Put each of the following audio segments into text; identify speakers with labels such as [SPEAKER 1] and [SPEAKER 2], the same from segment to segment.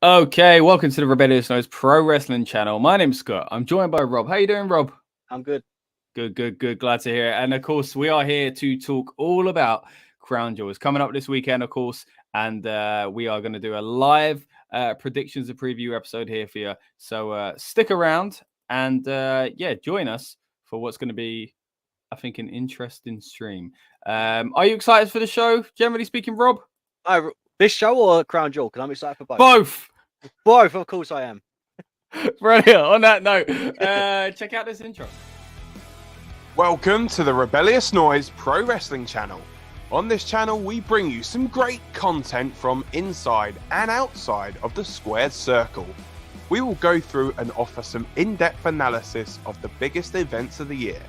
[SPEAKER 1] Okay, welcome to the Rebellious Noise Pro Wrestling channel. My name's Scott. I'm joined by Rob. How you doing, Rob?
[SPEAKER 2] I'm good.
[SPEAKER 1] Good. Glad to hear it. And of course, we are here to talk all about Crown Jewel. It's coming up this weekend, of course, and we are going to do a live predictions and preview episode here for you. So stick around and join us for what's going to be, I think, an interesting stream. Are you excited for the show, generally speaking, Rob?
[SPEAKER 2] This show or Crown Jewel? Because I'm excited for both.
[SPEAKER 1] Both,
[SPEAKER 2] of course I am.
[SPEAKER 1] Brilliant. On that note, check out this intro.
[SPEAKER 3] Welcome to the Rebellious Noise Pro Wrestling channel. On this channel, we bring you some great content from inside and outside of the squared circle. We will go through and offer some in-depth analysis of the biggest events of the year,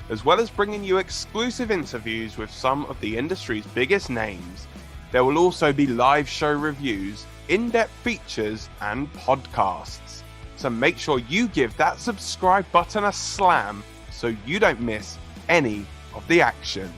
[SPEAKER 3] as well as bringing you exclusive interviews with some of the industry's biggest names. There will also be live show reviews, in-depth features, and podcasts. So make sure you give that subscribe button a slam so you don't miss any of the action.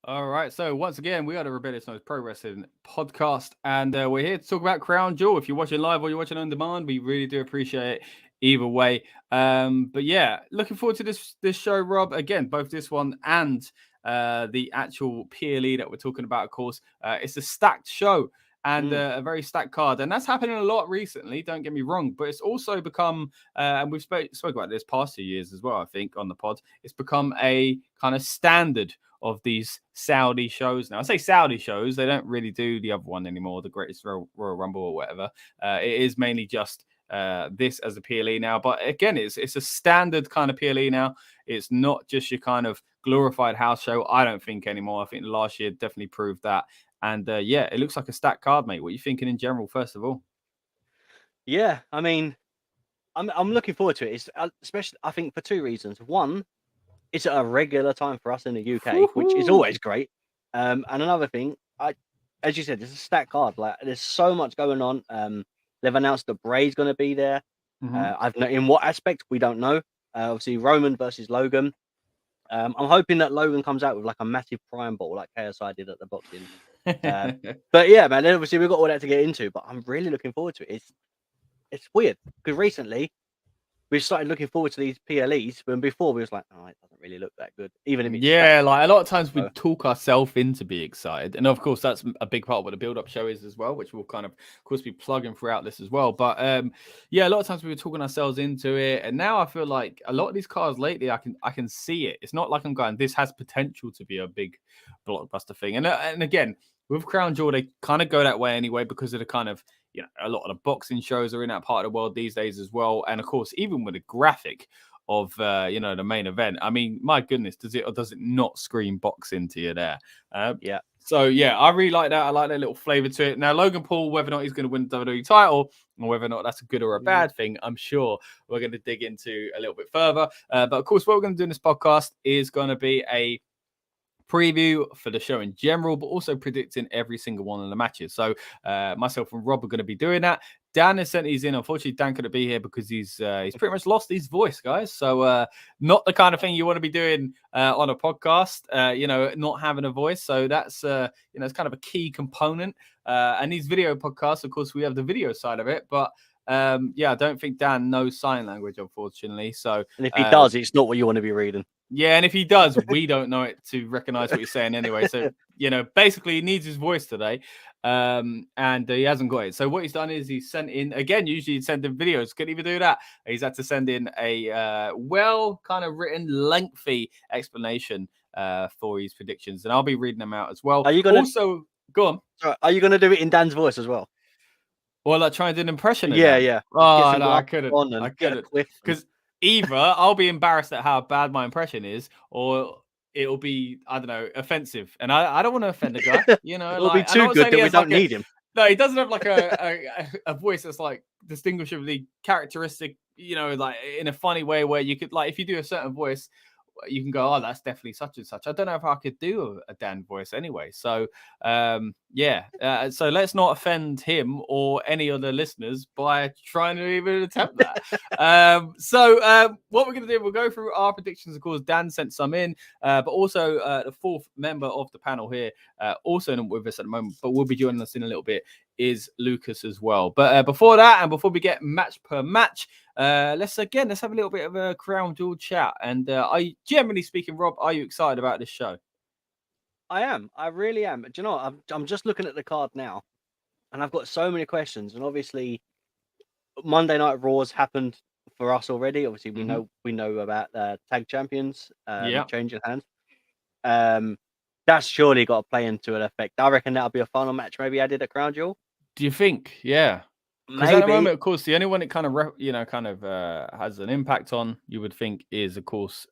[SPEAKER 1] All right, so once again, we are the Rebellious Noise Pro Wrestling podcast, and we're here to talk about Crown Jewel. If you're watching live or you're watching on demand, we really do appreciate it either way. But yeah, looking forward to this show, Rob. Again, both this one and the actual PLE that we're talking about, of course. It's a stacked show and a very stacked card, and that's happening a lot recently, don't get me wrong, but it's also become, and we've spoke about this past 2 years as well, I think, on the pod, it's become a kind of standard of these Saudi shows. Now, I say Saudi shows, they don't really do the other one anymore, the Greatest Royal Rumble or whatever. It is mainly just this as a PLE now, but again, it's a standard kind of PLE now. It's not just your kind of glorified house show, I don't think, anymore. I think last year definitely proved that. And yeah, it looks like a stacked card, mate. What are you thinking in general, first of all?
[SPEAKER 2] Yeah, I mean, I'm looking forward to it. It's especially, I think, for two reasons. One, it's at a regular time for us in the UK, which is always great. And another thing, as you said, it's a stacked card. Like, there's so much going on. They've announced that Bray's going to be there. In what aspect we don't know. Obviously, Roman versus Logan. I'm hoping that Logan comes out with like a massive prime ball, like KSI did at the boxing. But yeah, man, obviously we've got all that to get into, but I'm really looking forward to it. It's weird because recently we've started looking forward to these PLEs when before we was like, oh, it doesn't really look that good, even if it's
[SPEAKER 1] like a lot of times we talk ourselves into be excited, and of course that's a big part of what the build-up show is as well, which we'll kind of course be plugging throughout this as well. But yeah, a lot of times we were talking ourselves into it, and now I feel like a lot of these cards lately, I can see it. It's not like I'm going, this has potential to be a big blockbuster thing, and again, with Crown Jewel, they kind of go that way anyway because of the kind of, you know, a lot of the boxing shows are in that part of the world these days as well. And of course, even with the graphic of, you know, the main event, I mean, my goodness, does it not scream boxing to you there?
[SPEAKER 2] Yeah.
[SPEAKER 1] So, yeah, I really like that. I like that little flavor to it. Now, Logan Paul, whether or not he's going to win the WWE title or whether or not that's a good or a bad thing, I'm sure we're going to dig into a little bit further. But of course, what we're going to do in this podcast is going to be a preview for the show in general, but also predicting every single one of the matches. So myself and Rob are going to be doing that. Dan has sent these in. Unfortunately, Dan couldn't be here because he's pretty much lost his voice, guys. So not the kind of thing you want to be doing on a podcast, you know, not having a voice. So that's, you know, it's kind of a key component. And these video podcasts, of course, we have the video side of it, but yeah, I don't think Dan knows sign language, unfortunately. So,
[SPEAKER 2] and if he does, it's not what you want to be reading.
[SPEAKER 1] Yeah, and if he does, we don't know it to recognize what he's saying anyway. So, you know, basically he needs his voice today, and he hasn't got it. So what he's done is he's sent in, again, usually he'd send in videos. Couldn't even do that. He's had to send in a well kind of written, lengthy explanation for his predictions, and I'll be reading them out as well.
[SPEAKER 2] Are you going to
[SPEAKER 1] also go on?
[SPEAKER 2] Sorry, are you going to do it in Dan's voice as well?
[SPEAKER 1] Well, like trying to do an impression of
[SPEAKER 2] yeah,
[SPEAKER 1] that?
[SPEAKER 2] yeah.
[SPEAKER 1] Oh, no, I couldn't. Because either I'll be embarrassed at how bad my impression is, or it'll be, I don't know, offensive. And I don't want to offend the guy, you know.
[SPEAKER 2] It'll be too good that we don't need him.
[SPEAKER 1] No, he doesn't have like a voice that's like distinguishably characteristic, you know, like in a funny way where you could, like, if you do a certain voice, you can go, oh, that's definitely such and such. I don't know if I could do a Dan voice anyway. So, So let's not offend him or any other listeners by trying to even attempt that. What we're going to do, we'll go through our predictions. Of course, Dan sent some in, but also the fourth member of the panel here, also not with us at the moment, but will be joining us in a little bit, is Lucas as well. But before that, and before we get match per match, let's have a little bit of a Crown Jewel chat. And generally speaking, Rob, are you excited about this show?
[SPEAKER 2] I am. I really am. Do you know what? I'm just looking at the card now, and I've got so many questions. And obviously, Monday Night Raws happened for us already. Obviously, we know about tag champions changing hands. That's surely got to play into an effect. I reckon that'll be a final match, maybe added at Crown Jewel.
[SPEAKER 1] Do you think? Yeah. Because at the moment, of course, the only one it kind of has an impact on, you would think, is of course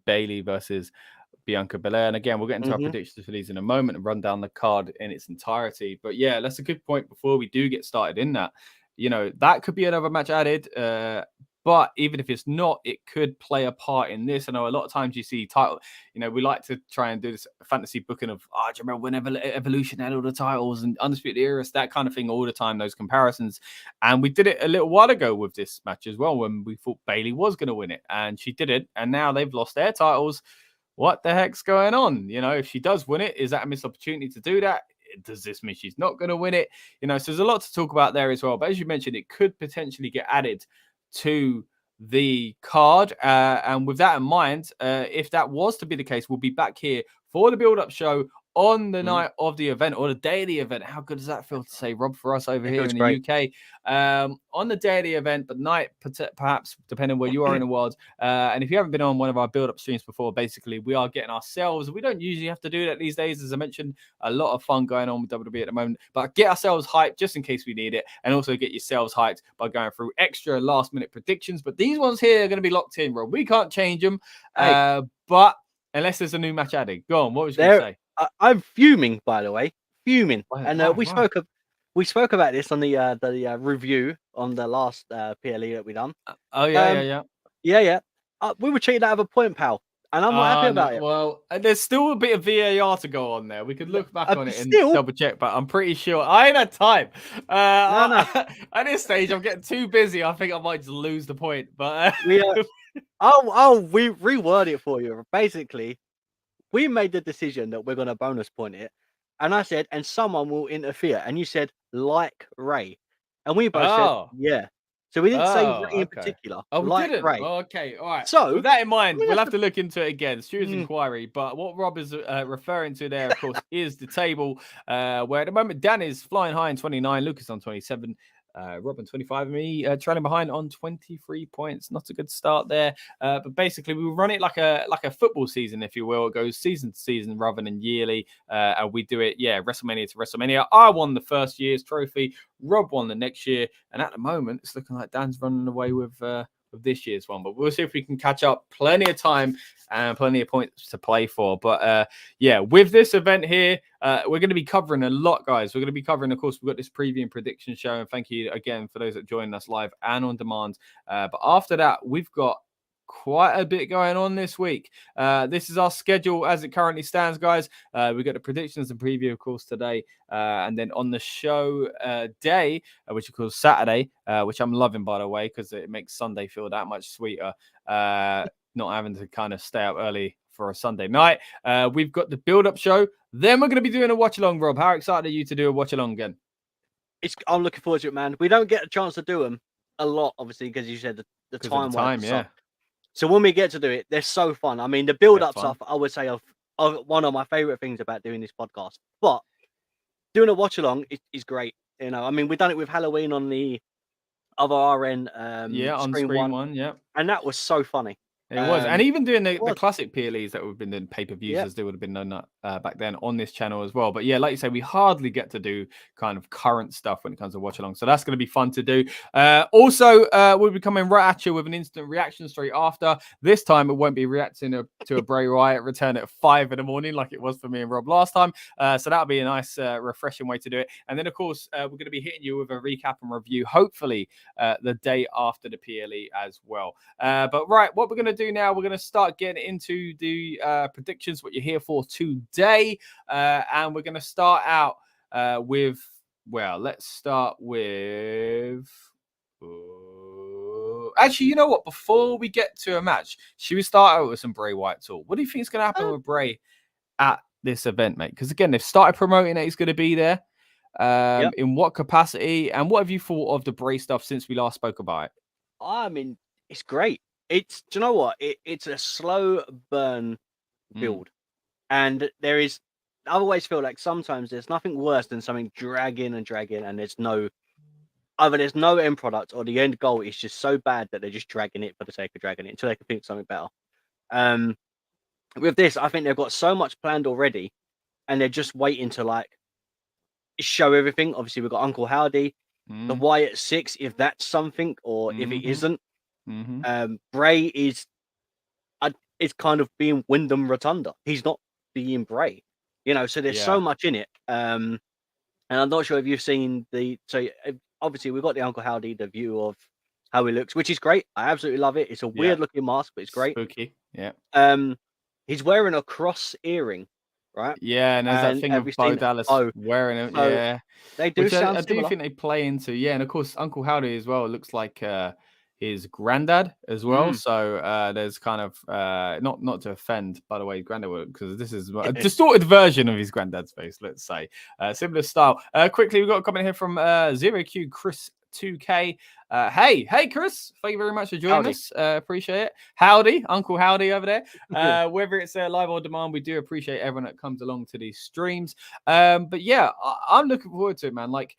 [SPEAKER 1] Bayley versus Bianca Belair. And again, we'll get into our predictions for these in a moment and run down the card in its entirety. But yeah, that's a good point before we do get started in that. That could be another match added. But even if it's not, it could play a part in this. I know a lot of times you see title, we like to try and do this fantasy booking of, do you remember whenever Evolution had all the titles and Undisputed Era, that kind of thing all the time, those comparisons. And we did it a little while ago with this match as well, when we thought Bayley was going to win it and she didn't. And now they've lost their titles. What the heck's going on? If she does win it, is that a missed opportunity to do that? Does this mean she's not going to win it? So there's a lot to talk about there as well. But as you mentioned, it could potentially get added to the card. And with that in mind, if that was to be the case, we'll be back here for the build-up show on the night of the event or the day of the event. How good does that feel to say, Rob, for us over here in the UK? On the day of the event, but night, perhaps, depending where you are in the world. And if you haven't been on one of our build-up streams before, basically, we are getting ourselves, we don't usually have to do that these days, as I mentioned, a lot of fun going on with WWE at the moment, but get ourselves hyped just in case we need it, and also get yourselves hyped by going through extra last-minute predictions. But these ones here are going to be locked in, Rob. We can't change them, but unless there's a new match added. Go on, what was you going to say?
[SPEAKER 2] I'm fuming, by the way, fuming.
[SPEAKER 1] Wow,
[SPEAKER 2] we spoke about this on the review on the last PLE that we done.
[SPEAKER 1] Yeah.
[SPEAKER 2] We were cheating out of a point, pal, and I'm not happy about it.
[SPEAKER 1] Well, there's still a bit of VAR to go on there. We could look back on it and double check, but I'm pretty sure I ain't had time. At this stage, I'm getting too busy. I think I might just lose the point. But
[SPEAKER 2] I'll reword it for you. Basically, we made the decision that we're going to bonus point it. And I said, and someone will interfere. And you said, like Ray. And we both said, yeah. So we didn't say Ray in particular.
[SPEAKER 1] Oh, we
[SPEAKER 2] like
[SPEAKER 1] didn't?
[SPEAKER 2] Ray.
[SPEAKER 1] Oh, okay, all right.
[SPEAKER 2] So
[SPEAKER 1] with that in mind, we'll have to look into it again. Stuart's inquiry. But what Rob is referring to there, of course, is the table where at the moment Dan is flying high in 29, Lucas on 27. Rob on 25, and me trailing behind on 23 points. Not a good start there, but basically we run it like a football season, if you will. It goes season to season rather than yearly, and we do it, WrestleMania to WrestleMania. I won the first year's trophy, Rob won the next year, and at the moment it's looking like Dan's running away with this year's one, but we'll see if we can catch up. Plenty of time and plenty of points to play for. But with this event here, we're going to be covering a lot, guys. We're going to be covering, of course, we've got this preview and prediction show, and thank you again for those that joined us live and on demand. But after that, we've got quite a bit going on this week. This is our schedule as it currently stands, guys. We've got the predictions and preview, of course, today, and then on the show day, which of course Saturday, which I'm loving, by the way, because it makes Sunday feel that much sweeter, not having to kind of stay up early for a Sunday night. We've got the build-up show. Then we're going to be doing a watch-along. Rob, how excited are you to do a watch-along again?
[SPEAKER 2] I'm looking forward to it, man. We don't get a chance to do them a lot, obviously, because you said the time.
[SPEAKER 1] Yeah.
[SPEAKER 2] So when we get to do it, they're so fun. I mean, the build-up stuff, I would say, of one of my favorite things about doing this podcast. But doing a watch-along is great. I mean, we've done it with Halloween on the other RN
[SPEAKER 1] on screen one.
[SPEAKER 2] And that was so funny.
[SPEAKER 1] It was. And even doing the classic PLEs that we've been doing, pay-per-views, as they would have been known back then on this channel as well. But yeah, like you say, we hardly get to do kind of current stuff when it comes to watch along. So that's going to be fun to do. Also, we'll be coming right at you with an instant reaction straight after. This time, it won't be reacting to a Bray Wyatt return at 5 in the morning like it was for me and Rob last time. So that'll be a nice, refreshing way to do it. And then, of course, we're going to be hitting you with a recap and review, hopefully, the day after the PLE as well. But right, what we're going to do now, we're going to start getting into the predictions, what you're here for today, and we're going to start out let's start with. Actually, you know what? Before we get to a match, should we start out with some Bray Wyatt talk? What do you think is going to happen with Bray at this event, mate? Because again, they've started promoting that he's going to be there. In what capacity? And what have you thought of the Bray stuff since we last spoke about it?
[SPEAKER 2] I mean, it's great. Do you know what? It's a slow burn build. And I always feel like sometimes there's nothing worse than something dragging, and there's no end product, or the end goal is just so bad that they're just dragging it for the sake of dragging it until they can think of something better. With this, I think they've got so much planned already, and they're just waiting to like show everything. Obviously, we've got Uncle Howdy, the Wyatt 6, if that's something, or if it isn't. Bray is kind of being Wyndham Rotunda. He's not being Bray, so there's so much in it. And I'm not sure if you've seen obviously we've got the Uncle Howdy, the view of how he looks, which is great. I absolutely love it. It's a weird looking mask, but it's great.
[SPEAKER 1] Spooky. Yeah.
[SPEAKER 2] He's wearing a cross earring, right?
[SPEAKER 1] Yeah, and there's that thing of Bo Dallas wearing it. Yeah.
[SPEAKER 2] They do sound
[SPEAKER 1] I do
[SPEAKER 2] similar.
[SPEAKER 1] think they play into, and of course Uncle Howdy as well. It looks like his granddad as well. So there's kind of not to offend, by the way, granddad, because this is a distorted version of his granddad's face, let's say. Similar style. Quickly, we've got a comment here from 0Q Chris 2K. Hey Chris, thank you very much for joining us. Appreciate it. Howdy, Uncle Howdy over there. Whether it's live or demand, we do appreciate everyone that comes along to these streams. But yeah, I'm looking forward to it, man. Like,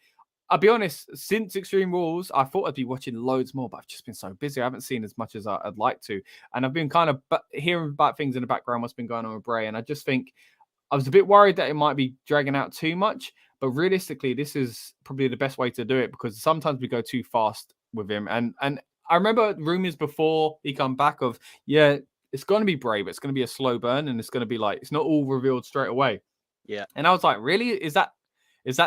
[SPEAKER 1] I'll be honest, since Extreme Rules, I thought I'd be watching loads more, but I've just been so busy. I haven't seen as much as I'd like to. And I've been kind of hearing about things in the background, what's been going on with Bray. And I just think I was a bit worried that it might be dragging out too much. But realistically, this is probably the best way to do it, because sometimes we go too fast with him. And I remember rumors before he come back of, it's going to be Bray, but it's going to be a slow burn. And it's going to be like, it's not all revealed straight away.
[SPEAKER 2] Yeah.
[SPEAKER 1] And I was like, really? Is that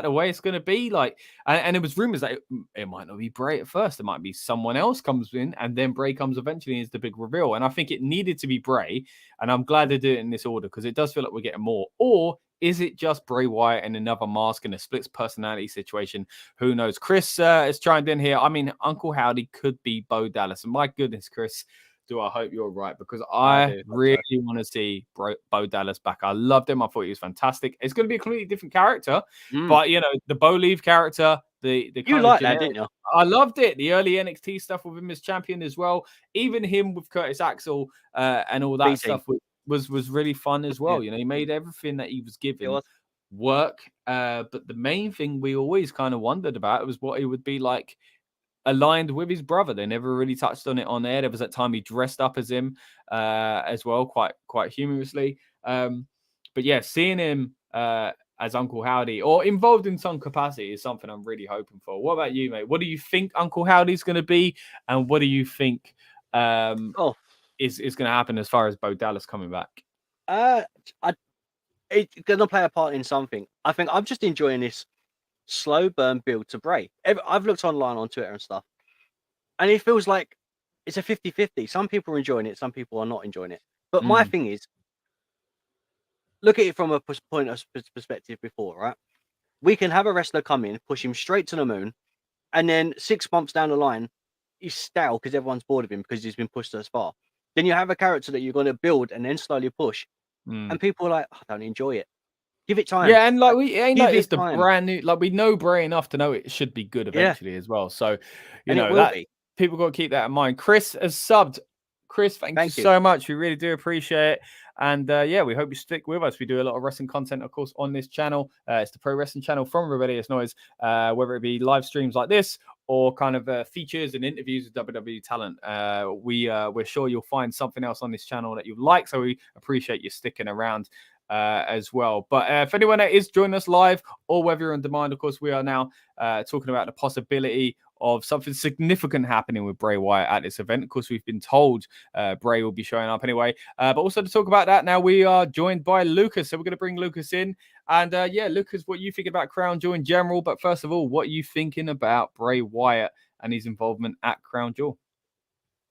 [SPEAKER 1] the way it's going to be? Like, and it was rumors that it might not be Bray at first. It might be someone else comes in, and then Bray comes eventually and is the big reveal. And I think it needed to be Bray. And I'm glad they did it in this order, because it does feel like we're getting more. Or is it just Bray Wyatt and another mask in a splits personality situation? Who knows? Chris has chimed in here. I mean, Uncle Howdy could be Bo Dallas. And my goodness, Chris, do I hope you're right, because I really want to see Bo Dallas back. I loved him. I thought he was fantastic. It's going to be a completely different character, but the Bo Leave character, the
[SPEAKER 2] you like that, didn't you?
[SPEAKER 1] I loved it. The early NXT stuff with him as champion as well. Even him with Curtis Axel and all that stuff was really fun as well. He made everything that he was given work. But the main thing we always kind of wondered about was what it would be like aligned with his brother. They never really touched on it on air. There was that time he dressed up as him as well, quite humorously. But yeah, seeing him as Uncle Howdy or involved in some capacity is something I'm really hoping for. What about you, mate? What do you think Uncle Howdy's going to be, and what do you think is going to happen as far as Bo Dallas coming back?
[SPEAKER 2] It's going to play a part in something. I think I'm just enjoying this slow burn build to Bray. I've looked online on Twitter and stuff, and it feels like it's a 50-50. Some people are enjoying it, some people are not enjoying it. But my thing is, look at it from a point of perspective before, right? We can have a wrestler come in, push him straight to the moon, and then 6 months down the line, he's stale because everyone's bored of him because he's been pushed as far. Then you have a character that you're going to build and then slowly push, and people are like, I don't enjoy it. Give it time.
[SPEAKER 1] Yeah, and like it's the brand new. Like, we know Bray enough to know it should be good eventually as well. So you know that people got to keep that in mind. Chris has subbed. Chris, thank you so much. We really do appreciate it. And we hope you stick with us. We do a lot of wrestling content, of course, on this channel. It's the pro wrestling channel from Rebellious Noise, whether it be live streams like this or kind of features and interviews with WWE talent. We're sure you'll find something else on this channel that you like. So we appreciate you sticking around as well. But if anyone that is joining us live or whether you're on demand, of course, we are now talking about the possibility of something significant happening with Bray Wyatt at this event. Of course, we've been told Bray will be showing up anyway. But also to talk about that, now we are joined by Lucas. So we're going to bring Lucas in. And Lucas, what you think about Crown Jewel in general? But first of all, what are you thinking about Bray Wyatt and his involvement at Crown Jewel?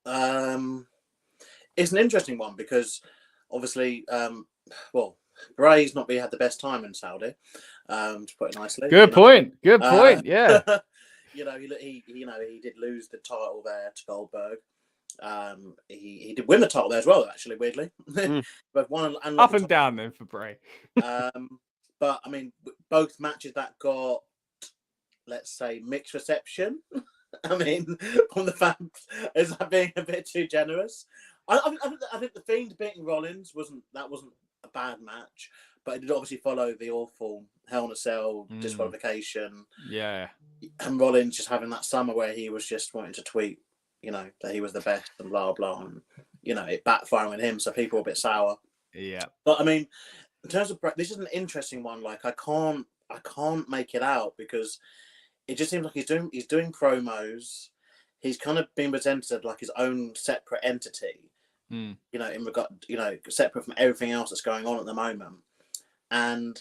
[SPEAKER 4] It's an interesting one because obviously, Bray's not really had the best time in Saudi, to put it nicely.
[SPEAKER 1] Good point. Good point. Yeah.
[SPEAKER 4] He did lose the title there to Goldberg. He did win the title there as well, actually, weirdly. But one and
[SPEAKER 1] up and down then for Bray.
[SPEAKER 4] But I mean, both matches that got, let's say, mixed reception. I mean, from the fans, is that being a bit too generous? I think the Fiend beating Rollins wasn't a bad match, but it did obviously follow the awful Hell in a Cell disqualification.
[SPEAKER 1] Yeah,
[SPEAKER 4] and Rollins just having that summer where he was just wanting to tweet, that he was the best and blah blah, and it backfiring on him, so people were a bit sour.
[SPEAKER 1] Yeah,
[SPEAKER 4] but I mean, in terms of this is an interesting one. Like I can't make it out because it just seems like he's doing promos. He's kind of been presented like his own separate entity, in regard, separate from everything else that's going on at the moment. And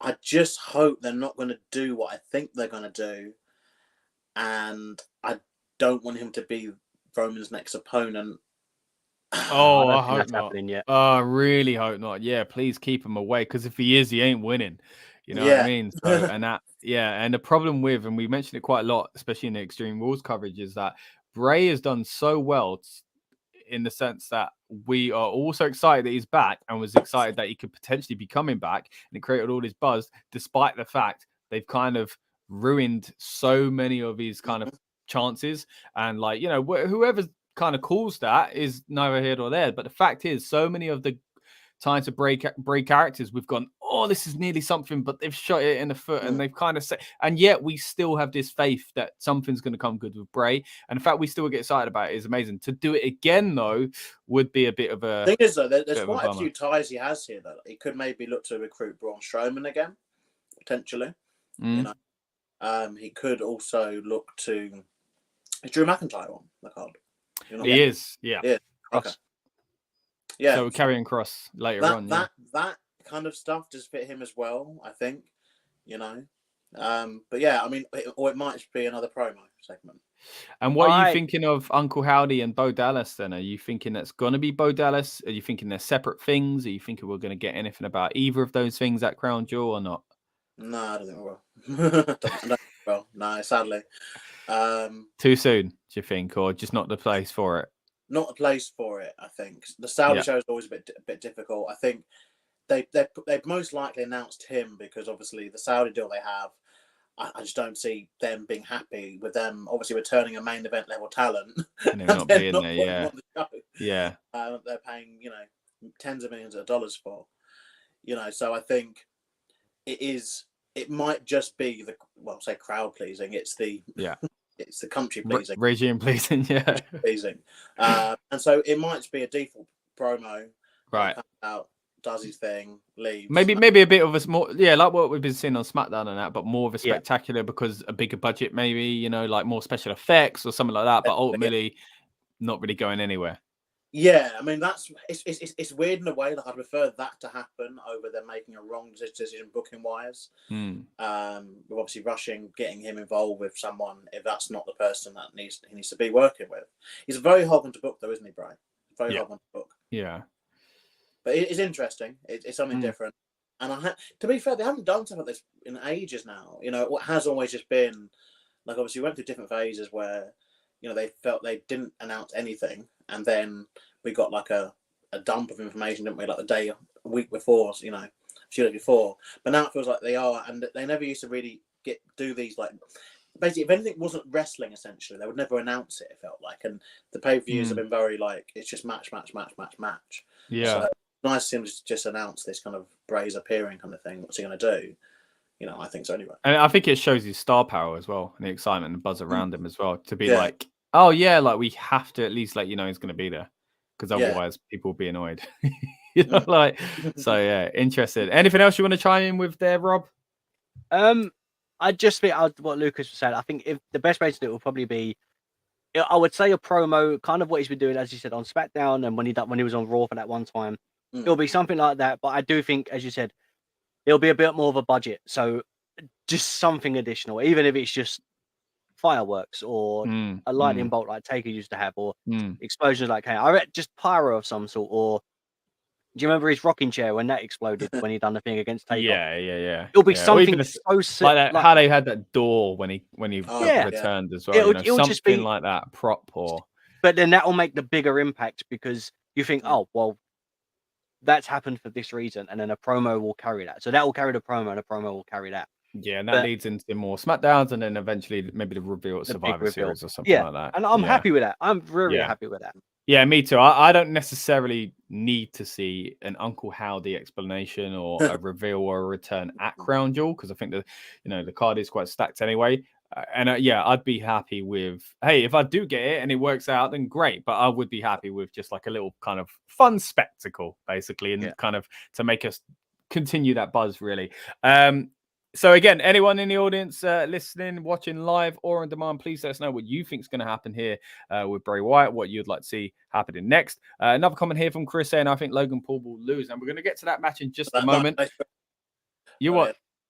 [SPEAKER 4] I just hope they're not going to do what I think they're going to do. And I don't want him to be Roman's next opponent.
[SPEAKER 1] Oh, I hope not. I really hope not. Yeah, please keep him away, because if he is, he ain't winning. You know what I mean? So, and the problem with, and we mentioned it quite a lot, especially in the Extreme Rules coverage, is that Bray has done so well in the sense that we are also excited that he's back and was excited that he could potentially be coming back, and it created all this buzz, despite the fact they've kind of ruined so many of his kind of chances. And like, whoever kind of calls that is neither here nor there. But the fact is, so many of the times to Bray characters, we've gone, oh, this is nearly something, but they've shot it in the foot, and they've kind of said, and yet we still have this faith that something's going to come good with Bray, and the fact we still get excited about it is amazing. To do it again, though, would be a bit of a
[SPEAKER 4] thing. Is though, there's quite a few ties he has here that he could maybe look to recruit Braun Strowman again, potentially. He could also look to Drew McIntyre on the card.
[SPEAKER 1] He is, yeah.
[SPEAKER 4] Okay. Yeah.
[SPEAKER 1] So Karrion Kross later on.
[SPEAKER 4] That kind of stuff does fit him as well, I think. But yeah, I mean, or it might be another promo segment.
[SPEAKER 1] And what are you thinking of Uncle Howdy and Bo Dallas then? Are you thinking that's going to be Bo Dallas? Are you thinking they're separate things? Are you thinking we're going to get anything about either of those things at Crown Jewel or not?
[SPEAKER 4] No, I don't think we will. No, sadly.
[SPEAKER 1] Too soon, do you think, or just not the place for it?
[SPEAKER 4] Not the place for it, I think. The Saudi show is always a bit difficult. I think they've most likely announced him because obviously the Saudi deal they have, I just don't see them being happy with them obviously returning a main event level talent.
[SPEAKER 1] And they're not being there,
[SPEAKER 4] yeah. They're paying, tens of millions of dollars for. So I think it might just be say crowd pleasing. It's the it's the country pleasing,
[SPEAKER 1] regime pleasing,
[SPEAKER 4] pleasing, and so it might be a default promo,
[SPEAKER 1] right?
[SPEAKER 4] Out, does his thing, leaves.
[SPEAKER 1] Maybe a bit of a small, like what we've been seeing on SmackDown and that, but more of a spectacular because a bigger budget, maybe like more special effects or something like that. But ultimately, not really going anywhere.
[SPEAKER 4] Yeah, I mean it's weird in a way. Like I prefer that to happen over them making a wrong decision booking wise. We're obviously rushing getting him involved with someone if that's not the person that he needs to be working with. He's very hard one to book though, isn't he, Brian? Very hard one to book.
[SPEAKER 1] Yeah,
[SPEAKER 4] but it's interesting. It's something different. And to be fair, they haven't done something like this in ages now. What has always just been like obviously we went through different phases where they felt they didn't announce anything. And then we got like a dump of information, didn't we? Like a week before, a few days before. But now it feels like they are, and they never used to really do these like. Basically, if anything wasn't wrestling, essentially, they would never announce it. It felt like, and the pay-per-views have been very like it's just match.
[SPEAKER 1] Yeah,
[SPEAKER 4] so, nice to just announce this kind of Bray's appearing kind of thing. What's he going to do? I think so anyway.
[SPEAKER 1] And I think it shows his star power as well, and the excitement and buzz around him as well. To be like. Oh yeah, like we have to at least let he's going to be there, because otherwise people will be annoyed. So yeah, interested. Anything else you want to chime in with there, Rob?
[SPEAKER 2] I just think what Lucas was saying. I think if the best way to do it will probably be, I would say a promo, kind of what he's been doing, as you said, on SmackDown and when he was on Raw for that one time. It'll be something like that. But I do think, as you said, it'll be a bit more of a budget. So just something additional, even if it's just fireworks or a lightning bolt like Taker used to have, or explosions like I read just pyro of some sort, or Do you remember his rocking chair when that exploded when he done the thing against Taker?
[SPEAKER 1] Yeah.
[SPEAKER 2] It'll be
[SPEAKER 1] Or
[SPEAKER 2] something
[SPEAKER 1] even
[SPEAKER 2] so sick.
[SPEAKER 1] like that, how they had that door when he
[SPEAKER 4] Yeah.
[SPEAKER 1] returned as well.
[SPEAKER 2] It'll just
[SPEAKER 1] Something
[SPEAKER 2] be-
[SPEAKER 1] like that prop or.
[SPEAKER 2] But then that will make the bigger impact because you think, oh, well, that's happened for this reason. And then a promo will carry that. So that will carry the promo and the promo will carry that.
[SPEAKER 1] Yeah, and that leads into more SmackDowns and then eventually maybe the reveal at Survivor Series or something like that.
[SPEAKER 2] And I'm happy with that. I'm very happy with that.
[SPEAKER 1] Yeah, me too. I don't necessarily need to see an Uncle Howdy explanation or a reveal or a return at Crown Jewel because I think that the card is quite stacked anyway. I'd be happy with, hey, if I do get it and it works out, then great. But I would be happy with just like a little kind of fun spectacle, basically, and kind of to make us continue that buzz, really. So again, anyone in the audience listening, watching live or on demand, please let us know what you think is going to happen here with Bray Wyatt, what you'd like to see happening next. Another comment here from Chris saying, I think Logan Paul will lose. And we're going to get to that match in just a moment.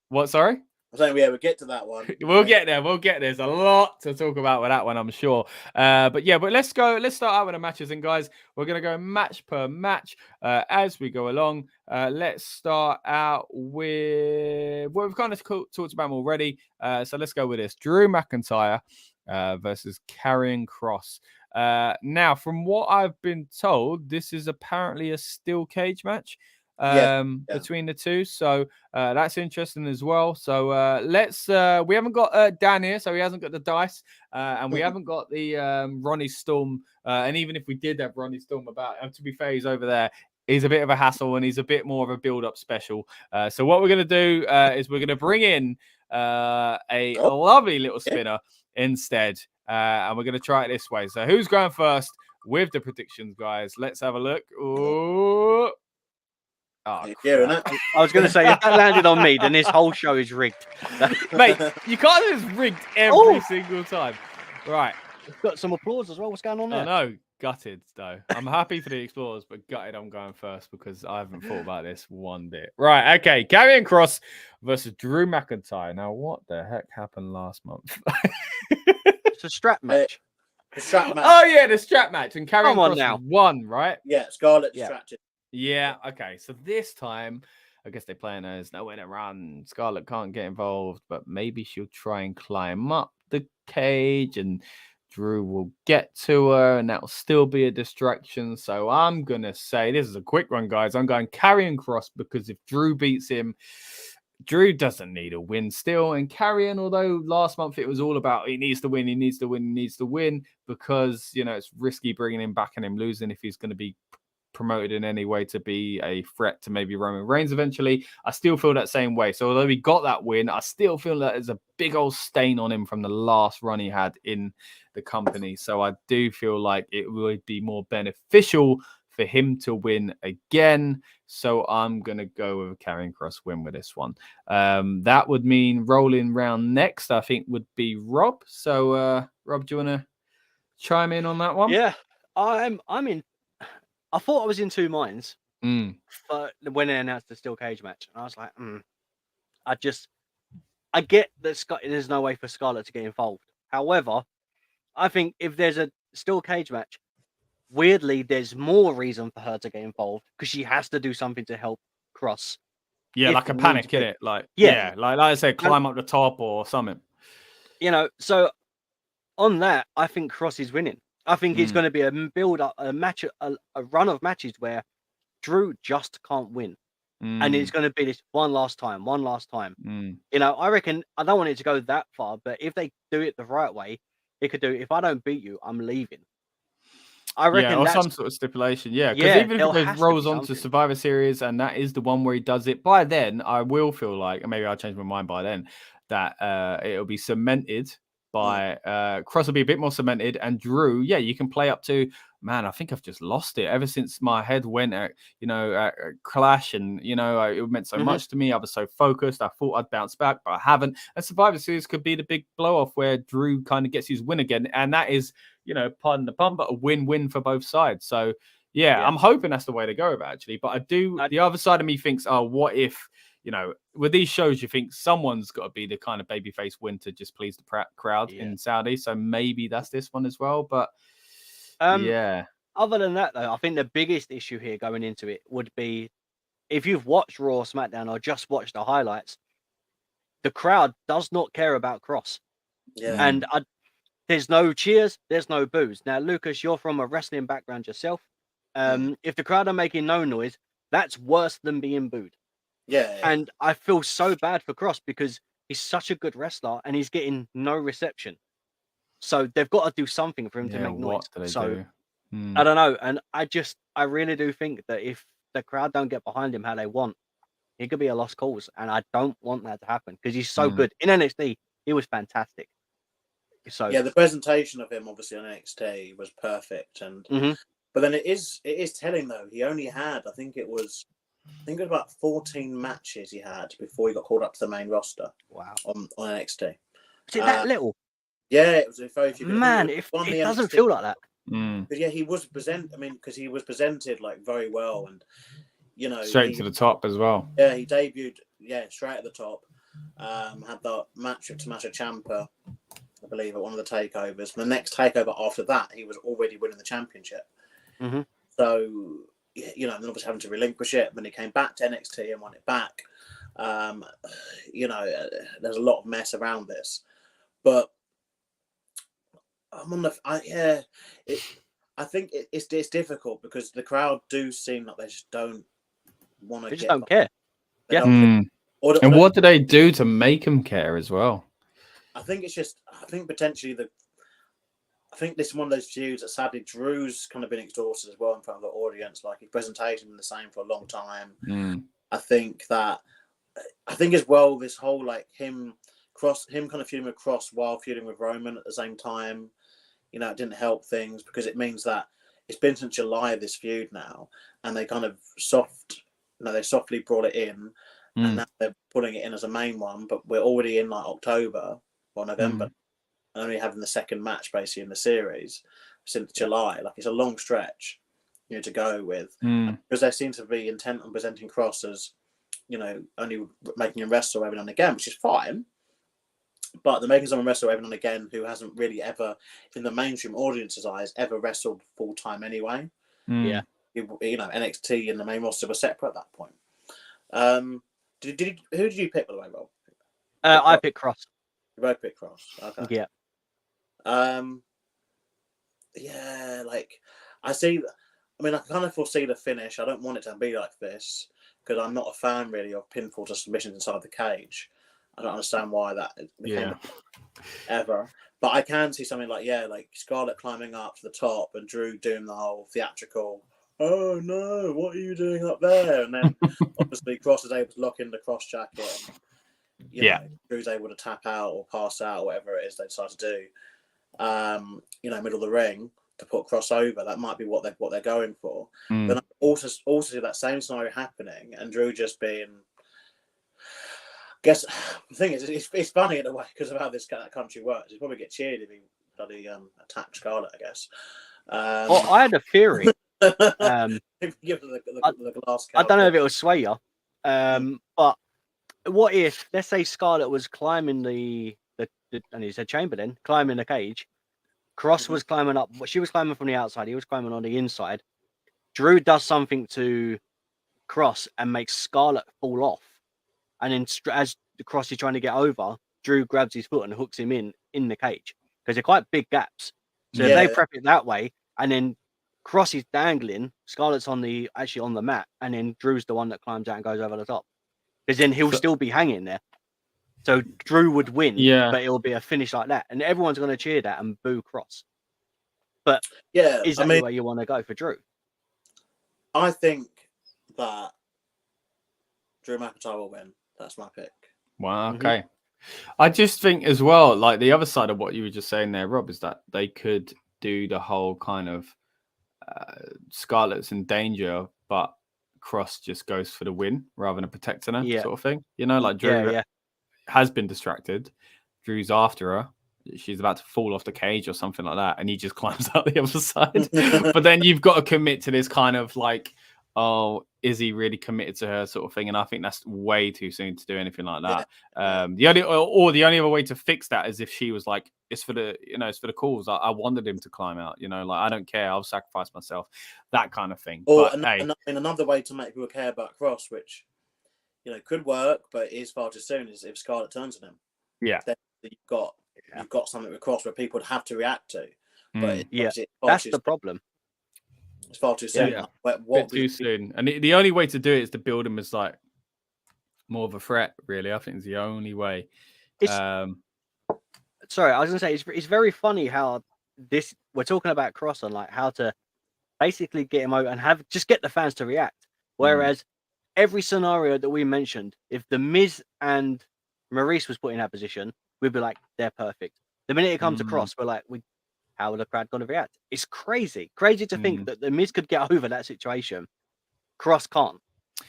[SPEAKER 1] What, sorry?
[SPEAKER 4] I'm saying, we'll get to that one.
[SPEAKER 1] We'll get there. There's a lot to talk about with that one, I'm sure. But let's start out with the matches. And guys, we're going to go match per match as we go along. Let's start out with what we've kind of talked about already. So let's go with this. Drew McIntyre versus Karrion Kross. Now, from what I've been told, this is apparently a steel cage match. Between the two, so that's interesting as well. So let's we haven't got Dan here, so he hasn't got the dice, and we haven't got the Ronnie Storm, and even if we did have Ronnie Storm about, to be fair, he's over there. He's a bit of a hassle and he's a bit more of a build-up special. So what we're going to do is we're going to bring in a lovely little spinner instead, and we're going to try it this way. So who's going first with the predictions, guys? Let's have a look. Ooh. Oh,
[SPEAKER 2] I was going to say, if that landed on me, then this whole show is rigged.
[SPEAKER 1] Mate, you can't just rigged every single time. Right.
[SPEAKER 2] We've got some applause as well. What's going on there?
[SPEAKER 1] I know. Gutted, though. I'm happy for the Explorers, but gutted I'm going first because I haven't thought about this one bit. Right, okay. Karrion Kross versus Drew McIntyre. Now, what the heck happened last month?
[SPEAKER 2] It's a strap match.
[SPEAKER 4] The strap match.
[SPEAKER 1] Oh, yeah, the strap match. And Karrion Kross won, right?
[SPEAKER 4] Yeah, Scarlett distracted.
[SPEAKER 1] Yeah, okay. So this time, I guess they're playing as nowhere to run. Scarlett can't get involved, but maybe she'll try and climb up the cage and Drew will get to her and that'll still be a distraction. So I'm going to say, this is a quick one, guys. I'm going Karrion Kross because if Drew beats him, Drew doesn't need a win still. And Karrion, although last month it was all about he needs to win because, it's risky bringing him back and him losing if he's going to be promoted in any way to be a threat to maybe Roman Reigns eventually. I still feel that same way. So although he got that win, I still feel that there's a big old stain on him from the last run he had in the company. So I do feel like it would be more beneficial for him to win again. So I'm going to go with a Karrion Kross win with this one. That would mean rolling round next, I think, would be Rob. So Rob, do you want to chime in on that one?
[SPEAKER 2] Yeah, I'm in. I thought I was in two minds when they announced the steel cage match. And I was like, I get that there's no way for Scarlett to get involved. However, I think if there's a steel cage match, weirdly, there's more reason for her to get involved because she has to do something to help Kross.
[SPEAKER 1] Yeah, like a panic, innit? Like I said, climb up the top or something.
[SPEAKER 2] So on that, I think Kross is winning. I think it's going to be a build-up, a match, a run of matches where Drew just can't win. And it's going to be this one last time. I reckon, I don't want it to go that far, but if they do it the right way, it could do, if I don't beat you, I'm leaving. I reckon
[SPEAKER 1] or some sort of stipulation. Yeah, because even if it rolls on to Survivor Series and that is the one where he does it, by then I will feel like, and maybe I'll change my mind by then, that it'll be cemented by Kross will be a bit more cemented, and Drew, you can play up to, man, I think I've just lost it ever since my head went at Clash, and it meant so much to me. I was so focused. I thought I'd bounce back, but I haven't. And Survivor Series could be the big blow off where Drew kind of gets his win again, and that is, pardon the pun, but a win-win for both sides. So I'm hoping that's the way to go with it, actually. But I do. The other side of me thinks, what if? With these shows, you think someone's got to be the kind of babyface win to just please the crowd in Saudi. So maybe that's this one as well. But
[SPEAKER 2] Other than that, though, I think the biggest issue here going into it would be if you've watched Raw, SmackDown, or just watched the highlights, the crowd does not care about Kross.
[SPEAKER 4] Yeah.
[SPEAKER 2] And there's no cheers, there's no boos. Now, Lucas, you're from a wrestling background yourself. If the crowd are making no noise, that's worse than being booed.
[SPEAKER 4] Yeah.
[SPEAKER 2] And I feel so bad for Kross because he's such a good wrestler and he's getting no reception. So they've got to do something for him to make noise. So I don't know. And I really do think that if the crowd don't get behind him how they want, he could be a lost cause. And I don't want that to happen because he's so good. In NXT, he was fantastic. So
[SPEAKER 4] yeah, the presentation of him obviously on NXT was perfect. And but then it is telling though, he only had, I think it was about 14 matches he had before he got called up to the main roster.
[SPEAKER 2] Wow.
[SPEAKER 4] On NXT.
[SPEAKER 2] Is it that little?
[SPEAKER 4] Yeah, it was very few.
[SPEAKER 2] Man, it doesn't feel like that.
[SPEAKER 4] But yeah, he was because he was presented like very well, and you know,
[SPEAKER 1] straight to the top as well.
[SPEAKER 4] Yeah, he debuted straight at the top. Had the match with Tommaso Ciampa, I believe, at one of the takeovers. And the next takeover after that, he was already winning the championship. So you know, and obviously having to relinquish it when he came back to NXT and won it back. You know, there's a lot of mess around this, but I'm on the I think it's difficult because the crowd do seem like they just don't want to.
[SPEAKER 2] They just don't care. Yeah.
[SPEAKER 1] And what do they do to make them care as well?
[SPEAKER 4] I think it's just. I think potentially I think this is one of those feuds that sadly Drew's kind of been exhausted as well in front of the audience. Like his presentation been the same for a long time. I think as well this whole like him kind of feuding with Kross while feuding with Roman at the same time. You know, it didn't help things because it means that it's been since July of this feud now, and they kind of they softly brought it in, and now they're putting it in as a main one. But we're already in like October or November, and only having the second match basically in the series since July. Like it's a long stretch, you know, to go with because they seem to be intent on presenting Kross as, you know, only making him wrestle every now and again, which is fine. But they're making someone wrestle every now and again who hasn't really ever, in the mainstream audience's eyes, ever wrestled full time anyway.
[SPEAKER 2] Yeah.
[SPEAKER 4] You know, NXT and the main roster were separate at that point. Who did you pick, by the way, Rob?
[SPEAKER 2] I picked Kross.
[SPEAKER 4] You both picked Kross. Okay.
[SPEAKER 2] Yeah.
[SPEAKER 4] Yeah, like I see. I mean, I kind of foresee the finish. I don't want it to be like this because I'm not a fan really of pinfall to submissions inside the cage. I don't understand why that became ever. But I can see something like Scarlett climbing up to the top and Drew doing the whole theatrical, oh no, what are you doing up there? And then obviously Kross is able to lock in the cross jacket and you know, Drew's able to tap out or pass out or whatever it is they decide to do. You know, middle of the ring to put Kross over. That might be what they're going for. Then I also see that same scenario happening and Drew just being, guess the thing is, it's funny in a way because of how this country works. He'd probably get cheered if he bloody attacked Scarlett, I guess.
[SPEAKER 2] Well, I had a theory.
[SPEAKER 4] Give the glass.
[SPEAKER 2] I don't know if it will sway you, but what if, let's say, Scarlett was climbing the and he said chamber then climbing the cage. Kross was climbing up. She was climbing from the outside. He was climbing on the inside. Drew does something to Kross and makes Scarlett fall off. And then as the Kross is trying to get over, Drew grabs his foot and hooks him in the cage because they're quite big gaps. So if they prep it that way, and then Kross is dangling, Scarlett's actually on the mat, and then Drew's the one that climbs out and goes over the top. Because then he'll still be hanging there. So Drew would win, but it will be a finish like that, and everyone's going to cheer that and boo Kross. But is that the way you want to go for Drew?
[SPEAKER 4] I think that Drew McIntyre will win. That's my pick.
[SPEAKER 1] Wow. Okay. I just think as well, like the other side of what you were just saying there, Rob, is that they could do the whole kind of Scarlett's in danger, but Kross just goes for the win rather than protecting her, sort of thing. You know, like Drew has been distracted. Drew's after her. She's about to fall off the cage or something like that, and he just climbs out the other side. But then you've got to commit to this kind of like oh, is he really committed to her sort of thing? And I think that's way too soon to do anything like that.
[SPEAKER 4] Yeah.
[SPEAKER 1] The only other way to fix that is if she was like, it's for the cause. I wanted him to climb out, like I don't care, I'll sacrifice myself, that kind of thing.
[SPEAKER 4] Or
[SPEAKER 1] but
[SPEAKER 4] another way to make people care about Cross, which could work, but is far too soon, is if Scarlett turns on him.
[SPEAKER 1] Yeah,
[SPEAKER 4] then you've got something with Cross where people would have to react to. But
[SPEAKER 2] that's the problem.
[SPEAKER 4] It's far too soon.
[SPEAKER 1] Yeah. Too soon. And the only way to do it is to build him as like more of a threat, really. I think it's the only way.
[SPEAKER 2] Sorry, I was going to say, it's very funny how we're talking about Cross and like how to basically get him over and just get the fans to react. Whereas every scenario that we mentioned, if The Miz and Maurice was put in that position, we'd be like, they're perfect. The minute it comes to Cross, we're like, how are the crowd going to react? It's crazy to think that The Miz could get over that situation. Cross can't.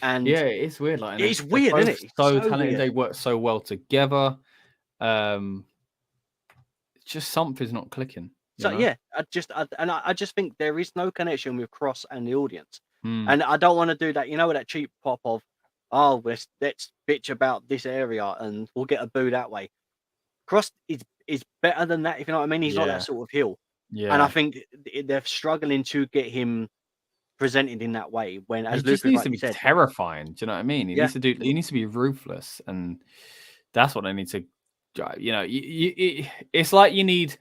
[SPEAKER 2] And
[SPEAKER 1] yeah, it's weird. Like
[SPEAKER 2] it's weird, isn't it?
[SPEAKER 1] So talented, weird. They work so well together. Just something's not clicking.
[SPEAKER 2] I just think there is no connection with Cross and the audience. And I don't want to do that. That cheap pop of, oh, let's bitch about this area and we'll get a boo that way. Cross is better than that, if you know what I mean. He's not that sort of heel. Yeah. And I think they're struggling to get him presented in that way. When as Lucas
[SPEAKER 1] needs to be terrifying. Do you know what I mean? He needs to be ruthless, and that's what they need to. It's like you need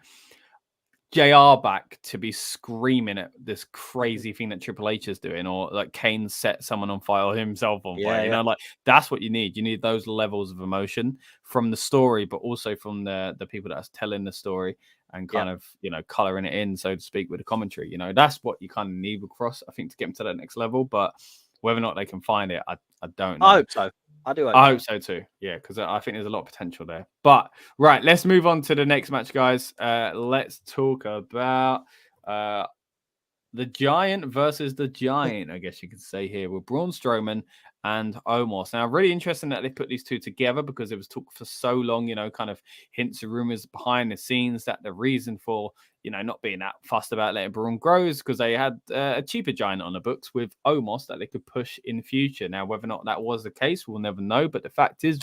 [SPEAKER 1] JR back to be screaming at this crazy thing that Triple H is doing, or like Kane set someone on fire or himself on fire. Like that's what you need. You need those levels of emotion from the story, but also from the people that are telling the story and kind of coloring it in, so to speak, with the commentary. That's what you kind of need with Cross, I think, to get him to that next level. But whether or not they can find it, I don't know.
[SPEAKER 2] I hope so.
[SPEAKER 1] I hope so too. Yeah, because I think there's a lot of potential there. But right, let's move on to the next match, guys. Let's talk about the Giant versus the Giant, I guess you could say here, with Braun Strowman and Omos. Now, really interesting that they put these two together, because it was talked for so long, kind of hints and rumors behind the scenes that the reason for, not being that fussed about letting Braun grow is because they had a cheaper Giant on the books with Omos that they could push in future. Now, whether or not that was the case, we'll never know. But the fact is,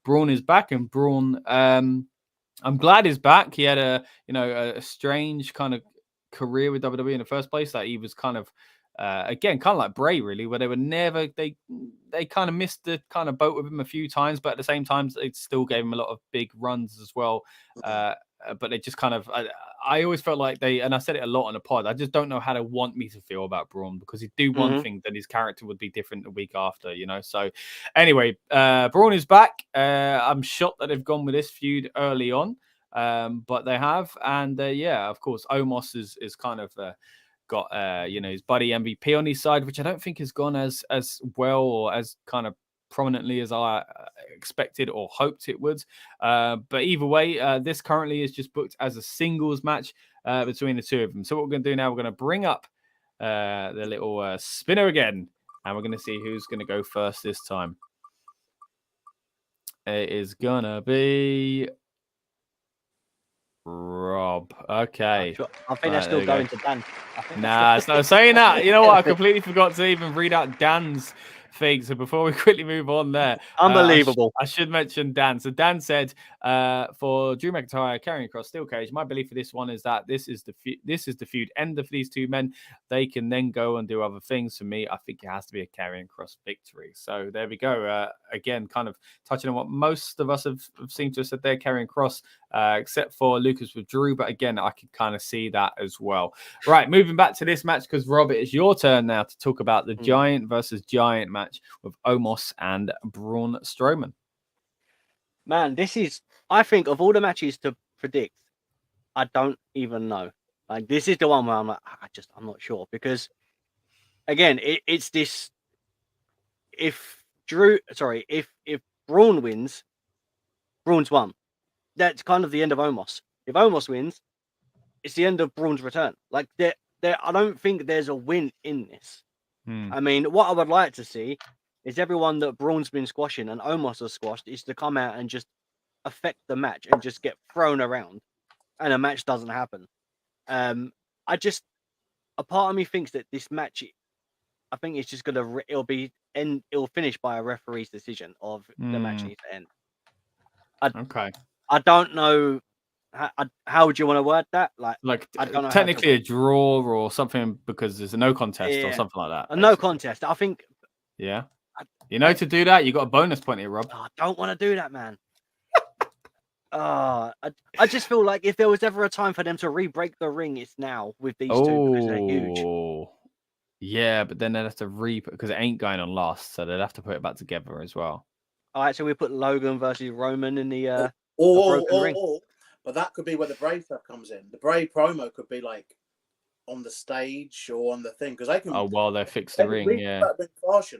[SPEAKER 1] Braun is back, and Braun, I'm glad he's back. He had a strange kind of career with WWE in the first place, that he was kind of again kind of like Bray, really, where they kind of missed the kind of boat with him a few times, but at the same time it still gave him a lot of big runs as well. But they just kind of I always felt like and I said it a lot on the pod, I just don't know how they want me to feel about Braun, because he'd do one thing, then his character would be different the week after, So anyway, Braun is back. I'm shocked that they've gone with this feud early on. But they have, and of course, Omos is kind of got his buddy MVP on his side, which I don't think has gone as well or as kind of prominently as I expected or hoped it would. But either way, this currently is just booked as a singles match between the two of them. So what we're going to do now, we're going to bring up the little spinner again, and we're going to see who's going to go first this time. It is going to be Rob. Okay.
[SPEAKER 2] I think they're still going to Dan.
[SPEAKER 1] Nah, so saying that, you know what? I completely forgot to even read out Dan's thing. So before we quickly move on there,
[SPEAKER 2] unbelievable.
[SPEAKER 1] I should mention Dan. So Dan said, for Drew McIntyre, Karrion Kross, Steel Cage, my belief for this one is that this is the feud ender for these two men. They can then go and do other things. For me, I think it has to be a Karrion Kross victory. So there we go. Again, kind of touching on what most of us have seemed to have said there, Karrion Kross, except for Lucas with Drew. But again, I could kind of see that as well. Right, moving back to this match, because Rob, it's your turn now to talk about the Giant versus Giant match with Omos and Braun Strowman.
[SPEAKER 2] Man, this is, I think, of all the matches to predict, I don't even know. Like, this is the one where I'm like, I'm not sure, because again, it's this. If Braun wins, Braun's won. That's kind of the end of Omos. If Omos wins, it's the end of Braun's return. Like, I don't think there's a win in this. I mean, what I would like to see is everyone that Braun's been squashing and Omos has squashed is to come out and just affect the match and just get thrown around, and a match doesn't happen. A part of me thinks that this match, I think it's just gonna it'll finish by a referee's decision of the match needs to end.
[SPEAKER 1] Okay.
[SPEAKER 2] I don't know how would you want to word that? Like I don't know
[SPEAKER 1] technically a draw or something because there's a no contest or something like that.
[SPEAKER 2] A no contest. I think.
[SPEAKER 1] Yeah. To do that, you got a bonus point here, Rob.
[SPEAKER 2] I don't want to do that, man. I just feel like if there was ever a time for them to re-break the ring, it's now with these two because they're huge.
[SPEAKER 1] Yeah, but then they'd have to because it ain't going on last, so they'd have to put it back together as well.
[SPEAKER 2] All right, so we put Logan versus Roman in the
[SPEAKER 4] ring. But that could be where the Bray stuff comes in. The Bray promo could be like on the stage or on the thing because they can.
[SPEAKER 1] Oh, well, they fix the ring, yeah.
[SPEAKER 4] Fast,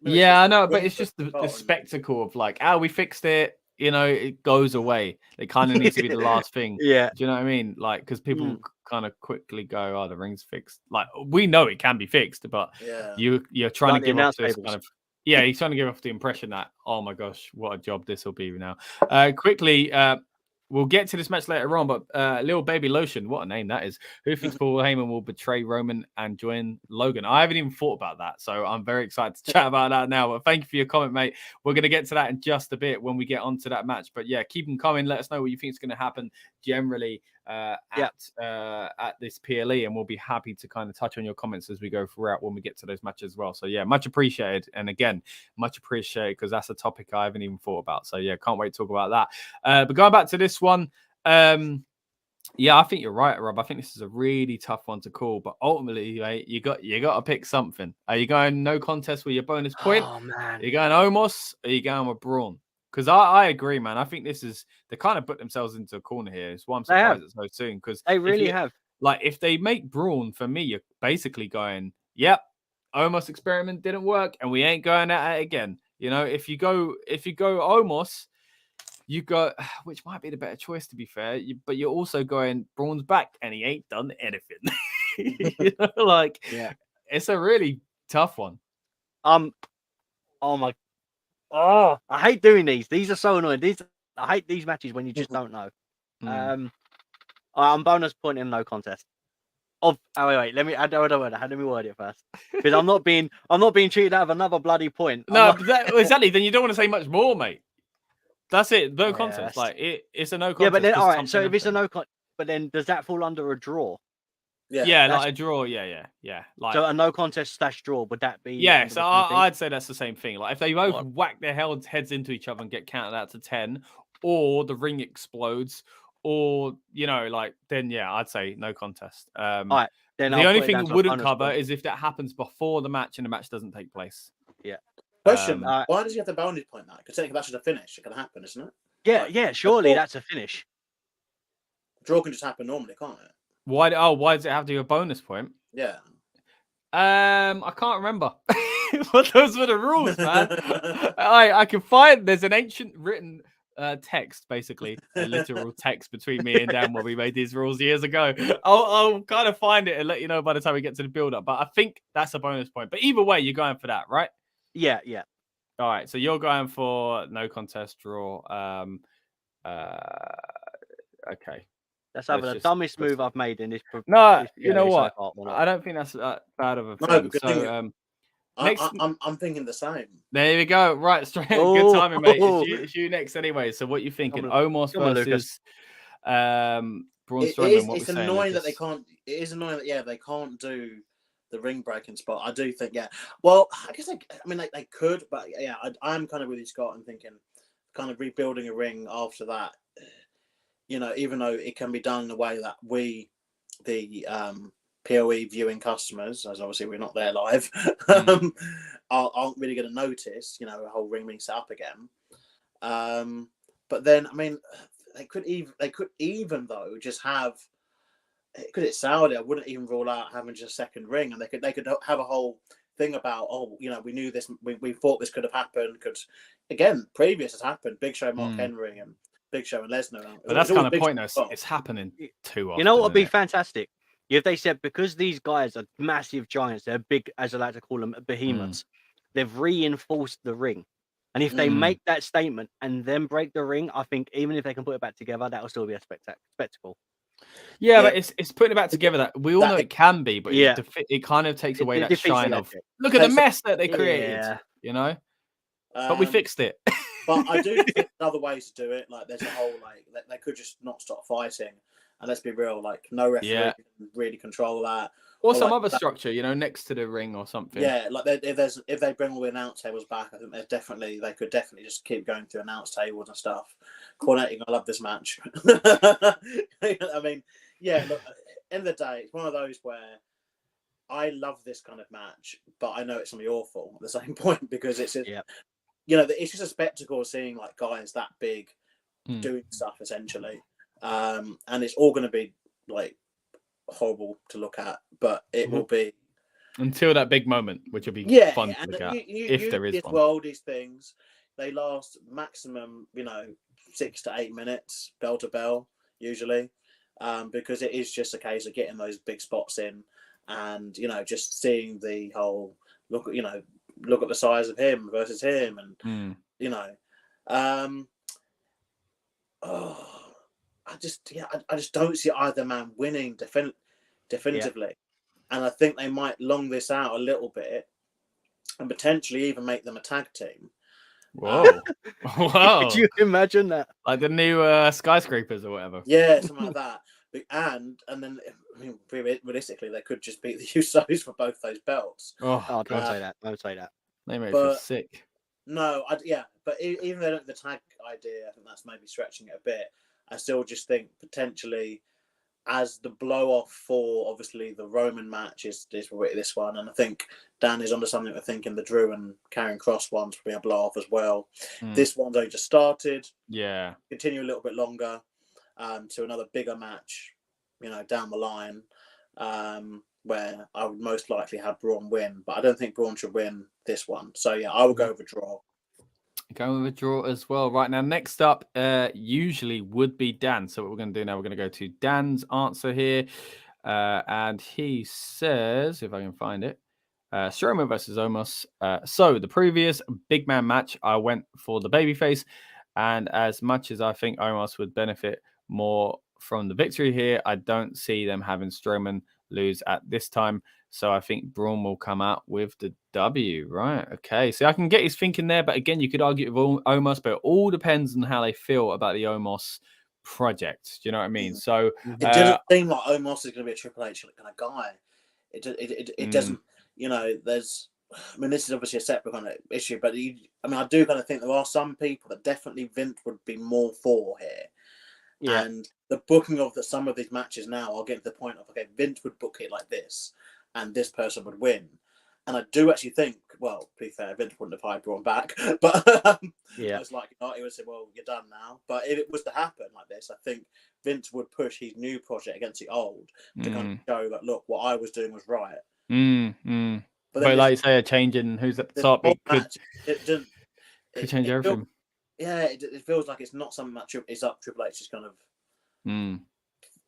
[SPEAKER 1] I know, but it's just the spectacle of like, we fixed it. It goes away. It kind of needs to be the last thing.
[SPEAKER 2] Yeah.
[SPEAKER 1] Do you know what I mean? Like, because people kind of quickly go, "Oh, the ring's fixed." Like, we know it can be fixed, but you're trying to give off this kind of. Yeah, he's trying to give off the impression that, oh my gosh, what a job this will be now. Quickly, we'll get to this match later on, but Lil Baby Lotion, what a name that is. Who thinks Paul Heyman will betray Roman and join Logan? I haven't even thought about that, so I'm very excited to chat about that now. But thank you for your comment, mate. We're going to get to that in just a bit when we get onto that match. But yeah, keep them coming. Let us know what you think is going to happen generally at this PLE, and we'll be happy to kind of touch on your comments as we go throughout when we get to those matches as well. So yeah, much appreciated. And again, much appreciated because that's a topic I haven't even thought about. So yeah, can't wait to talk about that. But going back to this one, I think you're right, Rob. I think this is a really tough one to call, but ultimately, mate, you got to pick something. Are you going no contest with your bonus point?
[SPEAKER 2] Oh man,
[SPEAKER 1] are you going Omos? Or are you going with Braun? Because I agree, man. I think they kind of put themselves into a corner here. It's why I'm surprised it's so soon. Because
[SPEAKER 2] they really have.
[SPEAKER 1] Like, if they make Braun, for me, you're basically going, yep, Omos experiment didn't work, and we ain't going at it again. If you go Omos, you go, which might be the better choice to be fair. But you're also going Braun's back, and he ain't done anything. It's a really tough one.
[SPEAKER 2] Oh my. Oh, I hate doing these. These are so annoying. I hate these matches when you just don't know. I'm bonus pointing no contest. Wait. Let me word it first because I'm not being treated out of another bloody point.
[SPEAKER 1] Exactly. Then you don't want to say much more, mate. That's it. No contest. Like it's a no contest.
[SPEAKER 2] Yeah, but then all right. So if it's a no contest, but then does that fall under a draw?
[SPEAKER 1] Yeah, like a draw. Yeah. Like,
[SPEAKER 2] so a no contest / draw, would that be?
[SPEAKER 1] Yeah, so I'd say that's the same thing. Like if they both whack their heads into each other and get counted out to 10, or the ring explodes, or then I'd say no contest.
[SPEAKER 2] All right, then
[SPEAKER 1] the only thing it wouldn't cover is if that happens before the match and the match doesn't take place.
[SPEAKER 2] Yeah.
[SPEAKER 4] Question: why does he have the bonus point that? Because technically that's just a finish. It can happen, isn't it?
[SPEAKER 2] Yeah. Surely that's a finish.
[SPEAKER 4] Draw can just happen normally, can't it?
[SPEAKER 1] Why does it have to be a bonus point?
[SPEAKER 4] Yeah.
[SPEAKER 1] I can't remember. But those were the rules, man. I can find there's an ancient written text, basically a literal text between me and Dan when we made these rules years ago. I'll kind of find it and let you know by the time we get to the build up. But I think that's a bonus point. But either way, you're going for that, right?
[SPEAKER 2] Yeah.
[SPEAKER 1] All right, so you're going for no contest draw. Okay.
[SPEAKER 2] That's either the dumbest move I've made in this.
[SPEAKER 1] No, you know what? I don't think that's that bad of a thing. So,
[SPEAKER 4] I'm thinking the same.
[SPEAKER 1] There we go. Right, straight. Good timing, mate. It's you next anyway. So, what you thinking? Omos versus Braun Strowman.
[SPEAKER 4] It's annoying that they can't. It is annoying that they can't do the ring breaking spot. I do think Well, I guess they could, but I'm kind of with you, Scott, and thinking kind of rebuilding a ring after that. Even though it can be done in a way that we, the PoE viewing customers, as obviously we're not there live, aren't really going to notice, a whole ring being set up again. But then, they could even though just have, because it's Saudi, I wouldn't even rule out having just a second ring, and they could have a whole thing about, we knew this, we thought this could have happened, because again, previous has happened, Big Show, Mark Henry, and Big Show and Lesnar.
[SPEAKER 1] But that's kind of pointless. It's happening too often.
[SPEAKER 2] You know what would be fantastic? If they said, because these guys are massive giants, they're big, as I like to call them, behemoths, they've reinforced the ring. And if they make that statement and then break the ring, I think even if they can put it back together, that will still be a spectacle.
[SPEAKER 1] Yeah,
[SPEAKER 4] Yeah.
[SPEAKER 1] but it's putting it back together that we all
[SPEAKER 4] That-
[SPEAKER 1] know it can be, but
[SPEAKER 2] Yeah.
[SPEAKER 1] it kind of takes away
[SPEAKER 2] It
[SPEAKER 1] that
[SPEAKER 2] defeats the
[SPEAKER 1] shine of
[SPEAKER 2] magic.
[SPEAKER 1] look at the
[SPEAKER 4] Takes-
[SPEAKER 1] mess that they created,
[SPEAKER 2] Yeah.
[SPEAKER 1] you know. But we fixed it.
[SPEAKER 4] But I do think there's other ways to do it. Like there's a whole they could just not stop fighting, and let's be real, like no referee can really control that.
[SPEAKER 1] Or some
[SPEAKER 4] like
[SPEAKER 1] other
[SPEAKER 4] that-
[SPEAKER 1] structure, you know, next to the ring or something.
[SPEAKER 4] Yeah, like if they bring all the announce tables back, I think they could definitely just keep going through announce tables and stuff. Cornette, I love this match. I mean, yeah. Look, end of the day, it's one of those where I love this kind of match, but I know it's gonna be awful at the same point because it's just, you know, it's just a spectacle seeing like guys that big doing stuff essentially, and it's all gonna be like horrible to look at, but it will be
[SPEAKER 1] until that big moment, which will be fun to look at if there is one.
[SPEAKER 4] Well, these things they last maximum, you know, 6 to 8 minutes, bell to bell, usually, because it is just a case of getting those big spots in, and you know, just seeing the whole look at the size of him versus him, and you know, I just don't see either man winning definitively. And I think they might long this out a little bit and potentially even make them a tag team.
[SPEAKER 1] Whoa. Whoa.
[SPEAKER 2] Could you imagine that?
[SPEAKER 1] Like the new skyscrapers or whatever.
[SPEAKER 4] Yeah, something like that. And then, I mean, realistically, they could just beat the Usos for both those belts.
[SPEAKER 1] Oh,
[SPEAKER 2] don't say that. Don't say that.
[SPEAKER 1] They made me sick.
[SPEAKER 4] No, but even though the tag idea, I think that's maybe stretching it a bit. I still just think potentially as the blow off for obviously the Roman match is this one, and I think Dan is onto something. I think in the Drew and Karrion Kross ones will be a blow off as well. This one's only just started.
[SPEAKER 1] Yeah,
[SPEAKER 4] continue a little bit longer to another bigger match, you know, down the line, where I would most likely have Braun win, but I don't think Braun should win this one. So yeah, I will go with a draw.
[SPEAKER 1] Going with a draw as well. Right now, next up, usually would be Dan. So what we're going to do now, we're going to go to Dan's answer here. And he says, if I can find it, Strowman versus Omos. So the previous big man match, I went for the babyface. And as much as I think Omos would benefit more from the victory here, I don't see them having Strowman lose at this time. So I think Braun will come out with the W, right? Okay, so I can get his thinking there, but again, you could argue with Omos, but it all depends on how they feel about the Omos project. Do you know what I mean? So
[SPEAKER 4] it doesn't seem like Omos is going to be a Triple H kind of guy. It doesn't. You know, there's. I mean, this is obviously a separate kind of issue, but I do kind of think there are some people that definitely Vince would be more for here. Yeah. And the booking of some of these matches now, I'll get to the point of, okay, Vince would book it like this, and this person would win. And I do actually think, well, to be fair, Vince wouldn't have hired Braun back, but it's like, he would say, well, you're done now. But if it was to happen like this, I think Vince would push his new project against the old to kind of show that, look, what I was doing was right.
[SPEAKER 1] But like you say, a change in who's at the top, it could change everything.
[SPEAKER 4] It feels like it's not something that is up Triple H's kind of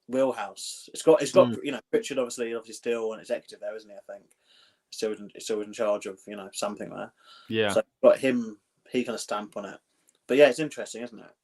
[SPEAKER 4] wheelhouse. It's got you know, Richard obviously still an executive there, isn't he? I think still in charge of, you know, something there. Yeah. So got him, he kind of stamp on it. But yeah, it's interesting, isn't it?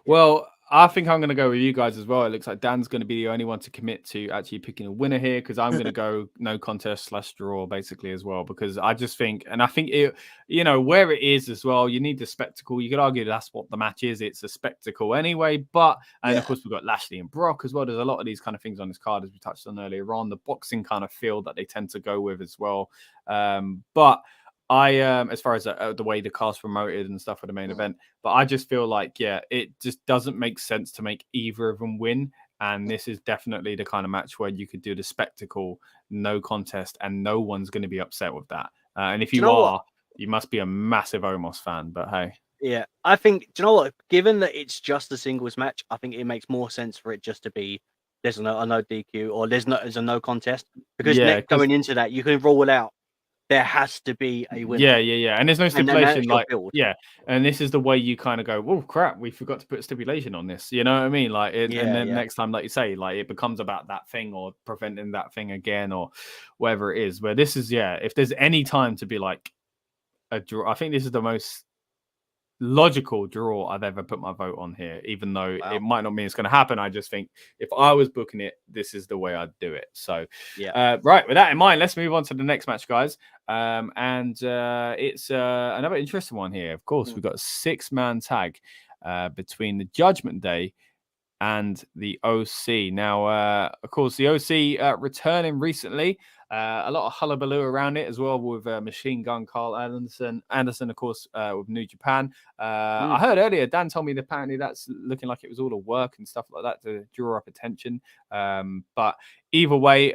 [SPEAKER 1] Well, I think I'm going to go with you guys as well. It looks like Dan's going to be the only one to commit to actually picking a winner here, because I'm going to go no contest / draw basically as well, because I just think, and I think it, you know, where it is as well, you need the spectacle. You could argue that's what the match is. It's a spectacle anyway, but, and of course we've got Lashley and Brock as well. There's a lot of these kind of things on this card, as we touched on earlier on, the boxing kind of feel that they tend to go with as well. But I as far as the way the card's promoted and stuff for the main event, but I just feel like, yeah, it just doesn't make sense to make either of them win. And this is definitely the kind of match where you could do the spectacle, no contest, and no one's going to be upset with that. And if you are, you must be a massive Omos fan. But hey,
[SPEAKER 2] yeah, I think, do you know what? Given that it's just a singles match, I think it makes more sense for it just to be there's a no DQ or there's a no contest, because going into that you can rule out. There has to be a winner.
[SPEAKER 1] Yeah. And there's no stipulation, and this is the way you kind of go, oh crap, we forgot to put a stipulation on this. You know what I mean? Like, and then next time, like you say, like it becomes about that thing or preventing that thing again or whatever it is. Where this is, if there's any time to be like a draw, I think this is the most logical draw I've ever put my vote on here, even though
[SPEAKER 2] Wow.
[SPEAKER 1] it might not mean it's going to happen. I just think if I was booking it, this is the way I'd do it. So, right, with that in mind, let's move on to the next match, guys. It's another interesting one here. Of course, we've got a 6-man tag between the Judgment Day and the OC. Now, of course, the OC returning recently. A lot of hullabaloo around it as well with Machine Gun Karl Anderson, of course, with New Japan. I heard earlier, Dan told me that apparently that's looking like it was all a work and stuff like that to draw up attention. But either way,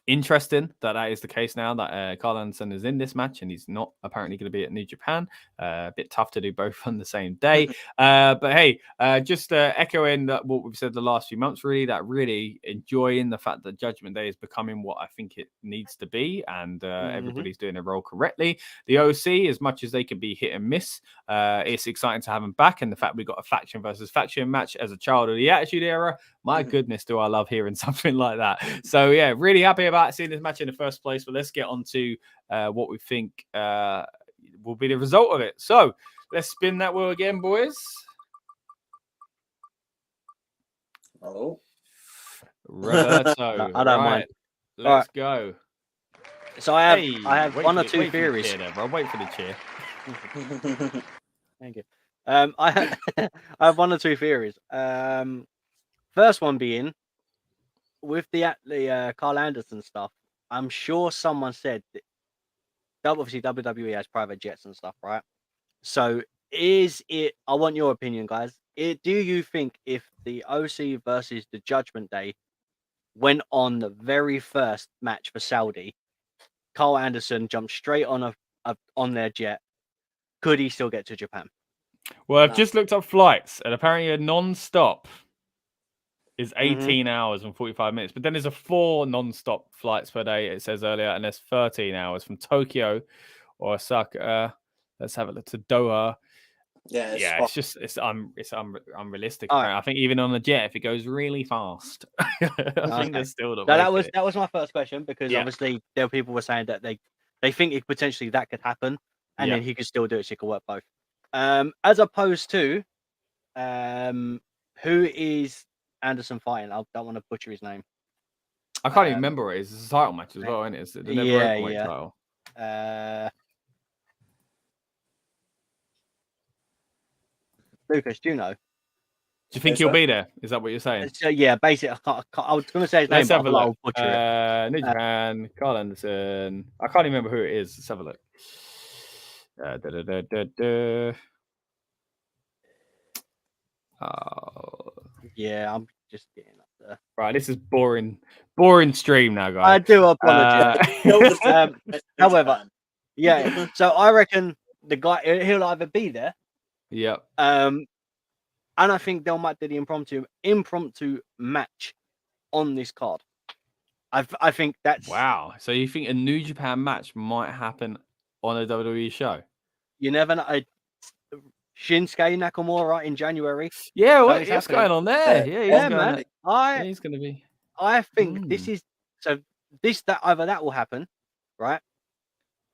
[SPEAKER 1] interesting that is the case now that Karl Anderson is in this match and he's not apparently going to be at New Japan. A bit tough to do both on the same day. But hey, just echoing what we've said the last few months, really, that really enjoying the fact that Judgment Day is becoming what I think it needs to be, and everybody's doing their role correctly. The OC, as much as they can be hit and miss, it's exciting to have them back, and the fact we got a faction versus faction match as a child of the Attitude Era. My goodness, do I love hearing something like that. So yeah, really happy about seeing this match in the first place. But let's get on to what we think will be the result of it. So let's spin that wheel again, boys.
[SPEAKER 4] Oh,
[SPEAKER 1] Roberto.
[SPEAKER 2] I don't mind.
[SPEAKER 1] Let's go.
[SPEAKER 2] So I have one or two theories.
[SPEAKER 1] Wait for the cheer.
[SPEAKER 2] Thank you. I have one or two theories. First one being with the Karl Anderson stuff. I'm sure someone said that obviously WWE has private jets and stuff, right? So is it? I want your opinion, guys. Do you think if the OC versus the Judgment Day went on the very first match for Saudi, Karl Anderson jumped straight on on their jet, could he still get to Japan?
[SPEAKER 1] Well, I've just looked up flights, and apparently a non-stop is 18 hours and 45 minutes. But then there's 4 non-stop flights per day, it says earlier, and there's 13 hours from Tokyo or Osaka. Let's have a look to Doha.
[SPEAKER 4] yeah,
[SPEAKER 1] It's unrealistic.
[SPEAKER 2] All right.
[SPEAKER 1] I think even on the jet, if it goes really fast, I think there's still
[SPEAKER 2] that was my first question, because obviously there were people were saying that they think it potentially that could happen, and then he could still do it. So he could work both. As opposed to who is Anderson fighting? I don't want to butcher his name.
[SPEAKER 1] I can't even remember what it is. It's a title match as well, isn't it? It's the never openweight title.
[SPEAKER 2] Lucas, do you know?
[SPEAKER 1] Do you think he'll be there? Is that what you're saying?
[SPEAKER 2] So yeah, basically, I was going to say his name,
[SPEAKER 1] Let's have
[SPEAKER 2] but
[SPEAKER 1] a look.
[SPEAKER 2] I'll butcher it.
[SPEAKER 1] New Japan, Karl Anderson. I can't remember who it is. Let's have a look. Oh.
[SPEAKER 2] Yeah, I'm just getting up there.
[SPEAKER 1] Right, this is boring stream now, guys.
[SPEAKER 2] I do apologize. However, yeah. So I reckon the guy he'll either be there.
[SPEAKER 1] Yep.
[SPEAKER 2] And I think they might do the impromptu match on this card. I think that's
[SPEAKER 1] wow. So you think a New Japan match might happen on a WWE show?
[SPEAKER 2] You never know. Shinsuke Nakamura in January.
[SPEAKER 1] Yeah, what's going on there?
[SPEAKER 2] Yeah, man.
[SPEAKER 1] He's going to be.
[SPEAKER 2] I think this is so. That either that will happen, right?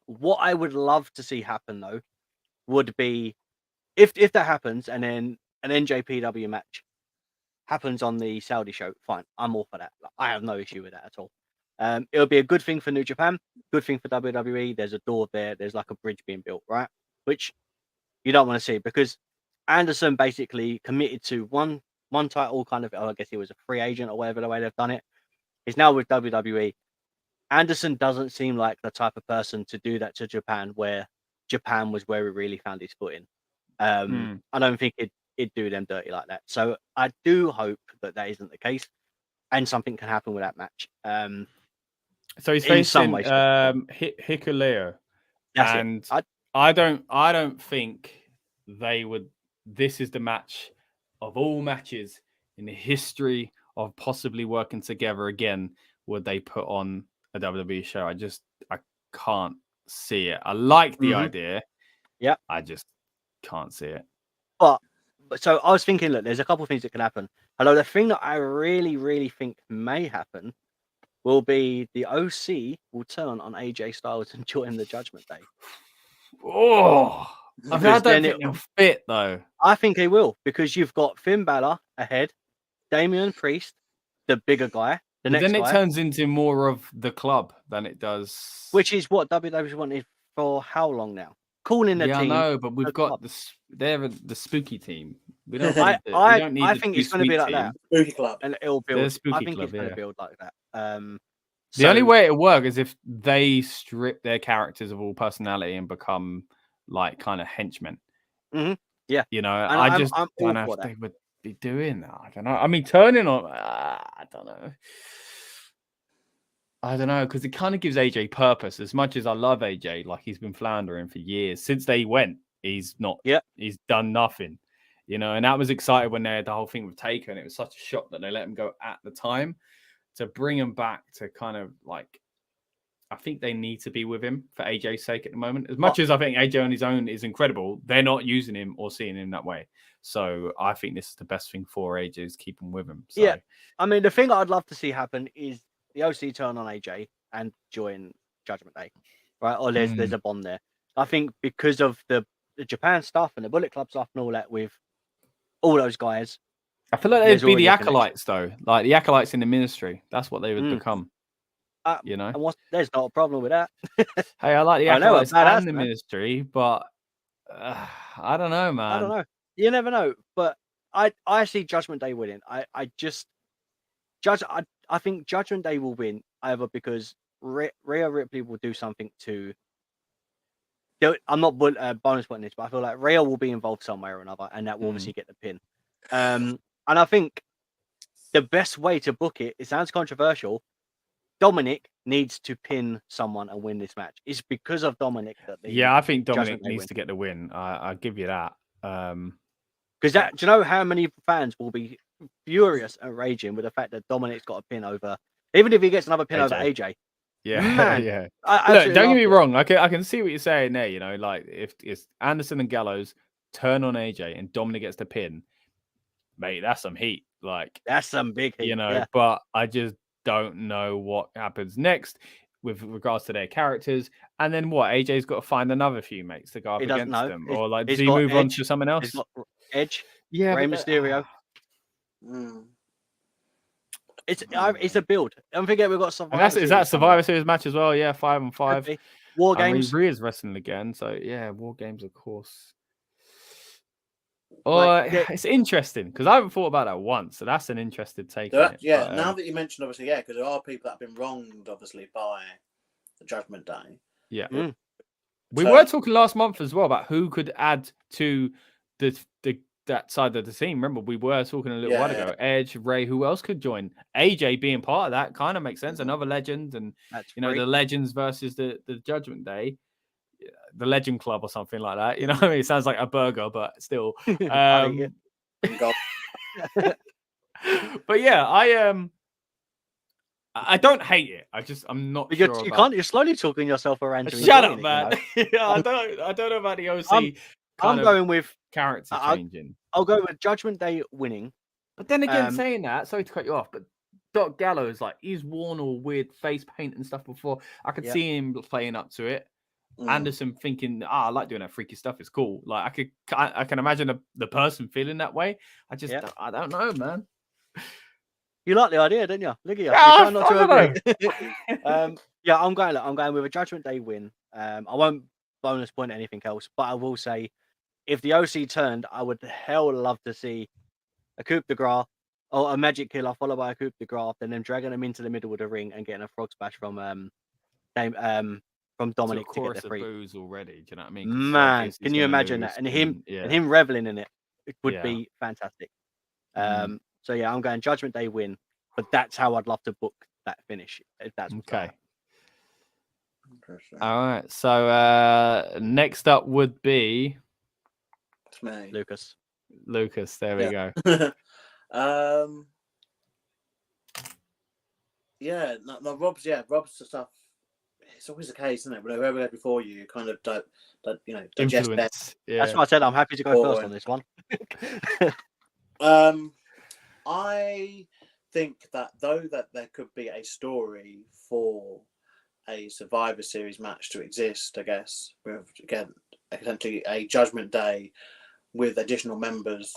[SPEAKER 2] What I would love to see happen though would be if that happens, and then an NJPW match happens on the Saudi show. Fine, I'm all for that. I have no issue with that at all. It'll be a good thing for New Japan, good thing for WWE. There's a door there. There's like a bridge being built, right? Which you don't want to see, because Anderson basically committed to one title, kind of. I guess he was a free agent or whatever the way they've done it. He's now with WWE. Anderson doesn't seem like the type of person to do that to Japan, where Japan was where he really found his footing. I don't think it'd do them dirty like that. So I do hope that isn't the case, and something can happen with that match.
[SPEAKER 1] So he's facing Hikuleo, and I don't think they would. This is the match of all matches in the history of possibly working together again. Would they put on a WWE show? I can't see it. I like the idea.
[SPEAKER 2] Yeah,
[SPEAKER 1] I just can't see it.
[SPEAKER 2] But so I was thinking, look, there's a couple of things that can happen. Although the thing that I really, really think may happen will be the OC will turn on AJ Styles and join the Judgment Day.
[SPEAKER 1] Oh, I
[SPEAKER 2] Because
[SPEAKER 1] don't
[SPEAKER 2] then
[SPEAKER 1] think they'll fit though.
[SPEAKER 2] I think they will, because you've got Finn Balor ahead, Damian Priest, the bigger guy, the
[SPEAKER 1] But
[SPEAKER 2] next
[SPEAKER 1] then it
[SPEAKER 2] guy,
[SPEAKER 1] turns into more of the club than it does.
[SPEAKER 2] which is what WWE wanted for how long now? Calling the
[SPEAKER 1] Yeah, I
[SPEAKER 2] team.
[SPEAKER 1] know, but we've
[SPEAKER 2] the
[SPEAKER 1] got
[SPEAKER 2] club.
[SPEAKER 1] they're the spooky team. We don't.
[SPEAKER 2] I
[SPEAKER 1] Need the, we don't need
[SPEAKER 2] I
[SPEAKER 1] the
[SPEAKER 2] think
[SPEAKER 1] too
[SPEAKER 2] it's going to be
[SPEAKER 1] sweet
[SPEAKER 2] like
[SPEAKER 1] team.
[SPEAKER 2] that,
[SPEAKER 4] Spooky Club.
[SPEAKER 2] and it'll
[SPEAKER 1] They're
[SPEAKER 2] build. I
[SPEAKER 1] Spooky
[SPEAKER 2] think
[SPEAKER 1] Club,
[SPEAKER 2] it's going
[SPEAKER 1] yeah.
[SPEAKER 2] to build like that.
[SPEAKER 1] The only
[SPEAKER 2] So-
[SPEAKER 1] way it'll work is if they strip their characters of all personality and become like kind of henchmen.
[SPEAKER 2] Mhm, yeah.
[SPEAKER 1] You know,
[SPEAKER 2] And
[SPEAKER 1] I just
[SPEAKER 2] I'm
[SPEAKER 1] don't
[SPEAKER 2] all
[SPEAKER 1] know
[SPEAKER 2] for
[SPEAKER 1] if
[SPEAKER 2] that.
[SPEAKER 1] they would be doing that. I don't know. I mean, turning on, I don't know. I don't know, because it kind of gives AJ purpose. As much as I love AJ, like he's been floundering for years since they went. He's not.
[SPEAKER 2] Yeah.
[SPEAKER 1] He's done nothing. You know, and that was excited when they had the whole thing with Taker, and it was such a shock that they let him go at the time. To bring him back to kind of like, I think they need to be with him for AJ's sake at the moment. As much as I think AJ on his own is incredible, they're not using him or seeing him that way. So I think this is the best thing for AJ is keep him with him. So,
[SPEAKER 2] Yeah. I mean, the thing I'd love to see happen is the OC turn on AJ and join Judgment Day, right? Or there's a bond there. I think because of the Japan stuff and the Bullet Club stuff and all that with all those guys.
[SPEAKER 1] I feel like
[SPEAKER 2] There's
[SPEAKER 1] they'd be
[SPEAKER 2] already
[SPEAKER 1] the
[SPEAKER 2] a connection.
[SPEAKER 1] acolytes, though. Like the acolytes in the ministry. That's what they would become. You know?
[SPEAKER 2] And there's not a problem with that.
[SPEAKER 1] Hey, I like the
[SPEAKER 2] I know,
[SPEAKER 1] acolytes
[SPEAKER 2] badass,
[SPEAKER 1] and the
[SPEAKER 2] man.
[SPEAKER 1] ministry, but I don't know, man.
[SPEAKER 2] I don't know. You never know. But I see Judgment Day winning. I think Judgment Day will win either because Rhea Ripley will do something to. I'm not bonus pointing this, but I feel like Rhea will be involved somewhere or another, and that will obviously get the pin. And I think the best way to book it sounds controversial. Dominik needs to pin someone and win this match. It's because of Dominik that
[SPEAKER 1] I think Dominik
[SPEAKER 2] Judgment Day
[SPEAKER 1] needs
[SPEAKER 2] win.
[SPEAKER 1] to get the win. I'll give you that.
[SPEAKER 2] Because do you know how many fans will be furious and raging with the fact that Dominik's got a pin over, even if he gets another pin over AJ?
[SPEAKER 1] Yeah,
[SPEAKER 2] Man,
[SPEAKER 1] yeah.
[SPEAKER 2] I
[SPEAKER 1] Look, don't get me
[SPEAKER 2] it.
[SPEAKER 1] wrong. I can see what you're saying there. You know, like if it's Anderson and Gallows turn on AJ and Dominik gets the pin, mate, that's some heat. Like
[SPEAKER 2] That's some big heat.
[SPEAKER 1] you know,
[SPEAKER 2] yeah.
[SPEAKER 1] but I just don't know what happens next with regards to their characters. And then what? AJ's got to find another few mates to go up
[SPEAKER 2] He doesn't
[SPEAKER 1] against
[SPEAKER 2] know.
[SPEAKER 1] them,
[SPEAKER 2] He's-
[SPEAKER 1] or like does
[SPEAKER 2] he's
[SPEAKER 1] he
[SPEAKER 2] got
[SPEAKER 1] move on
[SPEAKER 2] Edge.
[SPEAKER 1] to someone else?
[SPEAKER 2] He's got Edge,
[SPEAKER 1] Yeah,
[SPEAKER 2] Rey
[SPEAKER 1] but
[SPEAKER 2] Mysterio. It's a build. Don't forget we've got
[SPEAKER 1] and
[SPEAKER 2] Survivor
[SPEAKER 1] that's is that
[SPEAKER 2] Series coming
[SPEAKER 1] Survivor
[SPEAKER 2] up.
[SPEAKER 1] Series match as well? Yeah, 5-on-5.
[SPEAKER 2] War
[SPEAKER 1] I mean,
[SPEAKER 2] Games.
[SPEAKER 1] Rhea's wrestling again, so yeah, War Games, of course. Oh,
[SPEAKER 2] Like,
[SPEAKER 1] it's interesting because I haven't thought about that once, so that's an interesting take. On it,
[SPEAKER 4] Yeah,
[SPEAKER 1] but,
[SPEAKER 4] now that you mentioned, obviously, yeah, because there are people that have been wronged, obviously, by the Judgment Day.
[SPEAKER 1] yeah,
[SPEAKER 2] Mm.
[SPEAKER 1] we
[SPEAKER 4] So-
[SPEAKER 1] were talking last month as well about who could add to that side of the team. Remember, we were talking a little while ago. Edge, Rey, who else could join? AJ being part of that kind of makes sense. Another legend, and
[SPEAKER 2] That's
[SPEAKER 1] you know
[SPEAKER 2] free.
[SPEAKER 1] the legends versus the Judgment Day, the Legend Club or something like that. You know, what I mean, it sounds like a burger, but still.
[SPEAKER 2] I think
[SPEAKER 1] But yeah, I don't hate it. I'm not
[SPEAKER 2] But
[SPEAKER 1] sure.
[SPEAKER 2] you're slowly talking yourself around. To
[SPEAKER 1] Shut up,
[SPEAKER 2] enjoying
[SPEAKER 1] man.
[SPEAKER 2] It, you know?
[SPEAKER 1] I don't know about the OC.
[SPEAKER 2] I'm going with
[SPEAKER 1] character changing.
[SPEAKER 2] I'll go with Judgment Day winning.
[SPEAKER 1] But then again, saying that, sorry to cut you off, but Doc Gallows, like he's worn all weird face paint and stuff before. I could see him playing up to it. Anderson thinking, I like doing that freaky stuff. It's cool. Like I can imagine the person feeling that way. I don't know, man.
[SPEAKER 2] You like the idea, didn't you? Look at you.
[SPEAKER 1] Yeah,
[SPEAKER 2] You're trying not to
[SPEAKER 1] I
[SPEAKER 2] agree. Yeah, I'm going with a Judgment Day win. I won't bonus point anything else, but I will say, if the OC turned, I would hell love to see a coup de grace or a magic killer followed by a coup de grace, and then dragging them into the middle of the ring and getting a frog splash from Dominik to get the free.
[SPEAKER 1] Booze already. Do you know what I mean?
[SPEAKER 2] Man, can you imagine that? And him reveling in it would be fantastic. So yeah, I'm going Judgment Day win, but that's how I'd love to book that finish. If that's
[SPEAKER 1] okay. All right. So next up would be
[SPEAKER 4] It's me.
[SPEAKER 2] Lucas.
[SPEAKER 1] There we go.
[SPEAKER 4] Rob's stuff. It's always the case, isn't it? But whoever before you kind of don't digest that.
[SPEAKER 2] That's why I said I'm happy to go first on this one.
[SPEAKER 4] I think that there could be a story for a Survivor Series match to exist, I guess, with again essentially a Judgment Day with additional members.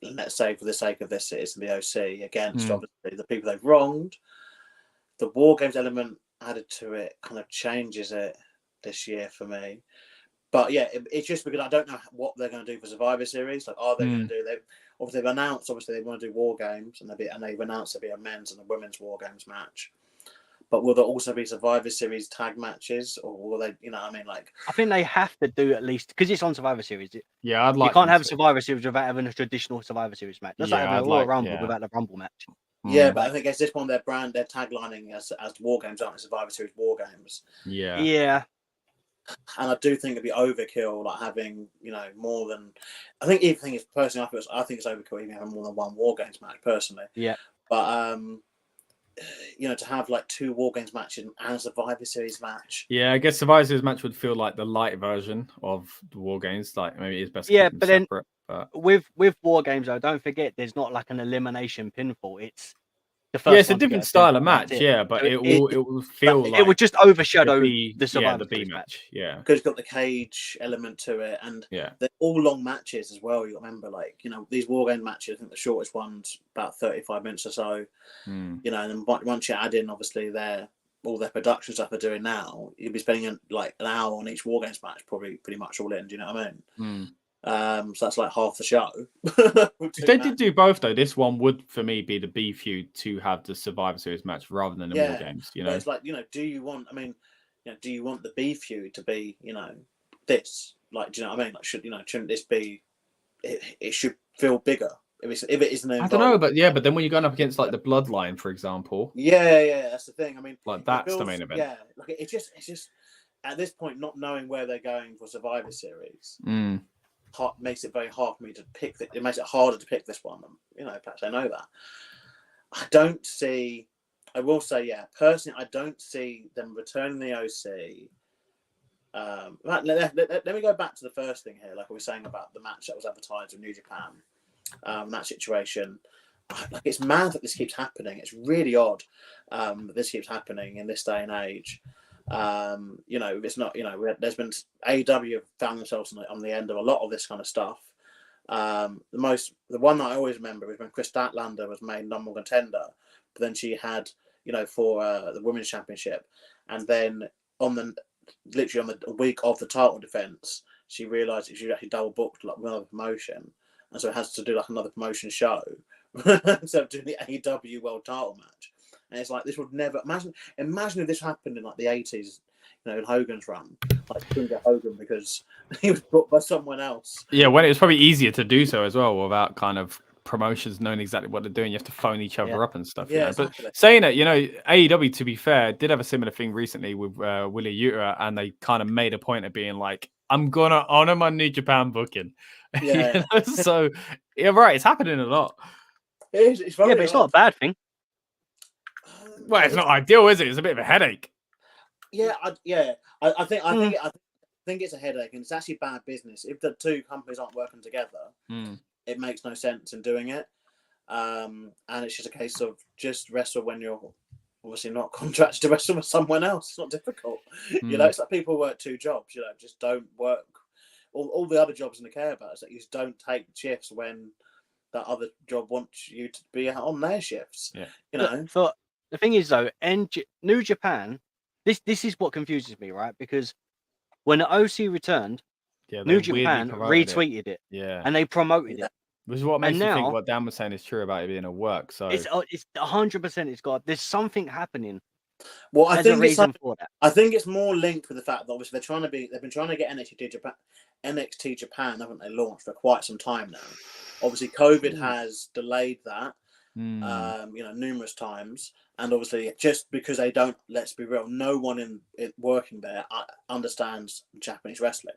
[SPEAKER 4] Let's say, for the sake of this, it's the OC against obviously the people they've wronged. The War Games element added to it kind of changes it this year for me. But yeah, it's just because I don't know what they're going to do for Survivor Series. Like, are they going to do? They've announced obviously they want to do War Games, and they've announced there'll be a men's and a women's War Games match. But will there also be Survivor Series tag matches, or will they? You know, what I mean, like,
[SPEAKER 2] I think they have to do at least because it's on Survivor Series.
[SPEAKER 1] Yeah, I'd like.
[SPEAKER 2] You can't have a Survivor Series without having a traditional Survivor Series match. That's like having a Royal Rumble without the Rumble match.
[SPEAKER 4] Yeah, but I think it's this one they're taglining as War Games, aren't they? Survivor Series War Games.
[SPEAKER 2] Yeah.
[SPEAKER 4] And I do think it'd be overkill, like having, you know, more than. I think personally, I think it's overkill even having more than one War Games match personally.
[SPEAKER 2] Yeah.
[SPEAKER 4] But you know, to have like 2 War Games matches and a Survivor Series match.
[SPEAKER 1] Yeah, I guess Survivor Series match would feel like the light version of the War Games. Like maybe it's best.
[SPEAKER 2] Yeah,
[SPEAKER 1] to keep
[SPEAKER 2] but
[SPEAKER 1] them
[SPEAKER 2] then
[SPEAKER 1] separate,
[SPEAKER 2] with War Games though, don't forget there's not like an elimination pinfall. It's the first.
[SPEAKER 1] Yeah, it's a different style of match. Yeah, but it will feel like
[SPEAKER 2] it would just overshadow the Survivor
[SPEAKER 1] the B
[SPEAKER 2] Series
[SPEAKER 1] match. Yeah,
[SPEAKER 4] because it's got the cage element to it, and they're all long matches as well. You remember, like, you know, these War Game matches. I think the shortest one's about 35 minutes or so. You know, and then once you add in obviously all their production stuff they're doing now, you'd be spending like an hour on each War Games match, probably pretty much all in. Do you know what I mean? So that's like half the show.
[SPEAKER 1] If they did do both though, this one would for me be the B feud to have the Survivor Series match rather than the War Games. You know,
[SPEAKER 4] but it's like, you know, do you want the B feud to be, you know, this? Like, do you know what I mean? Like, shouldn't this be? It should feel bigger. If it isn't involved.
[SPEAKER 1] I don't know, but then when you're going up against like the Bloodline, for example.
[SPEAKER 4] Yeah, that's the thing. I mean,
[SPEAKER 1] like that's the main event.
[SPEAKER 4] Yeah, like it's just at this point not knowing where they're going for Survivor Series. Makes it very hard for me to pick. It makes it harder to pick this one. You know, perhaps I know that. I will say, yeah, personally, I don't see them returning the OC. Let me go back to the first thing here, like I was saying about the match that was advertised with New Japan. That situation, like, it's mad that this keeps happening. It's really odd that this keeps happening in this day and age. You know, it's not, you know, there's been AEW have found themselves on the end of a lot of this kind of stuff. The one that I always remember is when Chris Statlander was made number one contender, but then she had, you know, for the women's championship, and then literally on the week of the title defense, she realized that she actually double booked like another promotion, and so it has to do like another promotion show instead of doing the AEW world title match. And it's like, this would never imagine if this happened in like the 80s, you know, in Hogan's run. Like, couldn't get Hogan because he was booked by someone else.
[SPEAKER 1] Yeah, when it was probably easier to do so as well without kind of promotions knowing exactly what they're doing. You have to phone each other up and stuff.
[SPEAKER 4] Yeah,
[SPEAKER 1] you know?
[SPEAKER 4] exactly.
[SPEAKER 1] But saying it, you know, AEW, to be fair, did have a similar thing recently with Willie Utah, and they kind of made a point of being like, I'm going to honor my New Japan booking.
[SPEAKER 4] Yeah.
[SPEAKER 1] You know? So, yeah, right, it's happening a lot.
[SPEAKER 4] It's
[SPEAKER 2] yeah, but it's not a bad thing.
[SPEAKER 1] Well, it's not ideal, is it? It's a bit of a headache.
[SPEAKER 4] Yeah, I think it's a headache, and it's actually bad business. If the two companies aren't working together, it makes no sense in doing it. And it's just a case of just wrestle when you're obviously not contracted to wrestle with someone else. It's not difficult. You know, it's like people work 2 jobs. You know, just don't work all the other jobs in the care about. Is that you just don't take shifts when that other job wants you to be on their shifts.
[SPEAKER 1] Yeah,
[SPEAKER 4] you know.
[SPEAKER 2] But the thing is, though, New Japan, this is what confuses me, right? Because when the OC returned, New Japan retweeted it.
[SPEAKER 1] Yeah,
[SPEAKER 2] and they promoted it.
[SPEAKER 1] Which is what makes me think what Dan was saying is true about it being a work. So
[SPEAKER 2] it's 100%. There's something happening.
[SPEAKER 4] Well, I think
[SPEAKER 2] it's
[SPEAKER 4] more linked with the fact that obviously they've been trying to get NXT Japan, haven't they, launched for quite some time now. Obviously, COVID has delayed that, you know, numerous times, and obviously, just because they don't, let's be real, no one in working there understands Japanese wrestling,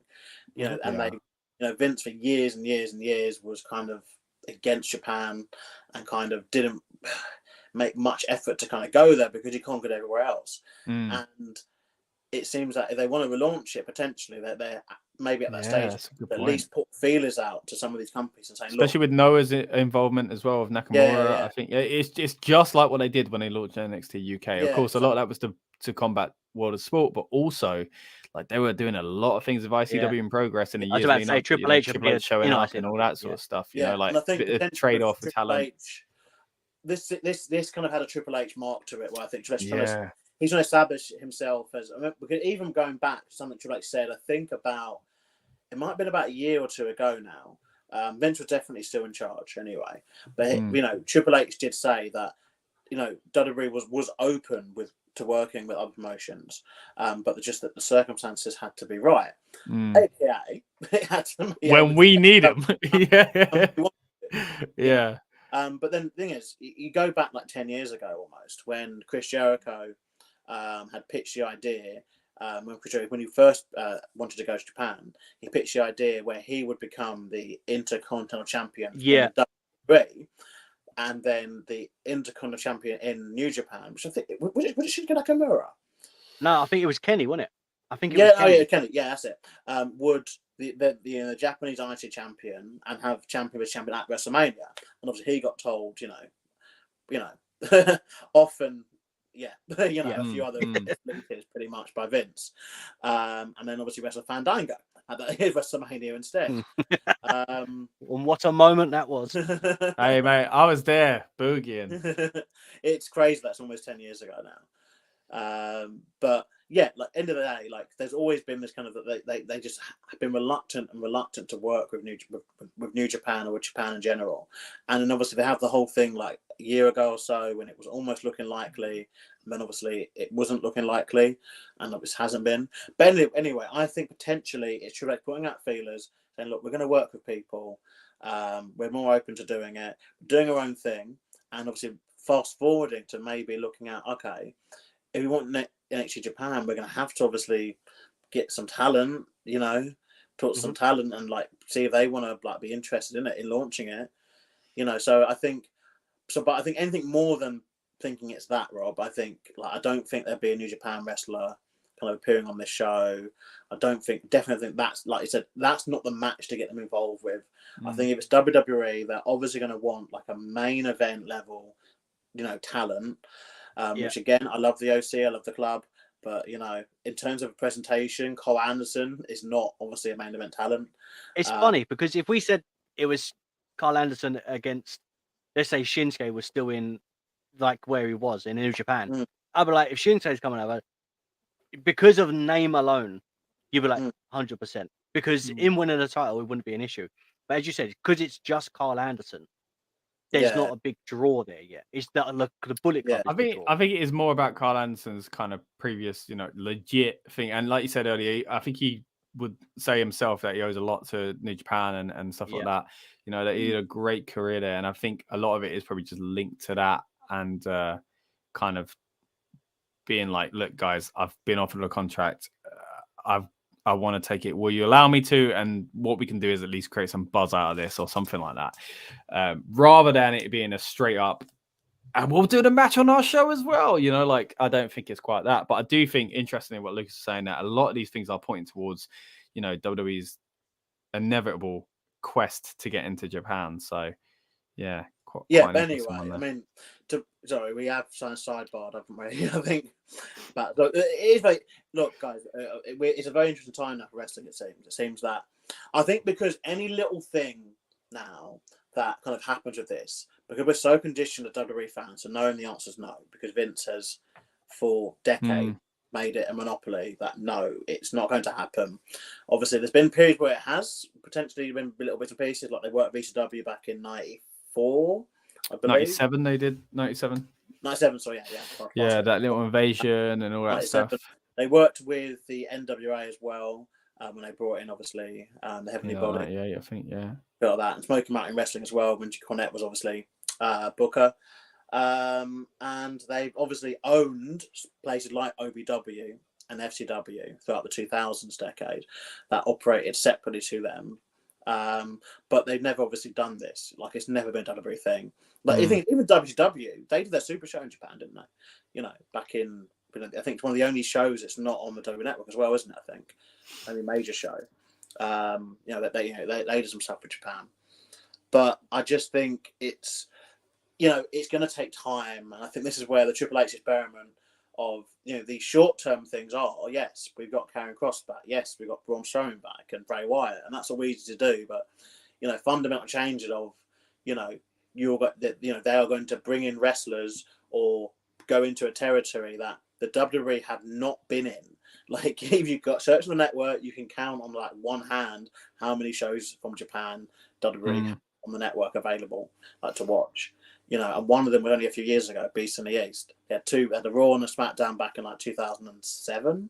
[SPEAKER 4] you know, and they, you know, Vince for years and years and years was kind of against Japan and kind of didn't make much effort to kind of go there because he conquered everywhere else. And it seems that if they want to relaunch it, potentially they're maybe at that stage at least put feelers out to some of these companies and say,
[SPEAKER 1] especially with Noah's involvement as well of Nakamura. I think it's just like what they did when they launched NXT UK. Of course, a lot of that was to combat World of Sport, but also Like they were doing a lot of things with ICW in progress in the
[SPEAKER 2] I was
[SPEAKER 1] years
[SPEAKER 2] about to
[SPEAKER 1] leading
[SPEAKER 2] say
[SPEAKER 1] up,
[SPEAKER 2] Triple H
[SPEAKER 1] Triple H showing
[SPEAKER 2] in
[SPEAKER 1] up and
[SPEAKER 2] ICW,
[SPEAKER 1] all that sort of stuff. You know, like
[SPEAKER 4] and I think
[SPEAKER 1] a trade off for
[SPEAKER 4] Triple
[SPEAKER 1] talent.
[SPEAKER 4] H, this kind of had a Triple H mark to it, where I think Triple H he's going to establish himself as. I mean, because even going back to something Triple H said, I think about it might have been about a year or two ago now. Vince was definitely still in charge anyway, but you know, Triple H did say that, you know, WWE was open to working with other promotions, but just that the circumstances had to be right. AKA, it had to be
[SPEAKER 1] when we need him. Yeah.
[SPEAKER 4] But then the thing is, you go back like 10 years ago almost, when Chris Jericho had pitched the idea. When he first wanted to go to Japan, he pitched the idea where he would become the Intercontinental Champion in WWE, and then the Intercontinental Champion in New Japan, which I think was it Shinsuke Nakamura?
[SPEAKER 2] No, I think it was Kenny, wasn't it? I think it was Kenny.
[SPEAKER 4] Oh yeah, Kenny. Yeah, that's it. Would the Japanese IC champion and have champion at WrestleMania, and obviously he got told, you know, often. Yeah, you know, a few other limiters pretty much by Vince. And then obviously wrestle Fandango at WrestleMania instead.
[SPEAKER 2] And what a moment that was.
[SPEAKER 1] Hey, mate, I was there, boogieing.
[SPEAKER 4] It's crazy. That's almost 10 years ago now. But yeah, like end of the day, like there's always been this kind of they just have been reluctant to work with New Japan or with Japan in general. And then obviously they have the whole thing like a year ago or so when it was almost looking likely, and then obviously it wasn't looking likely, and obviously hasn't been. But anyway, I think potentially it's Triple H putting out feelers, saying, look, we're going to work with people. We're more open to doing it, doing our own thing, and obviously fast forwarding to maybe looking at, okay, if we want NXT Japan, we're going to have to obviously get some talent, you know, talk to some talent and like see if they want to like be interested in it, in launching it, you know. So I think anything more than thinking it's that, Rob, I think like I don't think there'd be a New Japan wrestler kind of appearing on this show. I definitely think that's, like you said, that's not the match to get them involved with. I think if it's WWE, they're obviously going to want like a main event level, you know, talent. Which again, I love the OC, I love the club, but you know, in terms of presentation, Cole Anderson is not obviously a main event talent.
[SPEAKER 2] It's funny because if we said it was Karl Anderson against, let's say Shinsuke was still in like where he was in New Japan, I'd be like, if Shinsuke's coming over, because of name alone, you'd be like 100%. Because in winning the title, it wouldn't be an issue. But as you said, because it's just Karl Anderson, there's not a big draw there yet. It's the Bullet Club.
[SPEAKER 1] I think it is more about Karl Anderson's kind of previous, you know, legit thing. And like you said earlier, I think he would say himself that he owes a lot to New Japan and stuff like that. You know, that he had a great career there. And I think a lot of it is probably just linked to that and kind of being like, look, guys, I've been offered a contract. I want to take it. Will you allow me to? And what we can do is at least create some buzz out of this or something like that. Rather than it being a straight up, and we'll do the match on our show as well. You know, like, I don't think it's quite that. But I do think, interestingly, what Lucas is saying, that a lot of these things are pointing towards, you know, WWE's inevitable quest to get into Japan. So, yeah.
[SPEAKER 4] But anyway, I mean, we have sidebarred, haven't we? I think, but look, it is very. Look, guys, it's a very interesting time now for wrestling. It seems that I think because any little thing now that kind of happens with this, because we're so conditioned as WWE fans to knowing the answer is no, because Vince has for decades made it a monopoly that no, it's not going to happen. Obviously, there's been periods where it has potentially been little bits and pieces, like they worked with VCW back in '94, I believe.
[SPEAKER 1] 97 they did. 97.
[SPEAKER 4] 97, so yeah.
[SPEAKER 1] That little invasion and all that stuff.
[SPEAKER 4] They worked with the NWA as well when they brought in, obviously, the Heavenly Body.
[SPEAKER 1] I think.
[SPEAKER 4] Got that. And Smoky Mountain Wrestling as well, when Cornette was obviously Booker. And they've obviously owned places like OVW and FCW throughout the 2000s decade that operated separately to them. But they've never obviously done this. Like, it's never been a WWE thing. Like, I think even WCW, they did their Super Show in Japan, didn't they? You know, back in, I think it's one of the only shows that's not on the WWE Network as well, isn't it? I think only major show. You know, they did some stuff for Japan, but I just think it's, you know, it's going to take time, and I think this is where the Triple H experiment of these short-term things are, yes, we've got Karrion Kross back, yes, we've got Braun Strowman back and Bray Wyatt, and that's all easy to do. But fundamental changes of you're got that they are going to bring in wrestlers or go into a territory that the WWE have not been in. Like, if you've got search the network, you can count on like one hand how many shows from Japan WWE have on the network available to watch. And one of them was only a few years ago, Beast in the East. They had the Raw and the SmackDown back in like 2007,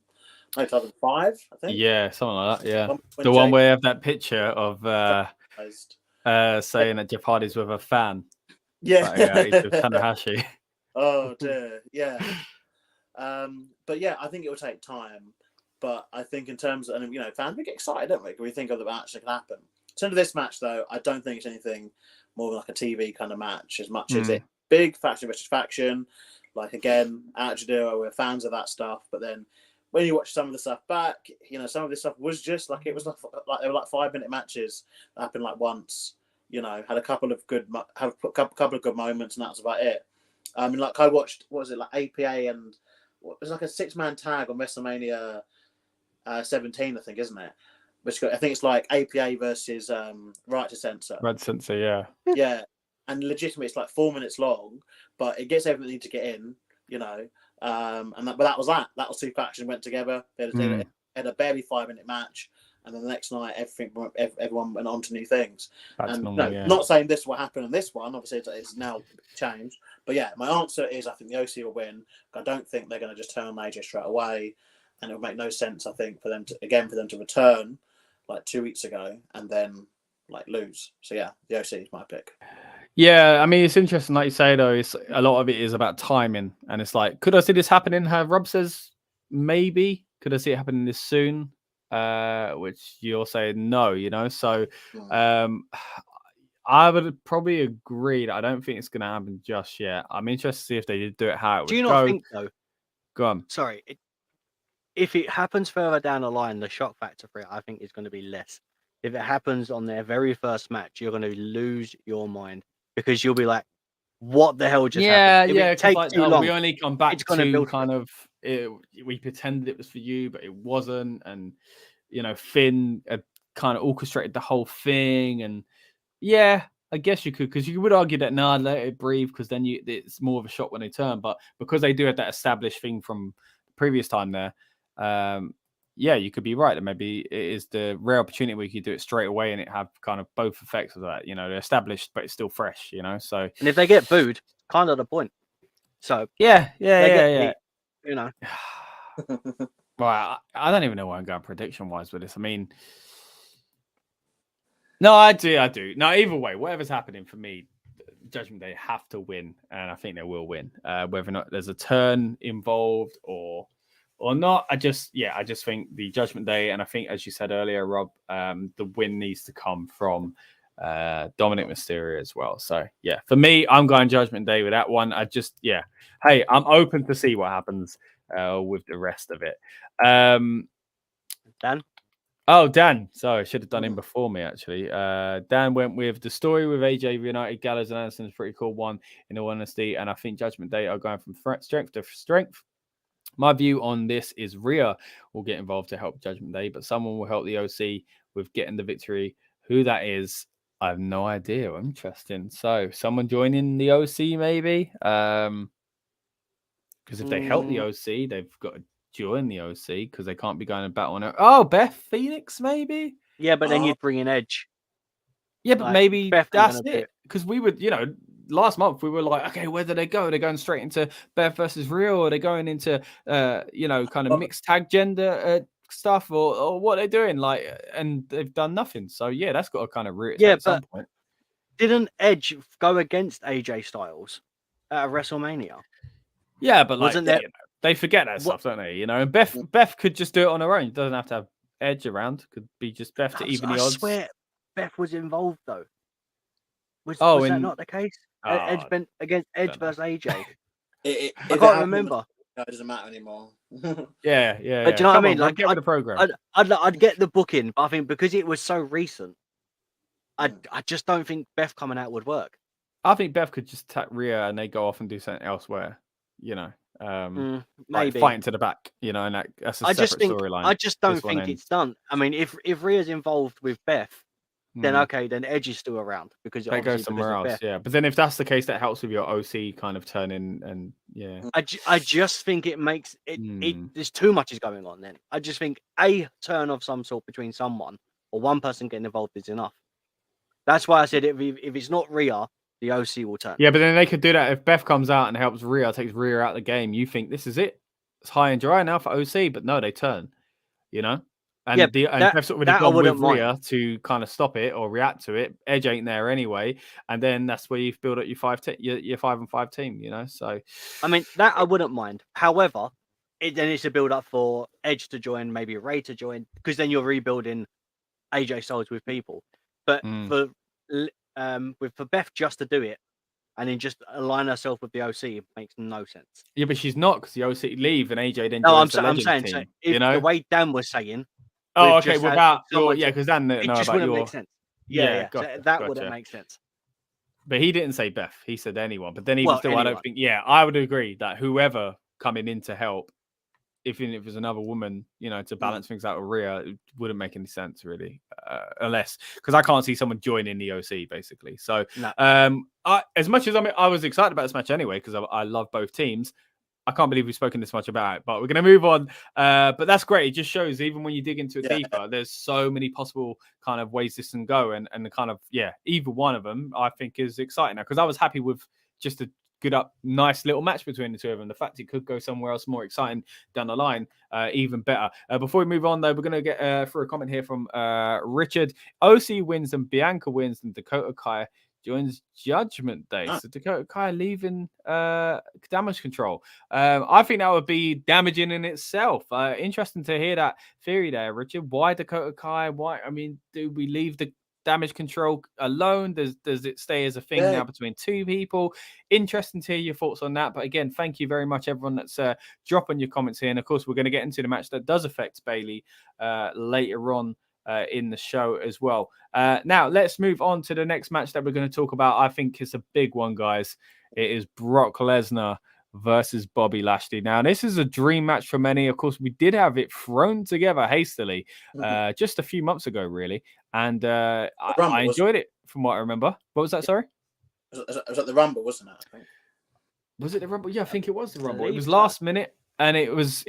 [SPEAKER 4] 2005, I think.
[SPEAKER 1] Yeah, something like that. Yeah,
[SPEAKER 4] When
[SPEAKER 1] the one where you have that picture of saying that Jeff Hardy's with a fan.
[SPEAKER 4] Yeah,
[SPEAKER 1] he's with Tanahashi.
[SPEAKER 4] Oh dear, yeah. But yeah, I think it will take time. But I think in terms of, fans, we get excited, don't we? When we think of the match that can happen. In terms of this match, though, I don't think it's anything more than like a TV kind of match as much as it big faction versus faction. Like, again, Attitude Era, we're fans of that stuff. But then when you watch some of the stuff back, some of this stuff was just like, it was like they were like 5-minute matches that happened like once. Had a couple of good moments, and that was about it. Like I watched, what was it, like APA and it was like a 6-man tag on WrestleMania 17, I think, isn't it? Which I think it's like APA versus Right to Censor.
[SPEAKER 1] Red Censor, yeah.
[SPEAKER 4] Yeah, and legitimately it's like 4 minutes long, but it gets everything to get in, but that was that. That was two factions went together. They had a barely 5-minute match, and then the next night everyone went on to new things. Not saying this will happen in this one. Obviously, it's now changed. But yeah, my answer is I think the OC will win. I don't think they're going to just turn on AJ straight away, and it would make no sense, I think, for them to return like 2 weeks ago and then like lose. So yeah, the OC is my pick.
[SPEAKER 1] Yeah, I mean, it's interesting, like you say, though. It's a lot of it is about timing, and it's like, could I see this happening? Rob says maybe. Could I see it happening this soon? Which you're saying no, So, I would probably agree that I don't think it's going to happen just yet. I'm interested to see if they did do it how it would go.
[SPEAKER 2] Do you not think though?
[SPEAKER 1] Go on.
[SPEAKER 2] Sorry, if it happens further down the line, the shock factor for it, I think, is going to be less. If it happens on their very first match, you're going to lose your mind because you'll be like, "What the hell just happened?"
[SPEAKER 1] If
[SPEAKER 2] it takes
[SPEAKER 1] like,
[SPEAKER 2] too long,
[SPEAKER 1] we only come back to
[SPEAKER 2] build
[SPEAKER 1] kind of we pretended it was for you, but it wasn't, and Finn had kind of orchestrated the whole thing, and yeah, I guess you could, because you would argue that let it breathe, because then it's more of a shock when they turn, but because they do have that established thing from the previous time there. Yeah, you could be right. That maybe it is the rare opportunity where you could do it straight away and it have kind of both effects of that. They're established, but it's still fresh. So,
[SPEAKER 2] and if they get booed, kind of the point. So
[SPEAKER 1] yeah. Well, I don't even know where I'm going prediction wise with this. I mean, no, I do. No, either way, whatever's happening for me, Judgment Day have to win, and I think they will win. Whether or not there's a turn involved or not, I just think the Judgment Day, and I think, as you said earlier, Rob, the win needs to come from Dominik Mysterio as well. So yeah, for me, I'm going Judgment Day with that one. Hey, I'm open to see what happens with the rest of it.
[SPEAKER 2] Dan?
[SPEAKER 1] Oh, Dan. Sorry, I should have done him before me, actually. Dan went with the story with AJ United, Gallows and Anderson is a pretty cool one, in all honesty. And I think Judgment Day are going from strength to strength. My view on this is Rhea will get involved to help Judgment Day, but someone will help the OC with getting the victory. Who that is, I have no idea. Interesting. So, someone joining the OC, maybe? Because if they help the OC, they've got to join the OC, because they can't be going to battle on it. Oh, Beth Phoenix, maybe?
[SPEAKER 2] Yeah, but then you'd bring in Edge.
[SPEAKER 1] Yeah, but maybe that's it. Because we would, last month we were like, okay, where do they go? Are they going straight into Beth versus Rhea, or are they going into, kind of mixed tag gender stuff, or what are they doing? Like, and they've done nothing. So yeah, that's got to kind of root at some point.
[SPEAKER 2] Didn't Edge go against AJ Styles at WrestleMania?
[SPEAKER 1] Yeah, but wasn't that? They forget that stuff, don't they? And Beth could just do it on her own. Doesn't have to have Edge around. Could be just Beth to even the odds.
[SPEAKER 2] I swear, Beth was involved though. Was that not the case? Edge bent against Edge versus AJ. I can't remember.
[SPEAKER 4] No, it doesn't matter anymore.
[SPEAKER 1] Yeah.
[SPEAKER 2] But do you know what I mean? Like,
[SPEAKER 1] get with the program.
[SPEAKER 2] I'd get the booking, but I think because it was so recent, I just don't think Beth coming out would work.
[SPEAKER 1] I think Beth could just attack Rhea and they go off and do something elsewhere.
[SPEAKER 2] Maybe
[SPEAKER 1] fighting to the back, and that's a separate storyline.
[SPEAKER 2] I just don't think it's done. I mean, if Rhea's involved with Beth, then okay, then Edge is still around because
[SPEAKER 1] they go somewhere else. Yeah, but then if that's the case, that helps with your OC kind of turning and
[SPEAKER 2] I just think it makes it. There's too much is going on. Then I just think a turn of some sort between someone or one person getting involved is enough. That's why I said if it's not Rhea, the OC will turn.
[SPEAKER 1] Yeah, but then they could do that if Beth comes out and helps Rhea, takes Rhea out of the game. You think this is it? It's high and dry now for OC, but no, they turn. And Beth's already gone with Rhea to kind of stop it or react to it. Edge ain't there anyway, and then that's where you've built up your 5-and-5 team. So
[SPEAKER 2] I mean that I wouldn't mind. However, then it's a build up for Edge to join, maybe Ray to join, because then you're rebuilding AJ Styles with people. But for Beth just to do it and then just align herself with the OC, it makes no sense.
[SPEAKER 1] Yeah, but she's not, because the OC leave and AJ then.
[SPEAKER 2] No, I'm saying team, so if the way Dan was saying.
[SPEAKER 1] Oh, okay. Because Dan
[SPEAKER 2] it just wouldn't make sense. Yeah.
[SPEAKER 1] Gotcha,
[SPEAKER 2] so that wouldn't make sense.
[SPEAKER 1] But he didn't say Beth. He said anyone. But then even still, anyone. I don't think. Yeah, I would agree that whoever coming in to help, if it was another woman, to balance things out with Rhea, it wouldn't make any sense really, unless because I can't see someone joining the OC basically. So,
[SPEAKER 2] no.
[SPEAKER 1] As much as I was excited about this match anyway because I love both teams. I can't believe we've spoken this much about it, but we're going to move on. But that's great. It just shows even when you dig into it deeper, there's so many possible kind of ways this can go. And the kind of, either one of them I think is exciting now because I was happy with just a good nice little match between the two of them. The fact it could go somewhere else more exciting down the line, even better. Before we move on though, we're going to get through a comment here from Richard. OC wins and Bianca wins and Dakota Kai joins Judgment Day. So Dakota Kai leaving Damage Control. I think that would be damaging in itself. Interesting to hear that theory there, Richard. Why Dakota Kai? Why? I mean, do we leave the Damage Control alone? Does it stay as a thing now between two people? Interesting to hear your thoughts on that. But again, thank you very much, everyone that's dropping your comments here. And of course, we're going to get into the match that does affect Bayley later on in the show as well. Now, let's move on to the next match that we're going to talk about. I think it's a big one, guys. It is Brock Lesnar versus Bobby Lashley. Now, this is a dream match for many. Of course, we did have it thrown together hastily just a few months ago, really. And I enjoyed it from what I remember. What was that, sorry?
[SPEAKER 4] It was at the Rumble, wasn't it? I think.
[SPEAKER 1] Was it the Rumble? Yeah, I think it was the Rumble. It was last minute. And it was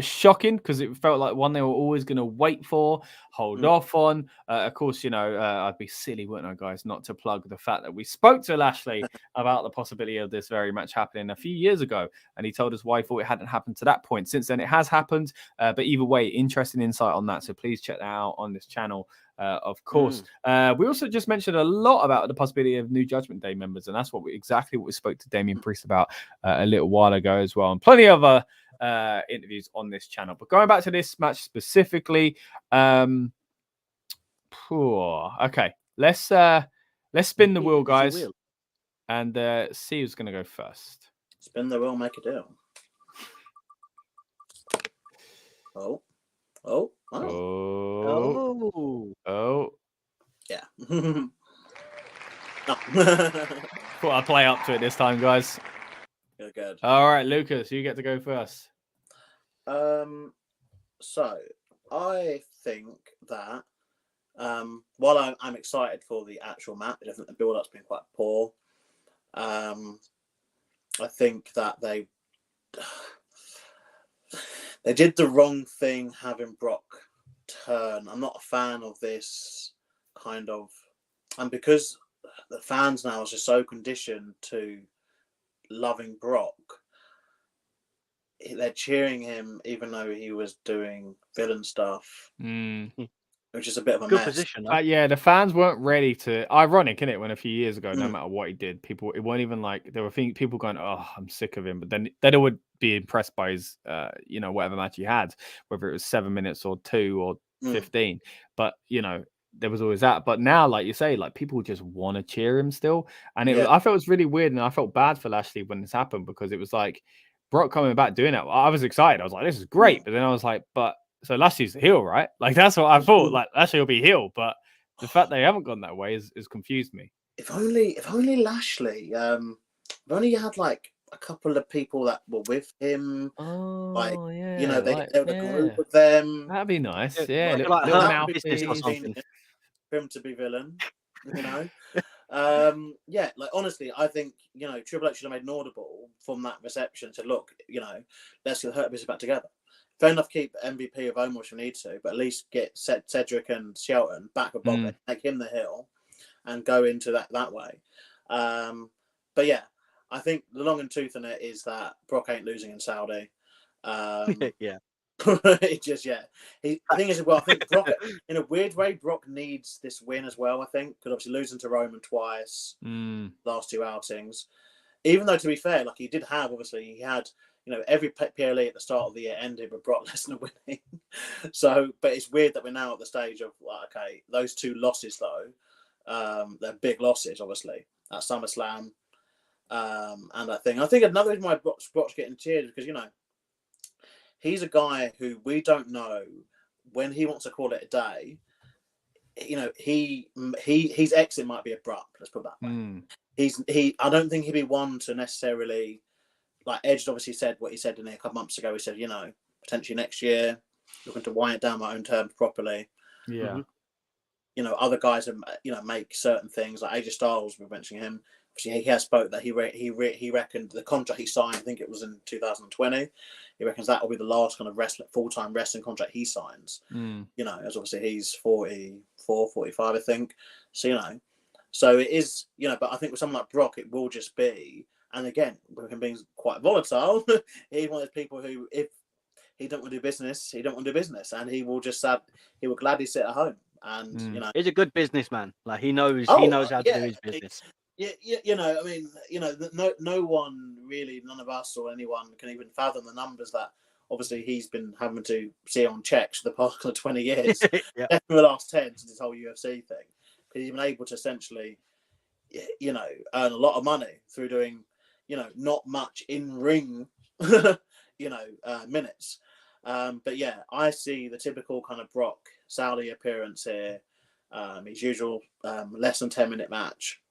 [SPEAKER 1] shocking because it felt like one they were always going to wait for, hold off on. Of course, I'd be silly, wouldn't I, guys, not to plug the fact that we spoke to Lashley about the possibility of this very match happening a few years ago. And he told us why he thought it hadn't happened to that point. Since then, it has happened. But either way, interesting insight on that. So please check that out on this channel. Of course. We also just mentioned a lot about the possibility of new Judgment Day members, and that's exactly what we spoke to Damian Priest about a little while ago as well, and plenty of other interviews on this channel. But going back to this match specifically, okay, let's spin the wheel, guys, and see who's going to go first.
[SPEAKER 4] Spin the wheel, make a deal. Oh. Yeah.
[SPEAKER 1] Thought I'd play up to it this time, guys.
[SPEAKER 4] Good.
[SPEAKER 1] All right, Lucas, you get to go first.
[SPEAKER 4] So I think that while I'm excited for the actual match, I think the build-up's been quite poor. I think that they did the wrong thing having Brock turn. I'm not a fan of this kind of, and because the fans now are just so conditioned to loving Brock, they're cheering him even though he was doing villain stuff, which is a bit of a
[SPEAKER 2] good
[SPEAKER 4] mess.
[SPEAKER 2] position.
[SPEAKER 1] Yeah, the fans weren't ready to. Ironic, isn't it? When a few years ago, no matter what he did, it weren't even like there were people going, "Oh, I'm sick of him," but then they would be impressed by his, whatever match he had, whether it was 7 minutes or 2 or 15. But there was always that. But now, like you say, like people just want to cheer him still, and I felt it was really weird, and I felt bad for Lashley when this happened because it was like Brock coming back doing it. I was excited. I was like, this is great, but then I was like, so Lashley's the heel, right? Like that's what I thought. Like Lashley will be heel, but the fact they haven't gone that way is confused me.
[SPEAKER 4] If only Lashley. If only you had like a couple of people that were with him.
[SPEAKER 1] Oh, yeah.
[SPEAKER 4] You know, they
[SPEAKER 1] like,
[SPEAKER 4] were a group of them.
[SPEAKER 1] That'd be nice.
[SPEAKER 2] Yeah,
[SPEAKER 1] Yeah,
[SPEAKER 2] like
[SPEAKER 1] little
[SPEAKER 2] her business or
[SPEAKER 1] mouthpiece.
[SPEAKER 2] something.
[SPEAKER 4] For him to be villain, you know. Yeah, like honestly, I think, you know, Triple H should have made an audible from that reception to look, you know, let's get the Hurt Business back together. Fair enough, keep MVP of Omos if you need to, but at least get Cedric and Shelton back with Bobby, make him the heel, and go into that way. But yeah, I think the long and tooth in it is that Brock ain't losing in Saudi.
[SPEAKER 2] Yeah.
[SPEAKER 4] It just the thing is, well, I think Brock, in a weird way, Brock needs this win as well. I think because obviously losing to Roman twice, last 2 outings. Even though, to be fair, like he had, you know, every PLE at the start of the year ended with Brock Lesnar winning. So, but it's weird that we're now at the stage of like, okay, those 2 losses though, they're big losses, obviously at SummerSlam, and I think another reason why Brock's getting cheered is because, you know, he's a guy who we don't know when he wants to call it a day. You know, his exit might be abrupt. Let's put it that way. I don't think he'd be one to necessarily, like Edge obviously said what he said in there a couple months ago. He said, you know, potentially next year, looking to wind it down my own terms properly.
[SPEAKER 1] Yeah.
[SPEAKER 4] You know, other guys, you know, make certain things like AJ Styles. We're mentioning him. He has spoke that he reckoned the contract he signed, I think it was in 2020. He reckons that will be the last kind of full-time wrestling contract he signs. You know, as obviously he's 44, 45, I think. So, you know, so it is, you know, but I think with someone like Brock, it will just be, and again, with him being quite volatile, he's one of those people who, if he don't want to do business, he don't want to do business, and he will gladly sit at home. And you know,
[SPEAKER 2] he's a good businessman. Like he knows how to do his business.
[SPEAKER 4] Yeah, you know, I mean, you know, no one really, none of us or anyone can even fathom the numbers that obviously he's been having to see on checks for the past 20 years, definitely the last 10 since this whole UFC thing, because he's been able to essentially, you know, earn a lot of money through doing, you know, not much in ring, you know, minutes. But yeah, I see the typical kind of Brock Saudi appearance here, his usual less than 10-minute match.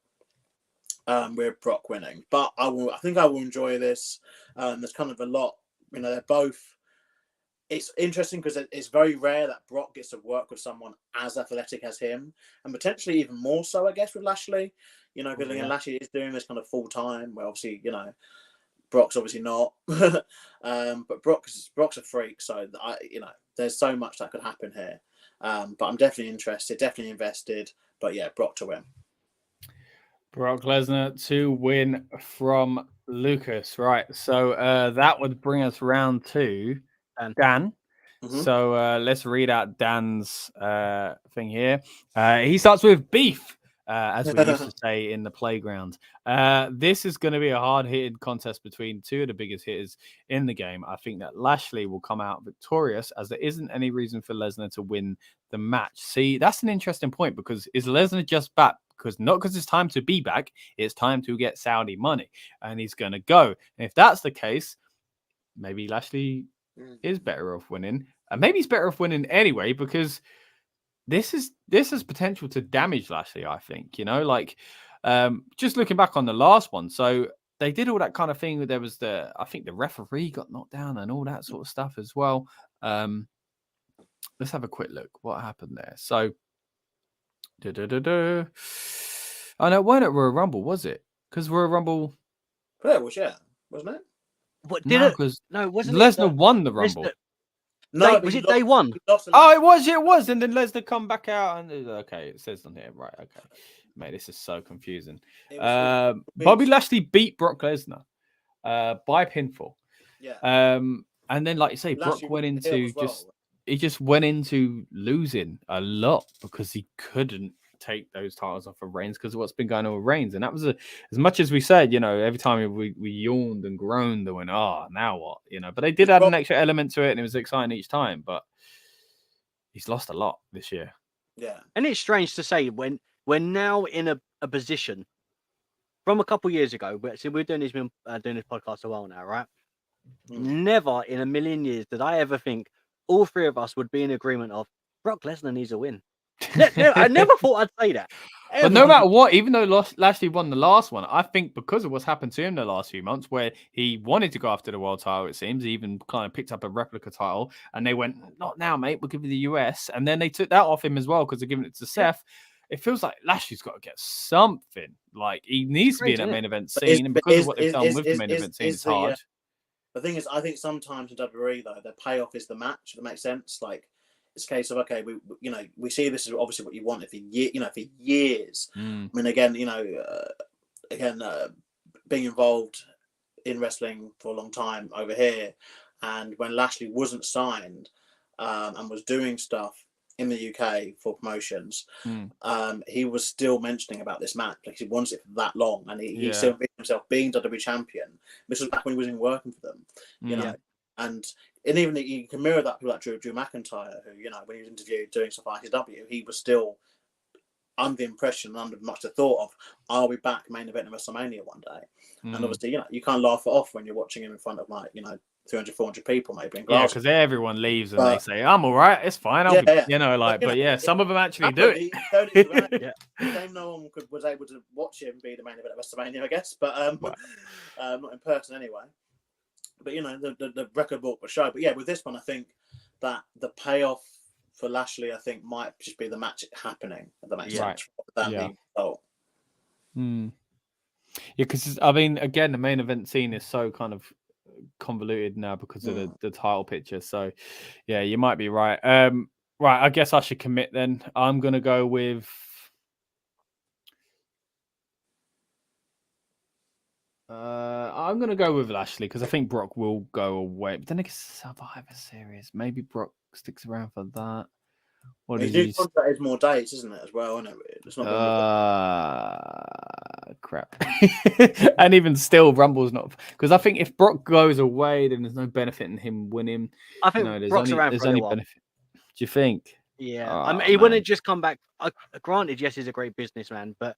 [SPEAKER 4] With Brock winning, but I think I will enjoy this. There's kind of a lot, you know, they're both. It's interesting because it's very rare that Brock gets to work with someone as athletic as him, and potentially even more so, I guess, with Lashley. You know, because Lashley is doing this kind of full time. Well, obviously, you know, Brock's obviously not, but Brock's a freak. So you know, there's so much that could happen here. But I'm definitely interested, definitely invested. But yeah, Brock to win.
[SPEAKER 1] Brock Lesnar to win from Lucas. Right. So that would bring us round to Dan. So let's read out Dan's thing here. He starts with beef, as we used to say in the playground. This is going to be a hard-hitting contest between 2 of the biggest hitters in the game. I think that Lashley will come out victorious, as there isn't any reason for Lesnar to win the match. See, that's an interesting point, because is Lesnar just back? Because it's time to be back, it's time to get Saudi money, and he's going to go. And if that's the case, maybe Lashley is better off winning, and maybe he's better off winning anyway, because this has potential to damage Lashley. I think, you know, like just looking back on the last one, so they did all that kind of thing. There was I think the referee got knocked down and all that sort of stuff as well. Let's have a quick look what happened there. So. Oh no, it weren't at Royal Rumble, was it? Because Royal Rumble.
[SPEAKER 4] Yeah, it was, wasn't it?
[SPEAKER 2] What did it? No, it wasn't.
[SPEAKER 1] Lesnar won the Rumble.
[SPEAKER 2] No, was it day one?
[SPEAKER 1] Oh, it was, and then Lesnar come back out, and okay, it says on here, right? Okay, mate, this is so confusing. Bobby Lashley beat Brock Lesnar by pinfall.
[SPEAKER 4] Yeah.
[SPEAKER 1] And then, like you say, Brock went into he just went into losing a lot because he couldn't take those titles off of Reigns because of what's been going on with Reigns. And that was as much as we said, you know, every time we yawned and groaned and went, oh, now what? You know, but they did add an extra element to it, and it was exciting each time. But he's lost a lot this year.
[SPEAKER 4] Yeah.
[SPEAKER 2] And it's strange to say when we're now in a position from a couple of years ago. So we're doing this podcast a while now, right? Never in a million years did I ever think all 3 of us would be in agreement of Brock Lesnar needs a win. I never thought I'd say that.
[SPEAKER 1] But no matter what, even though Lashley won the last one, I think because of what's happened to him the last few months, where he wanted to go after the world title, it seems, he even kind of picked up a replica title, and they went, not now, mate, we'll give you the US. And then they took that off him as well because they're giving it to Seth. It feels like Lashley's got to get something. Like, he needs to be in that main event scene, and because of what they've done with the main event scene, it's hard.
[SPEAKER 4] The thing is, I think sometimes in WWE, though, their payoff is the match, if that makes sense. Like, it's a case of, okay, we see this is obviously what you wanted for years. I mean, again, being involved in wrestling for a long time over here, and when Lashley wasn't signed and was doing stuff in the UK for promotions, he was still mentioning about this match. Like, he wants it for that long, and he still envisioned himself being WWE champion. This was back when he wasn't working for them, you know, and even you can mirror that people like Drew McIntyre, who, when he was interviewed doing stuff like ICW, he was still under the impression and under much the thought of, are we back main event in WrestleMania one day? And obviously, you can't laugh it off when you're watching him in front of 300, 400 people maybe in Glasgow.
[SPEAKER 1] Because everyone leaves and they say, I'm all right, it's fine. Some of them actually do it.
[SPEAKER 4] No one was able to watch him be the main event at WrestleMania, I guess, but not in person anyway. But the record book will show. But yeah, with this one, I think that the payoff for Lashley, I think, might just be the match happening. If that makes sense. The result.
[SPEAKER 1] Yeah, because I mean, again, the main event scene is so kind of convoluted now because of the title picture. So yeah, you might be right. Right, I guess I should commit then. I'm gonna go with. I'm going to go with Lashley because I think Brock will go away. But then it's Survivor Series. Maybe Brock sticks around for that. What
[SPEAKER 4] his new contract is more dates, isn't it, as well? Isn't it? It's not
[SPEAKER 1] crap. And even still, Rumble's not... Because I think if Brock goes away, then there's no benefit in him winning.
[SPEAKER 2] I think Brock's around for a while.
[SPEAKER 1] Benefit. Do you think?
[SPEAKER 2] Yeah. I mean, he wouldn't just come back... Granted, yes, he's a great businessman, but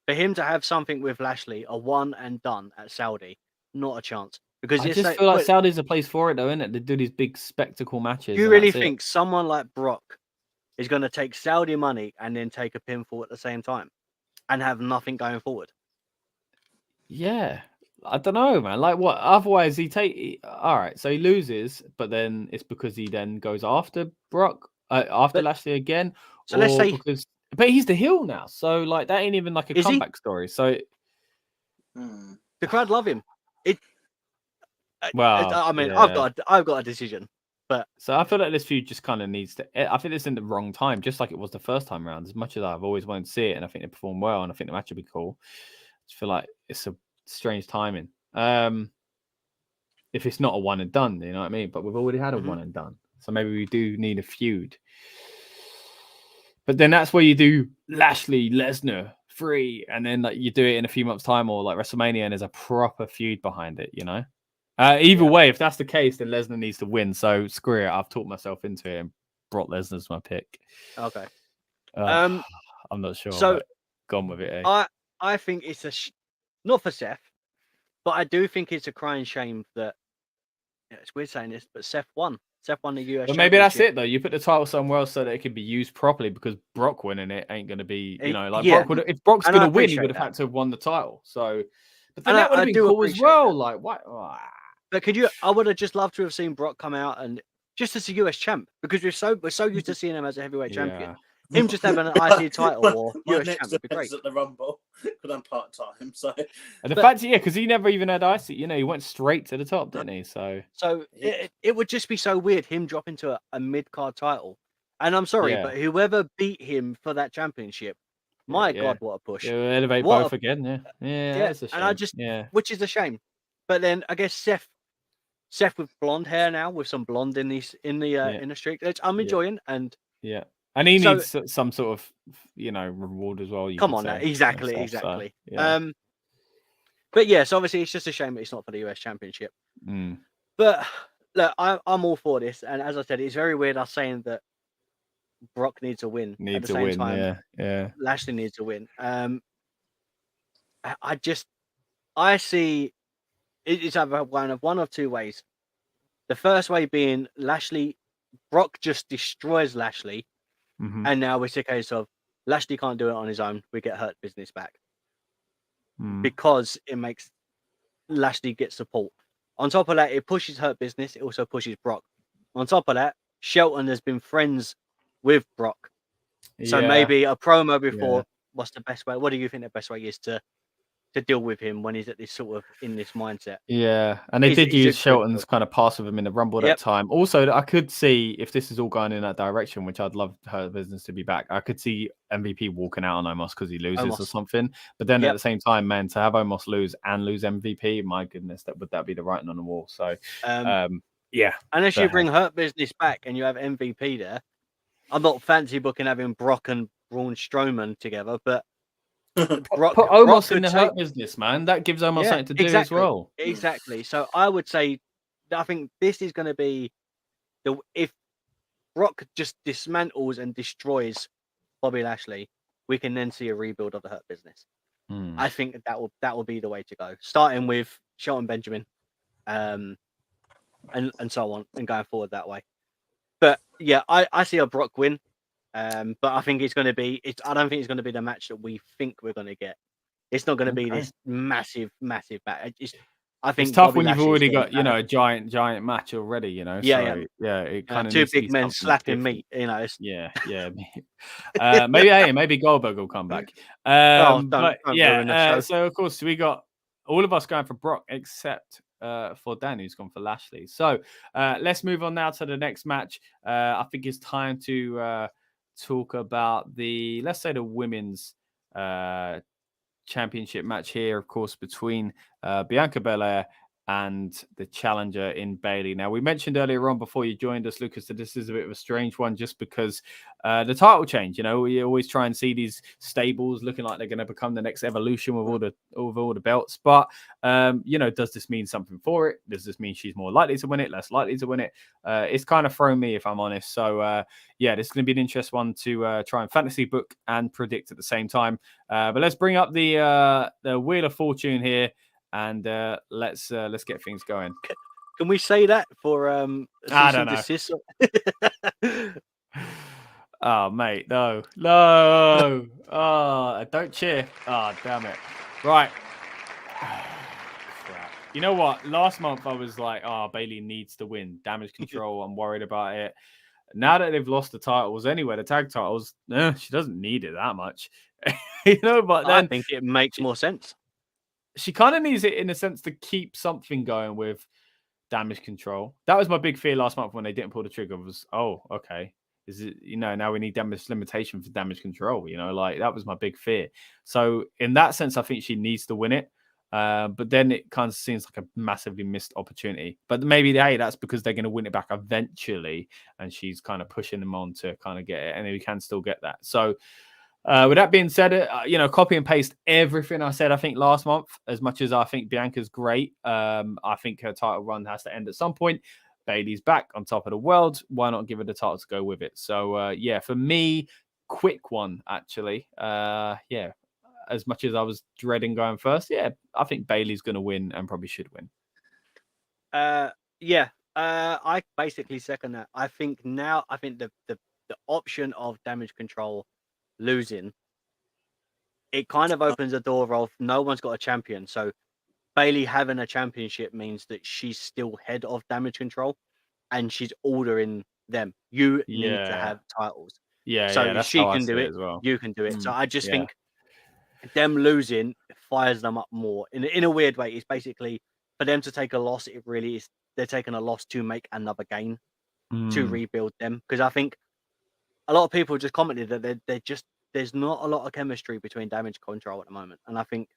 [SPEAKER 2] for him to have something with Lashley, a one and done at Saudi, not a chance. Because
[SPEAKER 1] I just feel like Saudi's a place for it, though, isn't it? They do these big spectacle matches.
[SPEAKER 2] Do you really think someone like Brock is going to take Saudi money and then take a pinfall at the same time and have nothing going forward?
[SPEAKER 1] Yeah. I don't know, man. Like, what? Otherwise, all right, so he loses, but then it's because he then goes after Brock, Lashley again.
[SPEAKER 2] So let's say...
[SPEAKER 1] But he's the heel now, so like that ain't even like a comeback story. So
[SPEAKER 2] the crowd love him. I've got a decision, but
[SPEAKER 1] so I feel like this feud just kind of needs to. I think it's in the wrong time, just like it was the first time around. As much as I've always wanted to see it, and I think they perform well, and I think the match would be cool. I just feel like it's a strange timing. If it's not a one and done, you know what I mean. But we've already had a one and done, so maybe we do need a feud. But then that's where you do Lashley, Lesnar, 3, and then like you do it in a few months' time, or like WrestleMania, and there's a proper feud behind it, Either way, if that's the case, then Lesnar needs to win. So screw it. I've talked myself into it, and Brock Lesnar's my pick.
[SPEAKER 2] Okay.
[SPEAKER 1] I'm not sure.
[SPEAKER 2] So
[SPEAKER 1] gone with it. Eh?
[SPEAKER 2] I think it's not for Seth, but I do think it's a crying shame that it's weird saying this, but Seth won. Seth won the US.
[SPEAKER 1] But maybe that's it though. You put the title somewhere else so that it can be used properly, because Brock winning it ain't going to be, Brock would. If Brock's going to win, he would have had to have won the title. So, but then that would have been cool as well. That. Like what?
[SPEAKER 2] But I would have just loved to have seen Brock come out and just as a US champ, because we're so used to seeing him as a heavyweight champion. Him just having an IC title or US champ would be great.
[SPEAKER 4] At the Rumble, because I'm part time. So,
[SPEAKER 1] and the fact, because he never even had IC. He went straight to the top, didn't he? So
[SPEAKER 2] it would just be so weird him dropping to a mid card title. And I'm sorry, but whoever beat him for that championship, my God, what a push!
[SPEAKER 1] Elevate both again. Yeah.
[SPEAKER 2] And which is a shame. But then I guess Seth with blonde hair now, with some blonde in the streak, which I'm enjoying. And
[SPEAKER 1] and he needs some sort of reward as well.
[SPEAKER 2] Come on, exactly. So, but yes, obviously it's just a shame that it's not for the US Championship. But look, I'm all for this, and as I said, it's very weird us saying that Brock needs a win. At the same time, Lashley needs to win. I see it's either one of two ways. The first way being Brock just destroys Lashley,
[SPEAKER 1] Mhm.
[SPEAKER 2] And now it's a case of Lashley can't do it on his own. We get Hurt Business back because it makes Lashley get support. On top of that, it pushes Hurt Business. It also pushes Brock. On top of that, Shelton has been friends with Brock. So
[SPEAKER 1] Yeah.
[SPEAKER 2] maybe a promo before. What's the best way? What do you think the best way is to deal with him when he's at this sort of in this mindset?
[SPEAKER 1] Yeah, and they
[SPEAKER 2] He's-
[SPEAKER 1] did
[SPEAKER 2] he's a
[SPEAKER 1] use
[SPEAKER 2] good
[SPEAKER 1] Shelton's
[SPEAKER 2] build.
[SPEAKER 1] kind of pass with him in the Rumble
[SPEAKER 2] Yep.
[SPEAKER 1] that time. Also, I could see if this is all going in that direction, which I'd love her business to be back. I could see MVP walking out on Omos because he loses or
[SPEAKER 2] Omos.
[SPEAKER 1] something. But then at
[SPEAKER 2] Yep.
[SPEAKER 1] the same time, man, to have Omos lose and lose MVP, my goodness, that be the writing on the wall. So, yeah.
[SPEAKER 2] Unless you
[SPEAKER 1] But-
[SPEAKER 2] bring Hurt Business back and you have MVP there, I'm not fancy booking having Brock and Braun Strowman together, but Brock,
[SPEAKER 1] Put Omos
[SPEAKER 2] Brock
[SPEAKER 1] in
[SPEAKER 2] could
[SPEAKER 1] the
[SPEAKER 2] take-
[SPEAKER 1] Hurt Business, man. That gives Omos something to do as
[SPEAKER 2] exactly,
[SPEAKER 1] well.
[SPEAKER 2] Exactly. So I would say, I think this is going to be if Brock just dismantles and destroys Bobby Lashley, we can then see a rebuild of the Hurt Business. I think that will be the way to go, starting with Shelton Benjamin, and so on, and going forward that way. But yeah, I see a Brock win, but I think it's going to be. I don't think it's going to be the match that we think we're going to get. It's not going to be this massive match. I think
[SPEAKER 1] it's tough
[SPEAKER 2] Bobby
[SPEAKER 1] when you've
[SPEAKER 2] Lashley's
[SPEAKER 1] already
[SPEAKER 2] gonna
[SPEAKER 1] got,
[SPEAKER 2] be
[SPEAKER 1] you know,
[SPEAKER 2] better.
[SPEAKER 1] a giant match already, you know.
[SPEAKER 2] Yeah,
[SPEAKER 1] so, yeah. It kind of
[SPEAKER 2] two big men slapping meat, you know.
[SPEAKER 1] Yeah. Maybe Goldberg will come back.
[SPEAKER 2] don't
[SPEAKER 1] But
[SPEAKER 2] ruin the
[SPEAKER 1] yeah,
[SPEAKER 2] show.
[SPEAKER 1] so of course we got all of us going for Brock except for Dan, who's gone for Lashley. So let's move on now to the next match. I think it's time to talk about let's say the women's championship match here, of course, between Bianca Belair and the challenger in Bayley. Now, we mentioned earlier on before you joined us, Lucas, that this is a bit of a strange one just because the title change. You know, we always try and see these stables looking like they're going to become the next evolution with all the belts. But you know, does this mean something for it? Does this mean she's more likely to win it, less likely to win it? It's kind of thrown me, if I'm honest. So yeah, this is going to be an interesting one to try and fantasy book and predict at the same time. But let's bring up the Wheel of Fortune here. And let's get things going.
[SPEAKER 2] Can we say that for
[SPEAKER 1] I don't know. Oh mate, no. Oh, don't cheer. Oh, damn it. Right. Crap. You know what? Last month I was like, Bayley needs to win. Damage control. I'm worried about it. Now that they've lost the titles anyway, the tag titles, she doesn't need it that much. You know, but then
[SPEAKER 2] I think it makes more sense.
[SPEAKER 1] She kind of needs it in a sense to keep something going with damage control. That was my big fear last month when they didn't pull the trigger. Was okay, is it, you know, now we need damage limitation for damage control. You know, like that was my big fear. So in that sense, I think she needs to win it. But then it kind of seems like a massively missed opportunity. But maybe that's because they're going to win it back eventually, and she's kind of pushing them on to kind of get it, and we can still get that. So. With that being said, you know, copy and paste everything I said, I think, last month. As much as I think Bianca's great, I think her title run has to end at some point. Bayley's back on top of the world. Why not give her the title to go with it? So, yeah, for me, quick one, actually. Yeah, as much as I was dreading going first, yeah, I think Bayley's going to win and probably should win.
[SPEAKER 2] Yeah, I basically second that. I think the option of damage control losing, it kind of opens the door of no one's got a champion. So Bayley having a championship means that she's still head of damage control and she's ordering them. You need to have titles. So if she can do it, well. You can do it. So I just think them losing fires them up more. In a weird way, it's basically for them to take a loss. It really is. They're taking a loss to make another gain to rebuild them. Because I think a lot of people just commented that there's not a lot of chemistry between damage control at the moment, and I think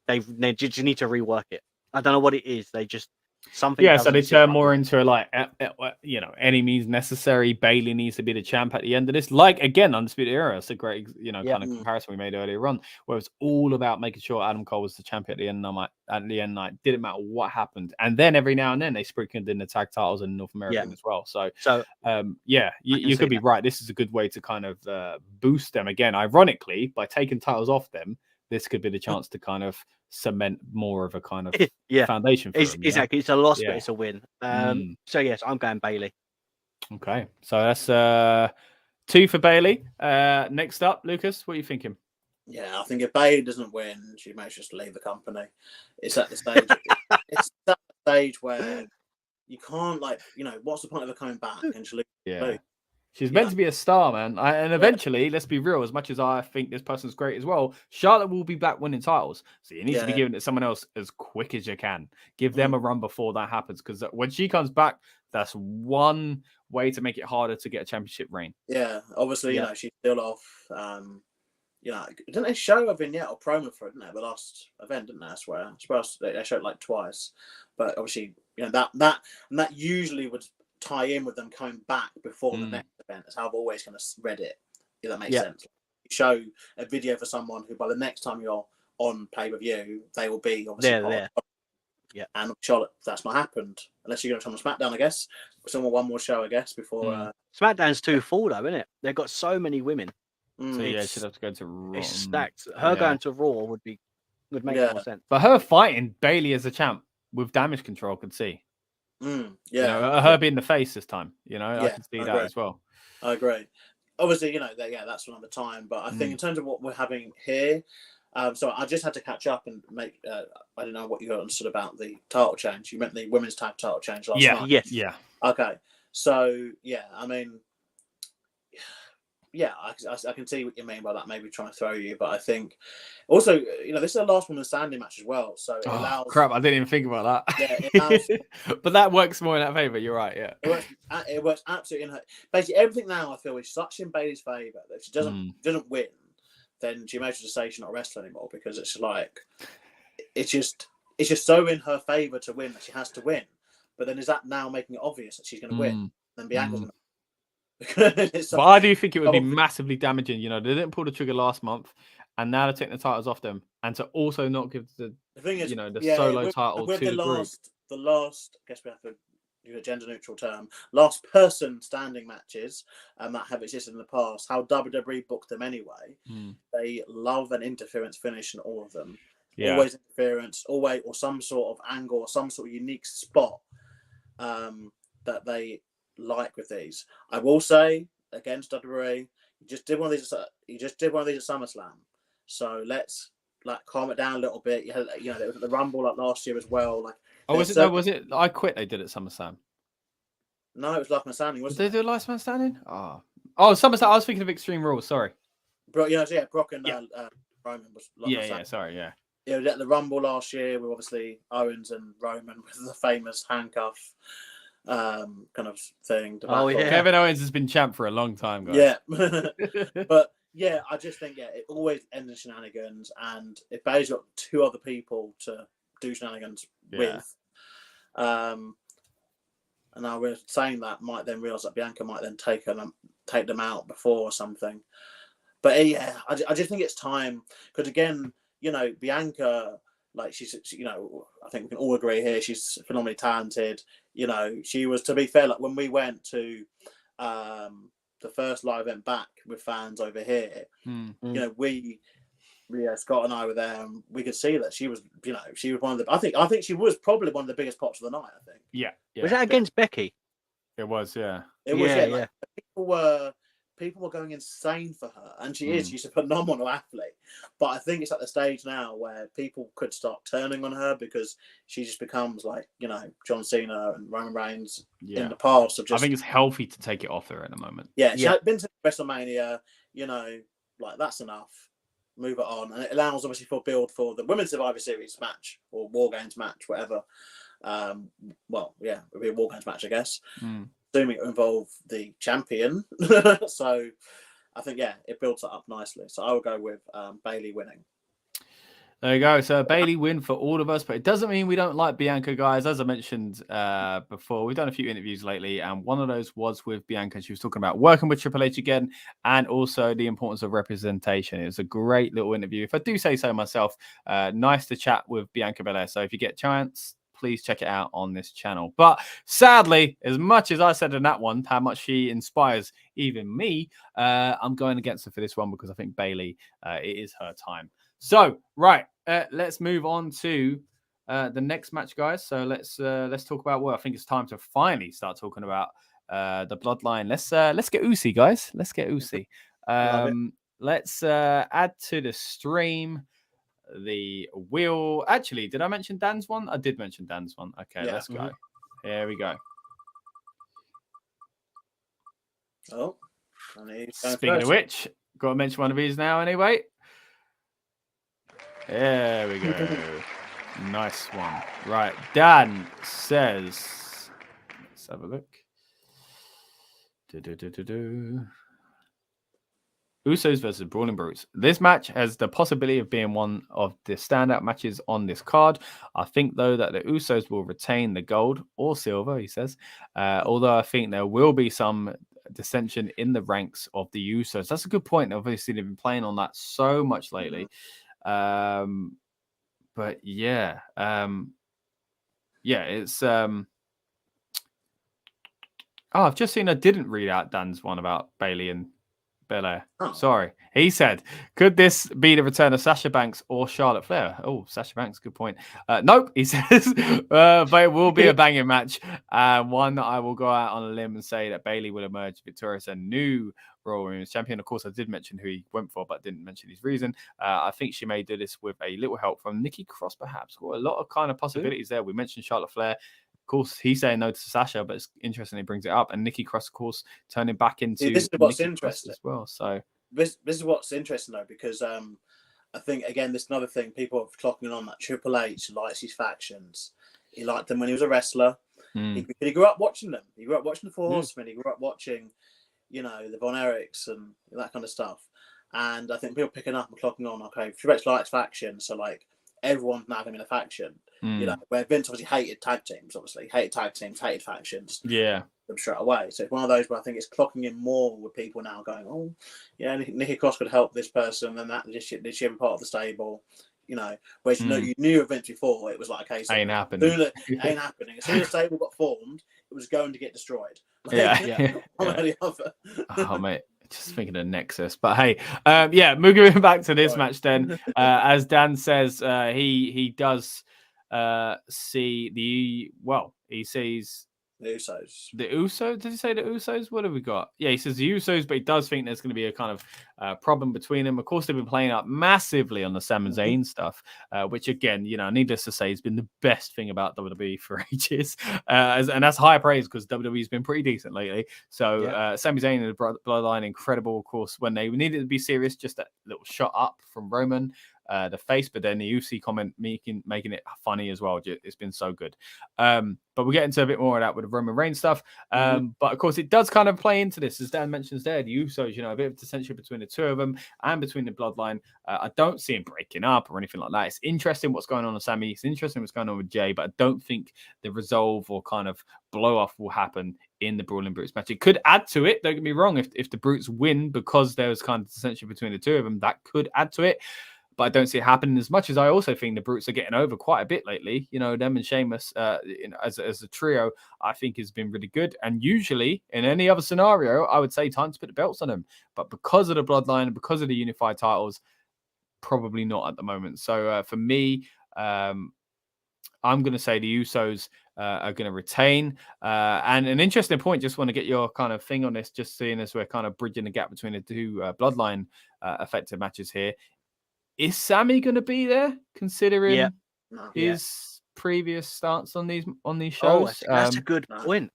[SPEAKER 2] they just need to rework it. I don't know what it is. They just something.
[SPEAKER 1] Yeah, so they turn more into like you know, any means necessary. Bayley needs to be the champ at the end of this. Like again, Undisputed Era. It's a great kind of comparison we made earlier on, where it's all about making sure Adam Cole was the champion at the end. Like didn't matter what happened, and then every now and then they sprinkled in the tag titles in North American as well. So you could be right. This is a good way to kind of boost them again. Ironically, by taking titles off them, this could be the chance to kind of cement more of a kind of foundation for them,
[SPEAKER 2] exactly. It's a loss, but it's a win. So yes, I'm going Bayley.
[SPEAKER 1] Okay, so that's 2 for Bayley. Next up, Lucas, what are you thinking?
[SPEAKER 4] Yeah, I think if Bayley doesn't win, she may just leave the company. It's at the stage. It's at the stage where you can't, like, what's the point of her coming back and she lose?
[SPEAKER 1] Yeah. She's meant to be a star, man. And eventually, let's be real, as much as I think this person's great as well, Charlotte will be back winning titles. So you need to be giving it to someone else as quick as you can. Give them a run before that happens. Because when she comes back, that's one way to make it harder to get a championship reign.
[SPEAKER 4] Yeah, obviously, she's still off. Didn't they show a vignette or promo for it, didn't they? The last event, didn't they? I swear. I suppose they showed it like twice. But obviously, that usually would tie in with them coming back before the next event. That's how I've always kind of read it. If that makes sense. You show a video for someone who, by the next time you're on pay-per-view, they will be obviously
[SPEAKER 2] there.
[SPEAKER 4] Yeah, and Charlotte, that's not happened unless you're going to come on SmackDown, I guess. One more show, I guess, before.
[SPEAKER 2] SmackDown's too full, though, isn't it? They've got so many women.
[SPEAKER 1] So yeah, she'd have to go to Raw.
[SPEAKER 2] It's stacked. Her going to Raw would make more sense.
[SPEAKER 1] But her fighting Bayley as a champ with Damage CTRL, could see. Her being the face this time. I can see that as well.
[SPEAKER 4] I agree. Obviously, that's another time. But I think in terms of what we're having here, so I just had to catch up and make. I don't know what you understood about the title change. You meant the women's tag title change last night.
[SPEAKER 2] Yes.
[SPEAKER 1] Yeah.
[SPEAKER 4] Okay. So I mean. Yeah, I can see what you mean by that. Maybe trying to throw you, but I think also, this is the last woman standing match as well. So it allows.
[SPEAKER 1] Crap! I didn't even think about that.
[SPEAKER 4] Yeah, it allows,
[SPEAKER 1] but that works more in that favor. You're right. Yeah,
[SPEAKER 4] it works absolutely in her. Basically, everything now I feel is such in Bayley's favor that if she doesn't win, then she may just say she's not a wrestler anymore because it's like it's just so in her favor to win that she has to win. But then is that now making it obvious that she's going to win? Then Bianca's going to.
[SPEAKER 1] But I do think it would be massively damaging. They didn't pull the trigger last month, and now they're taking the titles off them, and to also not give the thing is, the solo title to the group.
[SPEAKER 4] The last, I guess we have to do a gender neutral term, last person standing matches that have existed in the past. How WWE booked them anyway. They love an interference finish in all of them. Yeah. Always interference, always or some sort of angle or some sort of unique spot that they like with these. I will say against WWE, you just did one of these at SummerSlam, so let's calm it down a little bit. You had the Rumble last year as well.
[SPEAKER 1] Was it I Quit they did at SummerSlam?
[SPEAKER 4] No, it was Last Man Standing, wasn't it?
[SPEAKER 1] Did they do Last Man Standing? SummerSlam. I was thinking of Extreme Rules. Sorry.
[SPEAKER 4] Brock and Roman was Last Man Standing.
[SPEAKER 1] Sorry,
[SPEAKER 4] the Rumble last year with obviously Owens and Roman with the famous handcuff kind of thing.
[SPEAKER 1] Kevin Owens has been champ for a long time, guys.
[SPEAKER 4] Yeah. But I just think it always ends in shenanigans, and if Bayley's got 2 other people to do shenanigans with, and now we're saying that might then realise that Bianca might then take them out before or something. But I just think it's time because again, Bianca. She's, I think we can all agree here, she's phenomenally talented. She was, to be fair, when we went to the first live event back with fans over here, Scott and I were there, and we could see that she was, she was one of the. I think she was probably one of the biggest pops of the night. I think.
[SPEAKER 1] Yeah.
[SPEAKER 2] Was that against Becky?
[SPEAKER 1] It was. Yeah.
[SPEAKER 4] It was. Yeah. People were going insane for her, and she's a phenomenal athlete. But I think it's at the stage now where people could start turning on her because she just becomes like, John Cena and Roman Reigns in the past.
[SPEAKER 1] I think it's healthy to take it off her at the moment.
[SPEAKER 4] Yeah, she had been to WrestleMania, that's enough. Move it on. And it allows, obviously, for build for the Women's Survivor Series match or War Games match, whatever. It'll be a War Games match, I guess. Assuming it will involve the champion. So I think, it builds it up nicely. So I will go with Bayley winning.
[SPEAKER 1] There you go. So Bayley win for all of us, but it doesn't mean we don't like Bianca, guys. As I mentioned before, we've done a few interviews lately, and one of those was with Bianca. She was talking about working with Triple H again, and also the importance of representation. It was a great little interview, if I do say so myself. Nice to chat with Bianca Belair. So if you get a chance, please check it out on this channel. But sadly, as much as I said in that one, how much she inspires even me, I'm going against her for this one because I think Bayley, it is her time. So, right, let's move on to the next match, guys. So let's talk about, I think it's time to finally start talking about the Bloodline. Let's get Usi, guys. Let's get Usi. Let's add to the stream the wheel. Actually, did I mention Dan's one? I did mention Dan's one. Okay, let's go. Here we go.
[SPEAKER 4] Oh,
[SPEAKER 1] speaking of which, got to mention one of these now anyway. There we go. Nice one. Right, Dan says, let's have a look. Usos versus Brawling Brutes. This match has the possibility of being one of the standout matches on this card. I think, though, that the Usos will retain the gold or silver, he says. Although I think there will be some dissension in the ranks of the Usos. That's a good point. Obviously, they've been playing on that so much lately. But yeah. It's... I've just seen I didn't read out Dan's one about Bayley and Belair. Oh. Sorry. He said, could this be the return of Sasha Banks or Charlotte Flair? Oh, Sasha Banks, good point. Nope, he says, but it will be a banging match. One that I will go out on a limb and say that Bayley will emerge victorious and new Royal Women's Champion. Of course, I did mention who he went for, but didn't mention his reason. I think she may do this with a little help from Nikki Cross, perhaps. Well, a lot of kind of possibilities there. We mentioned Charlotte Flair. Of course, he's saying no to Sasha, but it's interesting he brings it up. And Nikki Cross, of course, turning back into
[SPEAKER 4] this is what's
[SPEAKER 1] Nikki
[SPEAKER 4] interesting
[SPEAKER 1] as well. So
[SPEAKER 4] this is what's interesting though, because I think again, this is another thing people are clocking on that Triple H likes his factions. He liked them when he was a wrestler. He grew up watching them. He grew up watching the Four Horsemen. He grew up watching, the Von Erichs and that kind of stuff. And I think people picking up and clocking on. Okay, Triple H likes factions, so like everyone's now having a faction. Where Vince obviously hated tag teams, hated factions.
[SPEAKER 1] Yeah,
[SPEAKER 4] them straight away. So it's one of those where I think it's clocking in more with people now going, oh, yeah, Nikki Cross could help this person, and that did she ever part of the stable? Whereas you knew of Vince before, it was like, okay, so
[SPEAKER 1] ain't happening.
[SPEAKER 4] Ain't happening. As soon as the stable got formed, it was going to get destroyed.
[SPEAKER 1] Oh, mate. Just thinking of Nexus, but hey, moving back to this match then. As Dan says, he does see he sees
[SPEAKER 4] the Usos.
[SPEAKER 1] The Usos? Did he say the Usos? What have we got? Yeah, he says the Usos, but he does think there's going to be a kind of problem between them. Of course, they've been playing up massively on the Sami Zayn stuff, which again, needless to say, has been the best thing about WWE for ages. And that's high praise because WWE's been pretty decent lately. So Sami Zayn and the Bloodline, incredible, of course, when they needed to be serious, just that little shot up from Roman. The face, but then the UC comment making it funny as well. It's been so good. But we'll get into a bit more of that with the Roman Reigns stuff. But of course, it does kind of play into this, as Dan mentions there. The Usos, a bit of dissension between the two of them and between the Bloodline. I don't see him breaking up or anything like that. It's interesting what's going on with Sami. It's interesting what's going on with Jay, but I don't think the resolve or kind of blow off will happen in the Brawling Brutes match. It could add to it. Don't get me wrong. If the Brutes win because there was kind of dissension between the two of them, that could add to it. But I don't see it happening, as much as I also think the Brutes are getting over quite a bit lately. Them and Sheamus as a trio, I think has been really good. And usually, in any other scenario, I would say time to put the belts on them. But because of the Bloodline and because of the unified titles, probably not at the moment. So for me, I'm going to say the Usos are going to retain. And an interesting point, just want to get your kind of thing on this, just seeing as we're kind of bridging the gap between the two Bloodline affected matches here. Is Sami going to be there, considering his previous stance on these shows?
[SPEAKER 2] That's a good point.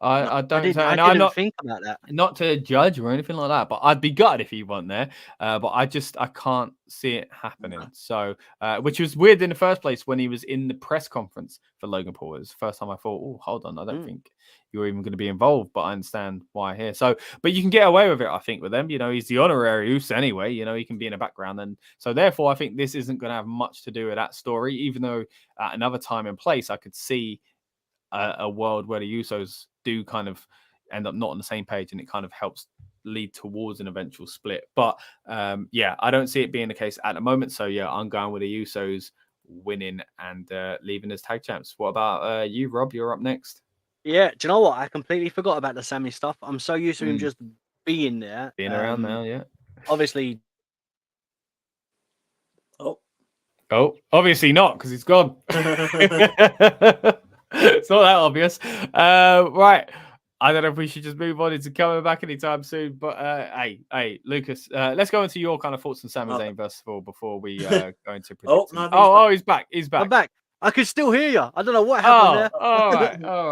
[SPEAKER 1] I
[SPEAKER 2] didn't think about that.
[SPEAKER 1] Not to judge or anything like that, but I'd be gutted if he wasn't there. But I can't see it happening. No. So, which was weird in the first place when he was in the press conference for Logan Paul. It was the first time I thought, oh, hold on, I don't think you're even going to be involved, but I understand why here. So, but you can get away with it, I think, with them. He's the honorary Uso anyway. He can be in the background, and so therefore, I think this isn't going to have much to do with that story. Even though at another time and place, I could see a world where the Usos do kind of end up not on the same page, and it kind of helps lead towards an eventual split. But I don't see it being the case at the moment. So I'm going with the Usos winning and leaving as tag champs. What about you, Rob? You're up next.
[SPEAKER 2] Yeah, do you know what? I completely forgot about the Sami stuff. I'm so used to him just being there.
[SPEAKER 1] Being around now, yeah.
[SPEAKER 2] Obviously.
[SPEAKER 1] Oh, obviously not, because he's gone. It's not that obvious. Right. I don't know if we should just move on into coming back anytime soon. But hey, Lucas, let's go into your kind of thoughts on Sami Zayn first of all before we go into predicting. He's back. He's back.
[SPEAKER 2] I'm back. I can still hear you. I don't know what happened there.
[SPEAKER 1] All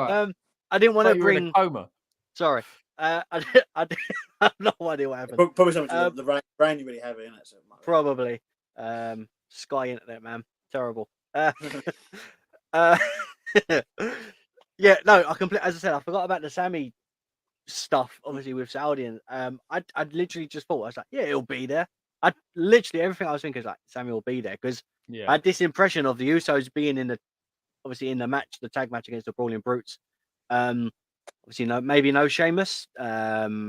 [SPEAKER 1] right.
[SPEAKER 2] I didn't want to
[SPEAKER 1] you were in
[SPEAKER 2] bring.
[SPEAKER 1] a coma.
[SPEAKER 2] Sorry. I have no idea what happened.
[SPEAKER 4] Probably something to the rain really heavy, isn't it? So
[SPEAKER 2] probably. Sky internet, man. Terrible. Yeah, no, as I said, I forgot about the Sami stuff, obviously with Saudi, and I literally just thought, I was like, yeah, it'll be there. I literally everything I was thinking is like Sami will be there because I had this impression of the Usos being in the match, the tag match against the Brawling Brutes. Obviously, maybe no Sheamus. I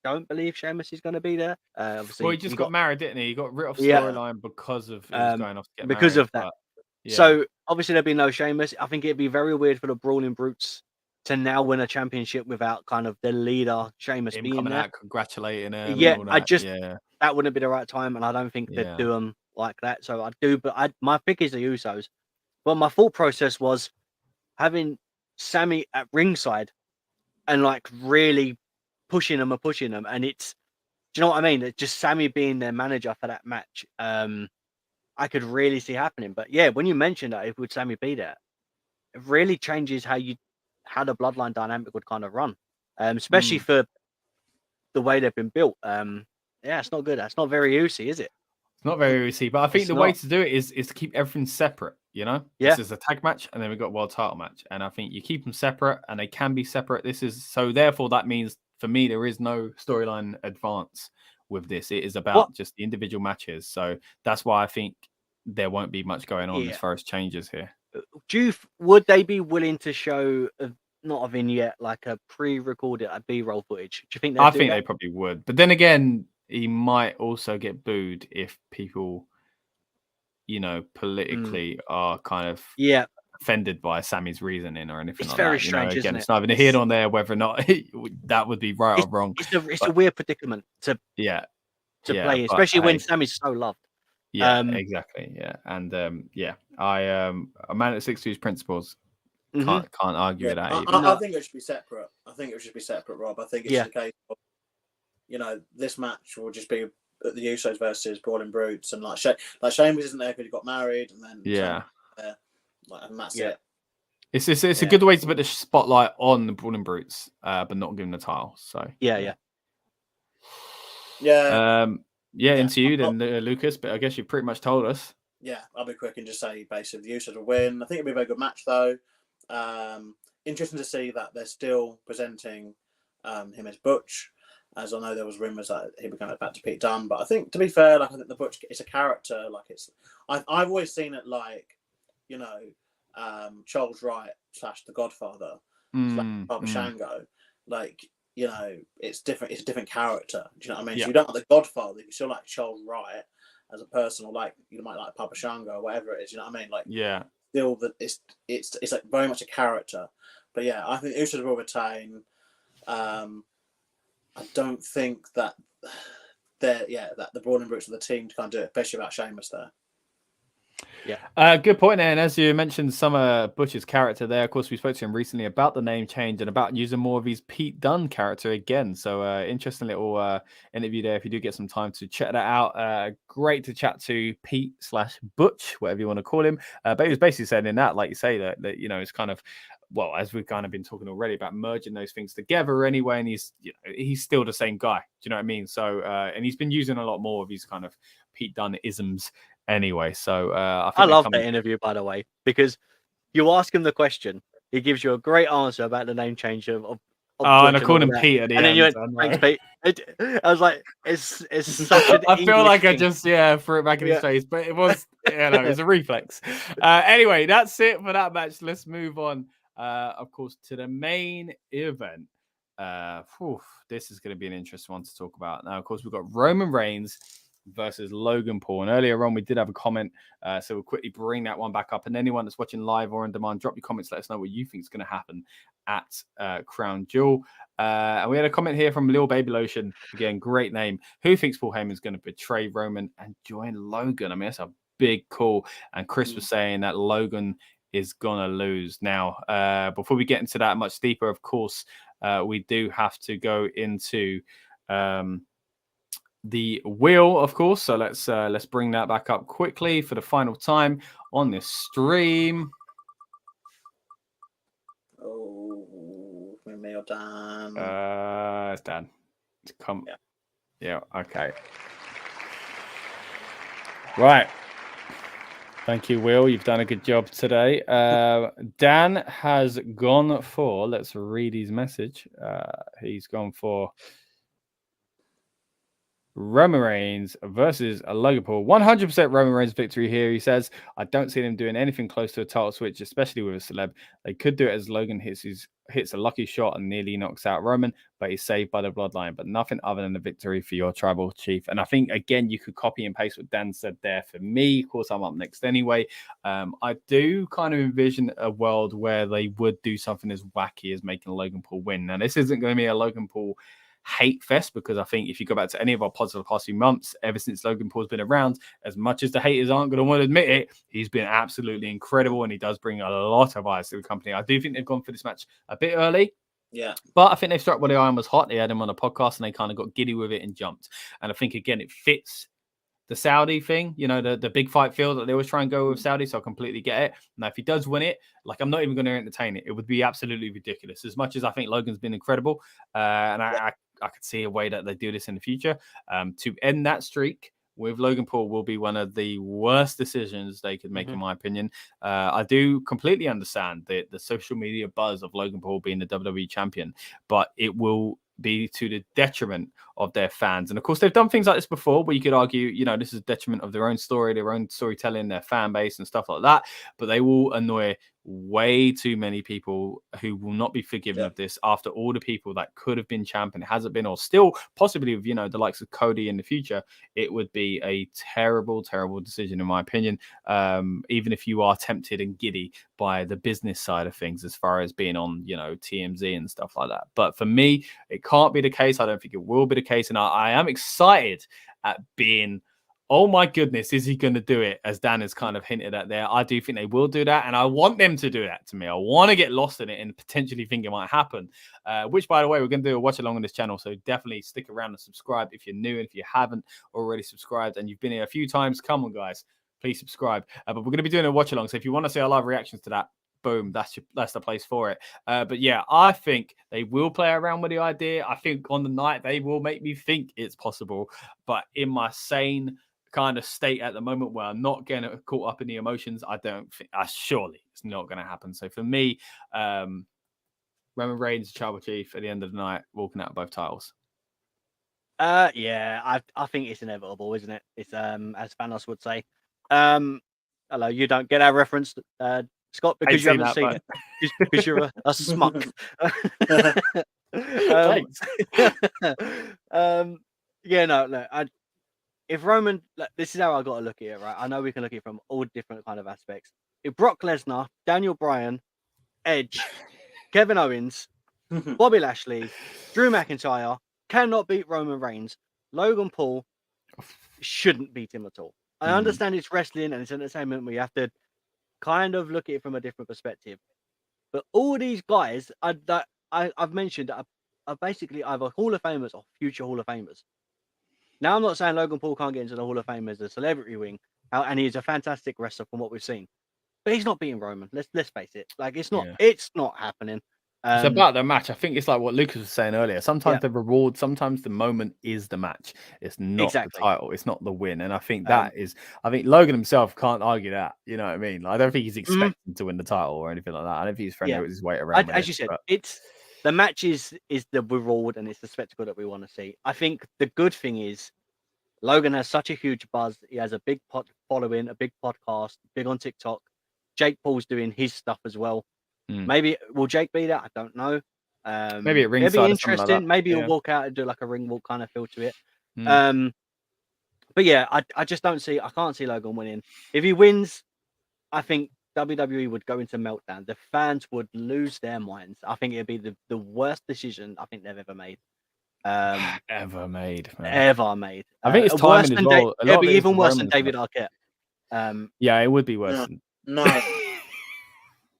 [SPEAKER 2] don't believe Sheamus is going to be there. Obviously,
[SPEAKER 1] well, he just got married, didn't he? He got rid of storyline because of he was going off to get married.
[SPEAKER 2] Because of that. Yeah. So obviously there'll be no Sheamus. I think it'd be very weird for the Brawling Brutes to now win a championship without kind of the leader Sheamus being
[SPEAKER 1] coming
[SPEAKER 2] there.
[SPEAKER 1] out congratulating him.
[SPEAKER 2] Yeah, that wouldn't be the right time, and I don't think they'd do them like that. So I do, but my pick is the Usos. But my thought process was having Sami at ringside and like really pushing them, and it's, do you know what I mean? It's just Sami being their manager for that match. I could really see happening. But yeah, when you mentioned that, if would Sami be there, it really changes how the bloodline dynamic would kind of run, especially for the way they've been built. Yeah, it's not good. That's not very Usy, is it?
[SPEAKER 1] It's not very Usy, but I think the way to do it is to keep everything separate. You know, this is a tag match, and then we've got a world title match, and I think you keep them separate, and they can be separate. Therefore that means for me there is no storyline advance with this. It is about just the individual matches. So that's why I think there won't be much going on as far as changes here.
[SPEAKER 2] Would they be willing to show not a vignette, like a pre-recorded B-roll footage? Do you think?
[SPEAKER 1] I think they probably would, but then again, he might also get booed if people, politically are kind of offended by Sami's reasoning or anything like that.
[SPEAKER 2] It's very strange, isn't it?
[SPEAKER 1] It's not even here or there whether or not that would be right or wrong.
[SPEAKER 2] It's a weird predicament to play, especially when Sami's so loved.
[SPEAKER 1] Yeah, exactly. Yeah, and I'm a man that sticks to his principles. Can't argue with that.
[SPEAKER 4] I think it should be separate. Rob. I think it's the case of, this match will just be the Usos versus Brawling Brutes, and like Sheamus isn't there because he got married, and then and that's it.
[SPEAKER 1] It's a good way to put the spotlight on the Brawling Brutes, but not give them the title. So into you then, Lucas. But I guess you pretty much told us.
[SPEAKER 4] Yeah, I'll be quick and just say basically the Usos will win. I think it'll be a very good match though. Interesting to see that they're still presenting him as Butch, as I know there was rumours that he was going back to Pete Dunne. But I think, to be fair, I think the Butch is a character. I've always seen it like, Charles Wright / The Godfather / Papa Shango. It's different. It's a different character. Do you know what I mean? Yeah. So you don't like The Godfather, you still like Charles Wright as a person, or you might like Papa Shango or whatever it is. You know what I mean? Still that it's like very much a character. But yeah, I think Usos will retain. I don't think that that the Brawling Brutes are the team to kind of do it, especially about Sheamus there.
[SPEAKER 1] Yeah. Good point there. And as you mentioned, some Butch's character there, of course, we spoke to him recently about the name change and about using more of his Pete Dunne character again. So interesting little interview there if you do get some time to check that out. Great to chat to Pete / Butch, whatever you want to call him. But he was basically saying in that, like you say, that it's kind of, well, as we've kind of been talking already about merging those things together anyway, and he's still the same guy. Do you know what I mean? So and he's been using a lot more of his kind of Pete Dunne isms anyway. So I
[SPEAKER 2] love that interview, by the way, because you ask him the question, he gives you a great answer about the name change of
[SPEAKER 1] and I called him Pete at the end.
[SPEAKER 2] And then you went, thanks, Pete. I was like, it's such an
[SPEAKER 1] I feel like
[SPEAKER 2] thing.
[SPEAKER 1] I just threw it back in his face, but it was it was a reflex. Anyway, that's it for that match. Let's move on. Of course, to the main event. This is going to be an interesting one to talk about. Now, of course, we've got Roman Reigns versus Logan Paul. And earlier on, we did have a comment, so we'll quickly bring that one back up. And anyone that's watching live or on demand, drop your comments. Let us know what you think is going to happen at Crown Jewel. And we had a comment here from Lil Baby Lotion. Again, great name. Who thinks Paul Heyman's going to betray Roman and join Logan? I mean, that's a big call. And Chris was saying that Logan is gonna lose. Now, before we get into that much deeper, of course, we do have to go into the wheel, of course. So let's bring that back up quickly for the final time on this stream.
[SPEAKER 4] Oh, me or Dan?
[SPEAKER 1] It's Dan. Come. Yeah. Okay. Right. Thank you, Will. You've done a good job today. Dan has gone for. Let's read his message. He's gone for Roman Reigns versus Logan Paul. 100% Roman Reigns victory here. He says, I don't see them doing anything close to a title switch, especially with a celeb. They could do it as Logan hits a lucky shot and nearly knocks out Roman, but he's saved by the bloodline. But nothing other than a victory for your tribal chief. And I think, again, you could copy and paste what Dan said there for me. Of course, I'm up next anyway. I do kind of envision a world where they would do something as wacky as making Logan Paul win. Now, this isn't going to be a Logan Paul hate fest, because I think if you go back to any of our pods for the past few months, ever since Logan Paul's been around, as much as the haters aren't going to want to admit it, he's been absolutely incredible, and he does bring a lot of eyes to the company. I do think they've gone for this match a bit early. Yeah. But I think they struck while the iron was hot. They had him on a podcast and they kind of got giddy with it and jumped. And I think, again, it fits the Saudi thing, you know, the big fight feel that they always try and go with Saudi. So I completely get it. Now, if he does win it, like, I'm not even going to entertain it. It would be absolutely ridiculous. As much as I think Logan's been incredible, and I could see a way that they do this in the future. To end that streak with Logan Paul will be one of the worst decisions they could make, in my opinion. I do completely understand the social media buzz of Logan Paul being the WWE champion, but it will be to the detriment of their fans. And of course, they've done things like this before, where you could argue, you know, this is a detriment of their own story, their own storytelling, their fan base and stuff like that. But they will annoy way too many people who will not be forgiven of this, after all the people that could have been champ and hasn't been, or still possibly with, you know, the likes of Cody in the future. It would be a terrible, terrible decision, in my opinion. Even if you are tempted and giddy by the business side of things, as far as being on, you know, TMZ and stuff like that. But for me, it can't be the case. I don't think it will be the case. And I am excited at being, oh my goodness, is he going to do it? As Dan has kind of hinted at there. I do think they will do that. And I want them to do that to me. I want to get lost in it and potentially think it might happen. Which, by the way, we're going to do a watch along on this channel. So definitely stick around and subscribe if you're new. And if you haven't already subscribed and you've been here a few times, come on, guys, please subscribe. But we're going to be doing a watch along. So if you want to see our live reactions to that, boom, that's the place for it. But yeah, I think they will play around with the idea. I think on the night they will make me think it's possible. But in my sane kind of state at the moment, where I'm not getting caught up in the emotions, I don't think, surely it's not going to happen. So for me, Roman Reigns, tribal chief, at the end of the night, walking out both titles.
[SPEAKER 2] Yeah, I think it's inevitable, isn't it? It's as Thanos would say. Hello, you don't get our reference, Scott, because you haven't seen it. Just because you're a smuck. Yeah, no, look, if Roman, look, this is how I got to look at it, right? I know we can look at it from all different kind of aspects. If Brock Lesnar, Daniel Bryan, Edge, Kevin Owens, Bobby Lashley, Drew McIntyre cannot beat Roman Reigns, Logan Paul shouldn't beat him at all. I understand it's wrestling and it's entertainment. We have to kind of look at it from a different perspective. But all these guys I've mentioned are basically either Hall of Famers or future Hall of Famers. Now, I'm not saying Logan Paul can't get into the Hall of Fame as a celebrity wing, and he's a fantastic wrestler from what we've seen. But he's not beating Roman. Let's face it. Like, it's not happening.
[SPEAKER 1] It's about the match. I think it's like what Lucas was saying earlier. Sometimes the reward, sometimes the moment is the match. It's not the title. It's not the win. And I think I think Logan himself can't argue that. You know what I mean? Like, I don't think he's expecting to win the title or anything like that. I don't think he's friendly with his weight around.
[SPEAKER 2] As you said, it's the match is the reward and it's the spectacle that we want to see. I think the good thing is Logan has such a huge buzz. He has a big following, a big podcast, big on TikTok. Jake Paul's doing his stuff as well. Maybe will Jake be that? I don't know.
[SPEAKER 1] Maybe it rings.
[SPEAKER 2] Maybe interesting. Like maybe he'll walk out and do like a ring walk kind of feel to it. But yeah, I just don't see. I can't see Logan winning. If he wins, I think WWE would go into meltdown. The fans would lose their minds. I think it'd be the worst decision I think they've ever made.
[SPEAKER 1] Ever made.
[SPEAKER 2] I
[SPEAKER 1] think it's timing as well.
[SPEAKER 2] It'd be even worse than David Arquette.
[SPEAKER 1] Yeah, it would be worse.
[SPEAKER 4] No.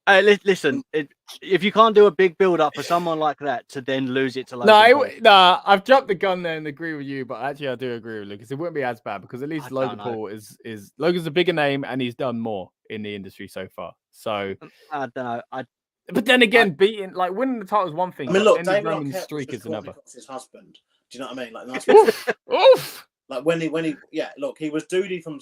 [SPEAKER 2] Listen, if you can't do a big build up for someone like that to then lose it to Logan Paul.
[SPEAKER 1] I've jumped the gun there and agree with you, but actually I do agree with Lucas. It wouldn't be as bad because at least Logan Paul is Logan's a bigger name and he's done more in the industry so far. So
[SPEAKER 2] I don't know.
[SPEAKER 1] But then again, winning the title is one thing.
[SPEAKER 4] I mean, look,
[SPEAKER 1] David
[SPEAKER 4] Roman's
[SPEAKER 1] streak is another.
[SPEAKER 4] His husband. Do you know what I mean? Like, that's
[SPEAKER 1] oof.
[SPEAKER 4] Like when he, look, he was Doody from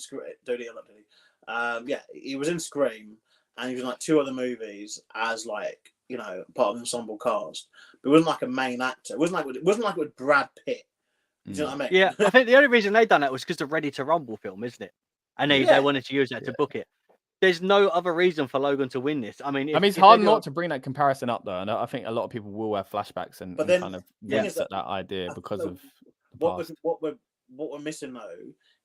[SPEAKER 4] he was in Scream, and he was in like 2 other movies as like, you know, part of the ensemble cast. But it wasn't like a main actor. It wasn't like with Brad Pitt. Do you know what I mean?
[SPEAKER 2] Yeah, I think the only reason they done that was because the Ready to Rumble film, isn't it? And they wanted to use that to book it. There's no other reason for Logan to win this. I mean,
[SPEAKER 1] it's hard not to bring that comparison up, though, and I think a lot of people will have flashbacks and kind of wince at that idea because of
[SPEAKER 4] what we're missing though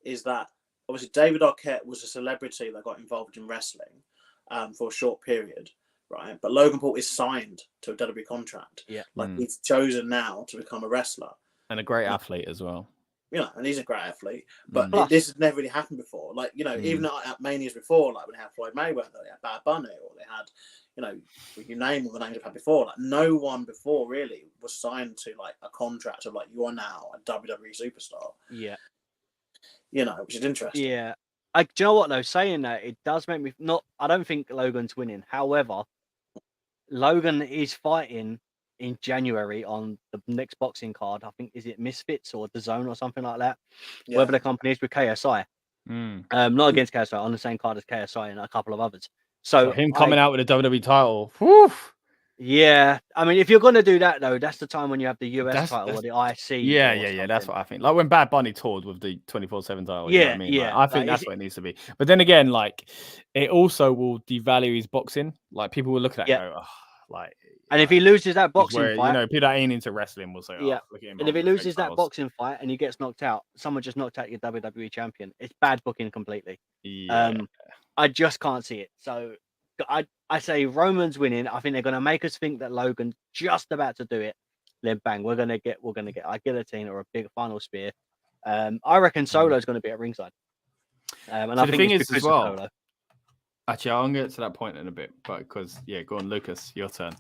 [SPEAKER 4] is that obviously David Arquette was a celebrity that got involved in wrestling for a short period, right? But Logan Paul is signed to a WWE contract.
[SPEAKER 2] Yeah,
[SPEAKER 4] he's chosen now to become a wrestler
[SPEAKER 1] and a great athlete as well.
[SPEAKER 4] You know, and he's a great athlete, but this has never really happened before. Like, you know, even at Manias before, like when they had Floyd Mayweather, they had Bad Bunny, or they had, you know, you name all the names they've had before. Like, no one before really was signed to like a contract of like, you are now a WWE superstar.
[SPEAKER 2] Yeah,
[SPEAKER 4] you know, which is interesting.
[SPEAKER 2] Yeah, do you know what though? Saying that, it does make me not. I don't think Logan's winning. However, Logan is fighting in January on the next boxing card. I think, is it Misfits or The Zone or something like that? Yeah. Whether the company is with KSI. Not against KSI, on the same card as KSI and a couple of others. So
[SPEAKER 1] him coming out with a WWE title. Whew.
[SPEAKER 2] Yeah, I mean, if you're going to do that though, that's the time when you have the US title or the IC.
[SPEAKER 1] Yeah. That's what I think. Like when Bad Bunny toured with the 24/7 title.
[SPEAKER 2] Yeah,
[SPEAKER 1] you know what I mean? Like, I think that's what it needs to be. But then again, like it also will devalue his boxing. Like people will look at that and go, oh, like.
[SPEAKER 2] And if he loses that boxing fight,
[SPEAKER 1] you know, people that ain't into wrestling will say, "Oh, look at him."
[SPEAKER 2] And if he loses that boxing fight and he gets knocked out, someone just knocked out your WWE champion. It's bad booking completely.
[SPEAKER 1] Yeah.
[SPEAKER 2] I just can't see it. So I say Roman's winning. I think they're going to make us think that Logan's just about to do it. Then bang, we're going to get a guillotine or a big final spear. I reckon Solo's going to be at ringside. And
[SPEAKER 1] so
[SPEAKER 2] I
[SPEAKER 1] the
[SPEAKER 2] think
[SPEAKER 1] thing is as well. Solo. Actually, I'll get to that point in a bit, but because go on, Lucas, your turn.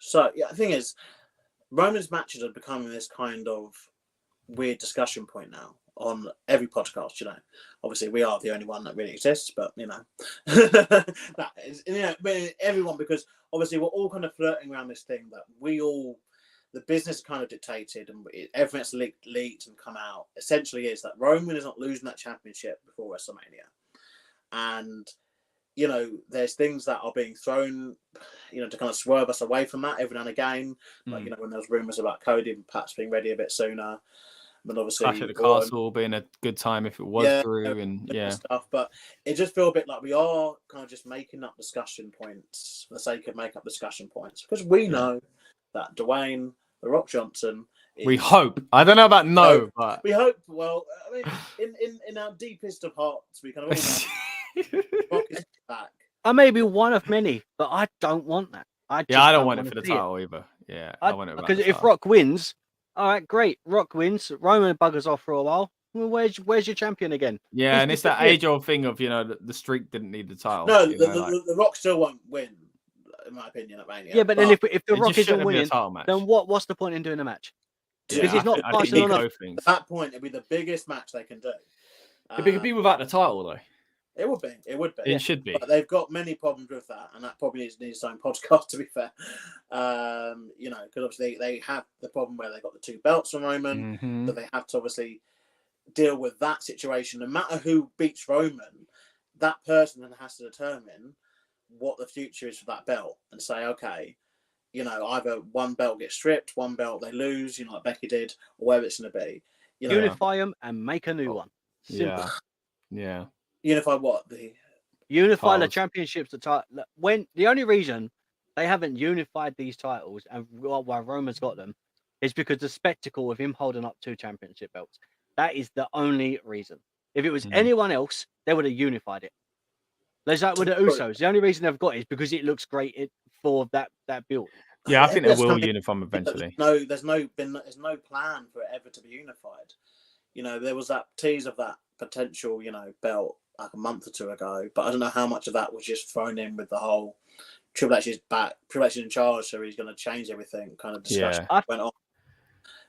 [SPEAKER 4] So the thing is, Roman's matches are becoming this kind of weird discussion point now on every podcast. You know, obviously we are the only one that really exists, but you know, that is, you know, everyone, because obviously we're all kind of flirting around this thing that the business kind of dictated and everything's leaked and come out. Essentially, is that Roman is not losing that championship before WrestleMania, and you know, there's things that are being thrown, you know, to kind of swerve us away from that every now and again. Like, you know, when there's rumours about Cody and perhaps being ready a bit sooner. But obviously,
[SPEAKER 1] Clash at the Castle being a good time if it was through and
[SPEAKER 4] stuff. But it just feels a bit like we are kind of just making up discussion points for the sake of making up discussion points, because we know that Dwayne The Rock Johnson.
[SPEAKER 1] We hope. I don't know about but
[SPEAKER 4] we hope. Well, I mean, in our deepest of hearts, we kind of. Rock is back.
[SPEAKER 2] I may be one of many, but I don't want that. I
[SPEAKER 1] don't want it for the title either. Yeah, I want it
[SPEAKER 2] because if Rock wins, all right, great. Rock wins. Roman buggers off for a while. Well, where's your champion again?
[SPEAKER 1] Yeah, and it's that age-old thing of, you know, the streak didn't need the title.
[SPEAKER 4] No, the Rock still won't win, in my opinion, at Mania.
[SPEAKER 2] Yeah, but then if the Rock isn't winning, then what's the point in doing a match? Because he's not passing on.
[SPEAKER 4] At that point, it'll be the biggest match they can do.
[SPEAKER 1] It could be without the title, though.
[SPEAKER 4] It would be. It would be.
[SPEAKER 1] It should be.
[SPEAKER 4] But they've got many problems with that, and that probably needs its own podcast, to be fair. You know, because obviously they have the problem where they got the 2 belts from Roman, so they have to obviously deal with that situation. No matter who beats Roman, that person then has to determine what the future is for that belt and say, okay, you know, either one belt gets stripped, one belt they lose, you know, like Becky did, or whatever it's going to be. You know,
[SPEAKER 2] unify them and make a new one. Simple.
[SPEAKER 1] Yeah.
[SPEAKER 4] Unify what?
[SPEAKER 2] Unify the championships. When the only reason they haven't unified these titles and why Roman's got them is because the spectacle of him holding up 2 championship belts. That is the only reason. If it was anyone else, they would have unified it. There's like with the Usos. The only reason they've got it is because it looks great for that build.
[SPEAKER 1] Yeah, I think they will unify them eventually.
[SPEAKER 4] There's no plan for it ever to be unified. You know, there was that tease of that potential, you know, belt like a month or two ago, but I don't know how much of that was just thrown in with the whole Triple H is back, Triple H is in charge, so he's going to change everything kind of discussion went on.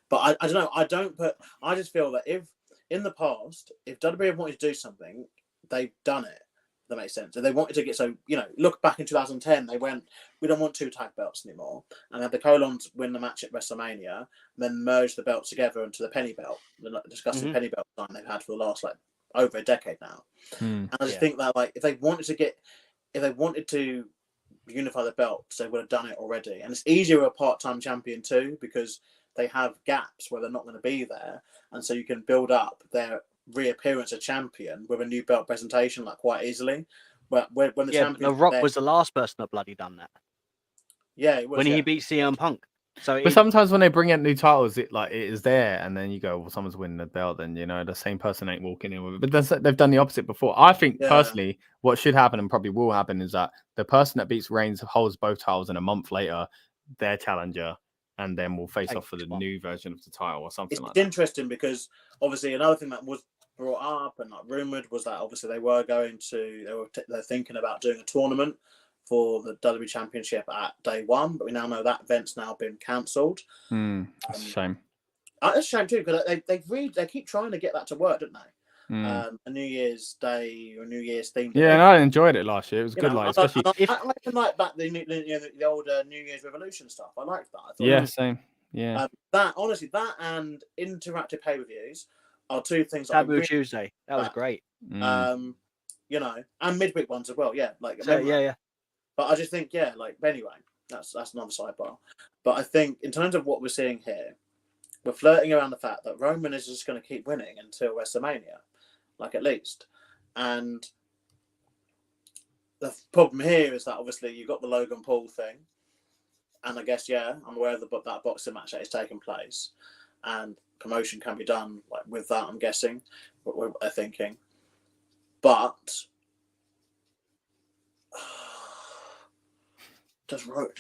[SPEAKER 4] But I don't know. I just feel that if in the past, if WWE wanted to do something, they've done it. That makes sense. And they wanted to get, so, you know, look back in 2010, they went, we don't want 2 tag belts anymore. And had the Colons win the match at WrestleMania, and then merge the belts together into the penny belt, the disgusting penny belt time they've had for the last, like, over a decade now. And I just think that, like, if they wanted to unify the belts, they would have done it already. And it's easier with a part-time champion too, because they have gaps where they're not going to be there. And so you can build up their reappearance as champion with a new belt presentation like quite easily. But when the champion,
[SPEAKER 2] The Rock was the last person that bloody done that.
[SPEAKER 4] Yeah, it was,
[SPEAKER 2] when he beat CM Punk.
[SPEAKER 1] But sometimes when they bring out new titles, it is there, and then you go, well, someone's winning the belt, then you know the same person ain't walking in with it. But they've done the opposite before. I think personally, what should happen and probably will happen is that the person that beats Reigns holds both titles, and a month later, their challenger, and then we'll face off for the new version of the title or something like that.
[SPEAKER 4] It's interesting because obviously another thing that was brought up and like rumored was that obviously they're thinking about doing a tournament for the WWE Championship at day one, but we now know that event's now been cancelled.
[SPEAKER 1] That's a shame.
[SPEAKER 4] It's a shame too, because they keep trying to get that to work, don't they? A New Year's Day or New Year's themed.
[SPEAKER 1] Yeah, and I enjoyed it last year. It was good, especially.
[SPEAKER 4] I even like back the old New Year's Revolution stuff. I liked that.
[SPEAKER 1] Same. Yeah.
[SPEAKER 4] That and interactive pay-per-views are 2 things.
[SPEAKER 2] Taboo Tuesday, that was great.
[SPEAKER 4] You know, and midweek ones as well. Yeah, like
[SPEAKER 2] yeah.
[SPEAKER 4] But I just think, like, anyway, that's another sidebar. But I think in terms of what we're seeing here, we're flirting around the fact that Roman is just going to keep winning until WrestleMania, like at least. And the problem here is that obviously you've got the Logan Paul thing. And I guess, I'm aware of that boxing match that is taking place. And promotion can be done like with that, I'm guessing, what we're thinking. But just wrote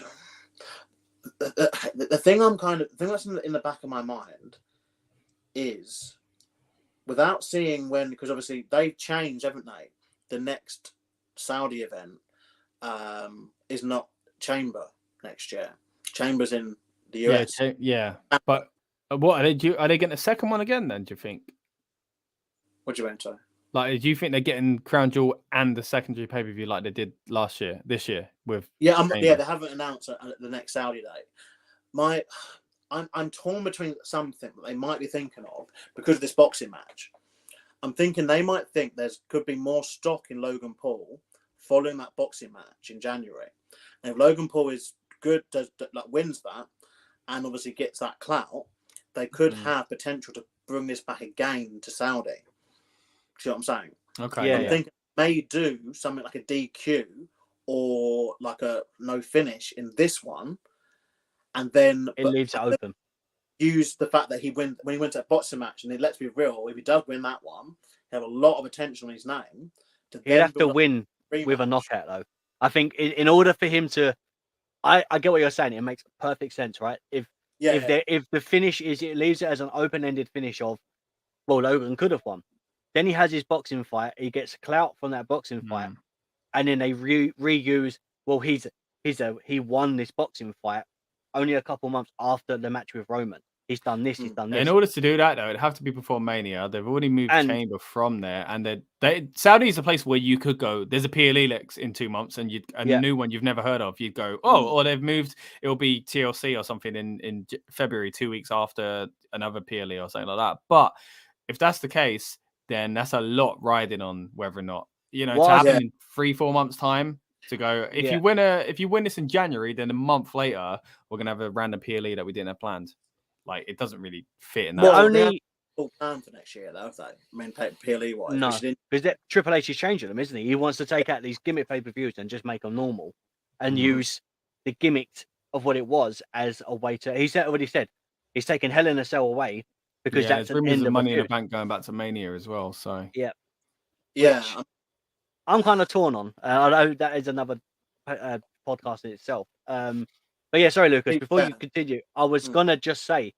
[SPEAKER 4] the thing that's in the back of my mind is, without seeing when, because obviously they've changed, haven't they? The next Saudi event is not Chamber next year. Chamber's in the US.
[SPEAKER 1] But what are they getting a second one again then, do you think?
[SPEAKER 4] What do you mean, sorry?
[SPEAKER 1] Like, do you think they're getting Crown Jewel and the secondary pay-per-view like they did this year with?
[SPEAKER 4] They haven't announced the next Saudi date. I'm torn between something that they might be thinking of because of this boxing match. I'm thinking they might think could be more stock in Logan Paul following that boxing match in January. And if Logan Paul is good, wins that, and obviously gets that clout, they could have potential to bring this back again to Saudi. See what I'm saying?
[SPEAKER 1] Okay.
[SPEAKER 4] I'm thinking they may do something like a DQ or like a no finish in this one, and then
[SPEAKER 2] it leaves it open.
[SPEAKER 4] Use the fact that when he went to a boxing match, and let's be real, if he does win that one, he have a lot of attention on his name.
[SPEAKER 2] He'd have to win with a knockout, though. I think in order for him to, I get what you're saying. It makes perfect sense, right? If the finish is, it leaves it as an open-ended finish of, well, Logan could have won. Then he has his boxing fight. He gets clout from that boxing fight, and then they reuse. Well, he won this boxing fight only a couple months after the match with Roman. He's done this. He's done this.
[SPEAKER 1] In order to do that, though, it'd have to be before Mania. They've already moved Chamber from there, and Saudi is a place where you could go. There's a PLE in 2 months, and a new one you've never heard of. You'd go, or they've moved. It'll be TLC or something in February, 2 weeks after another PLE or something like that. But if that's the case, then that's a lot riding on whether or not, to happen in 3-4 months' time to go. If you win this in January, then a month later we're gonna have a random PLE that we didn't have planned. Like, it doesn't really fit in that.
[SPEAKER 4] Well, only full plan for next year, though, if they PLE wise.
[SPEAKER 2] No, because Triple H is changing them, isn't he? He wants to take out these gimmick pay-per-views and just make them normal, and use the gimmick of what it was as a way to. He's already said he's taking Hell in a Cell away. Because that's an end of
[SPEAKER 1] Money in the Bank going back to Mania as well. So
[SPEAKER 2] I'm kind of torn on. I know that is another podcast in itself. But yeah, sorry, Lucas. Before you continue, I was gonna just say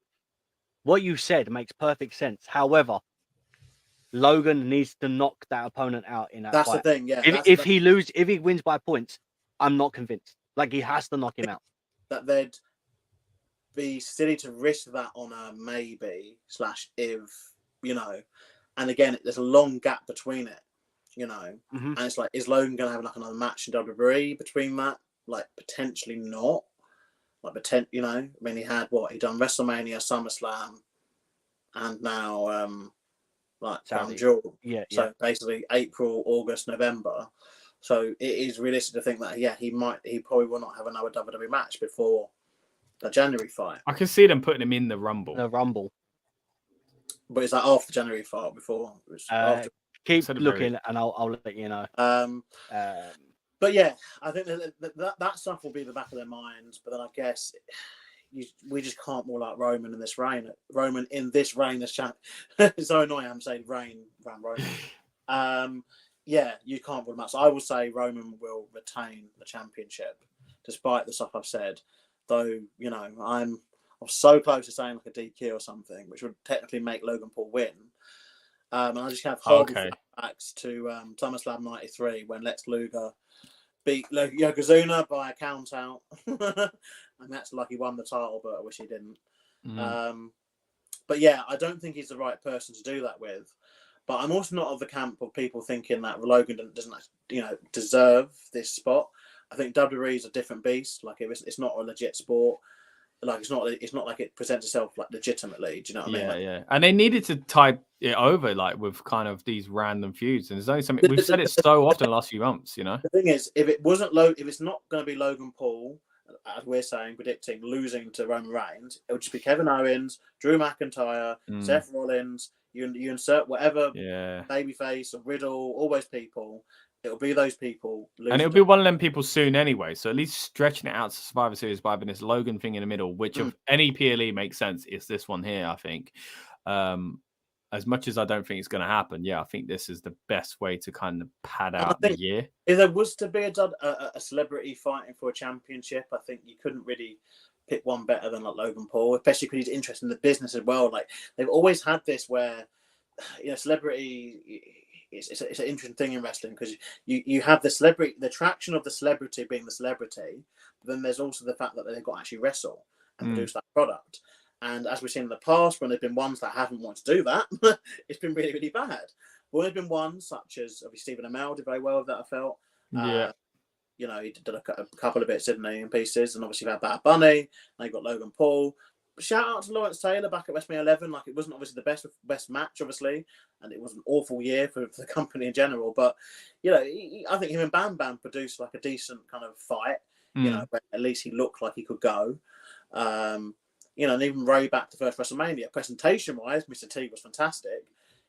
[SPEAKER 2] what you said makes perfect sense. However, Logan needs to knock that opponent out in that
[SPEAKER 4] That's
[SPEAKER 2] fight.
[SPEAKER 4] the thing, yeah.
[SPEAKER 2] If he wins by points, I'm not convinced. Like, he has to knock him out.
[SPEAKER 4] That they'd be silly to risk that on a maybe / if, you know. And again, there's a long gap between it, you know.
[SPEAKER 2] Mm-hmm.
[SPEAKER 4] And it's like, is Logan going to have like another match in WWE between that? Like, potentially not. Like, you know, I mean, he done WrestleMania, SummerSlam, and now like Crown Jewel.
[SPEAKER 2] Yeah.
[SPEAKER 4] So basically April, August, November. So it is realistic to think that he probably will not have another WWE match before the January fight.
[SPEAKER 1] I can see them putting him in the Rumble.
[SPEAKER 4] But is that after January fight before? After?
[SPEAKER 2] Keep looking, and I'll let you know.
[SPEAKER 4] But yeah, I think that stuff will be in the back of their minds. But then I guess we just can't rule out Roman in this reign. Roman in this reign as champ. It's so annoying. I'm saying Roman. Yeah, you can't rule him out. So I will say Roman will retain the championship, despite the stuff I've said. Though, you know, I'm so close to saying like a DQ or something, which would technically make Logan Paul win. And I just have horrible flashbacks to SummerSlam '93 when Lex Luger beat Yokozuna by a count out. And that's like he won the title, but I wish he didn't. But yeah, I don't think he's the right person to do that with. But I'm also not of the camp of people thinking that Logan doesn't, you know, deserve this spot. I think WWE is a different beast. Like, it's not a legit sport. Like, it's not like it presents itself like legitimately. Do you know what I mean?
[SPEAKER 1] Yeah. And they needed to tie it over like with kind of these random feuds. And there's only something we've said it so often the last few months. You know,
[SPEAKER 4] the thing is, if it's not going to be Logan Paul, as we're predicting losing to Roman Reigns, it would just be Kevin Owens, Drew McIntyre, Seth Rollins. You insert whatever babyface or Riddle, all those people. It'll be those people.
[SPEAKER 1] And it'll be one of them people soon anyway. So at least stretching it out to Survivor Series by having this Logan thing in the middle, which of any PLE makes sense, is this one here, I think. As much as I don't think it's going to happen, I think this is the best way to kind of pad out the year.
[SPEAKER 4] If there was to be a celebrity fighting for a championship, I think you couldn't really pick one better than like Logan Paul, especially because he's interested in the business as well. Like, they've always had this where, you know, celebrity, it's an interesting thing in wrestling because you have the celebrity, the attraction of the celebrity being the celebrity, but then there's also the fact that they've got to actually wrestle and produce that product. And as we've seen in the past, when there've been ones that haven't wanted to do that, it's been really, really bad. But there've been ones such as obviously Stephen Amell did very well with that, I felt. You know, he did a couple of bits, didn't he, in pieces. And obviously, you've had Bad Bunny. Now you've got Logan Paul. Shout out to Lawrence Taylor back at WrestleMania 11. Like, it wasn't obviously the best match, obviously. And it was an awful year for the company in general. But, you know, I think him and Bam Bam produced like a decent kind of fight. You know, where at least he looked like he could go. You know, and even Ray back to first WrestleMania. Presentation-wise, Mr. T was fantastic.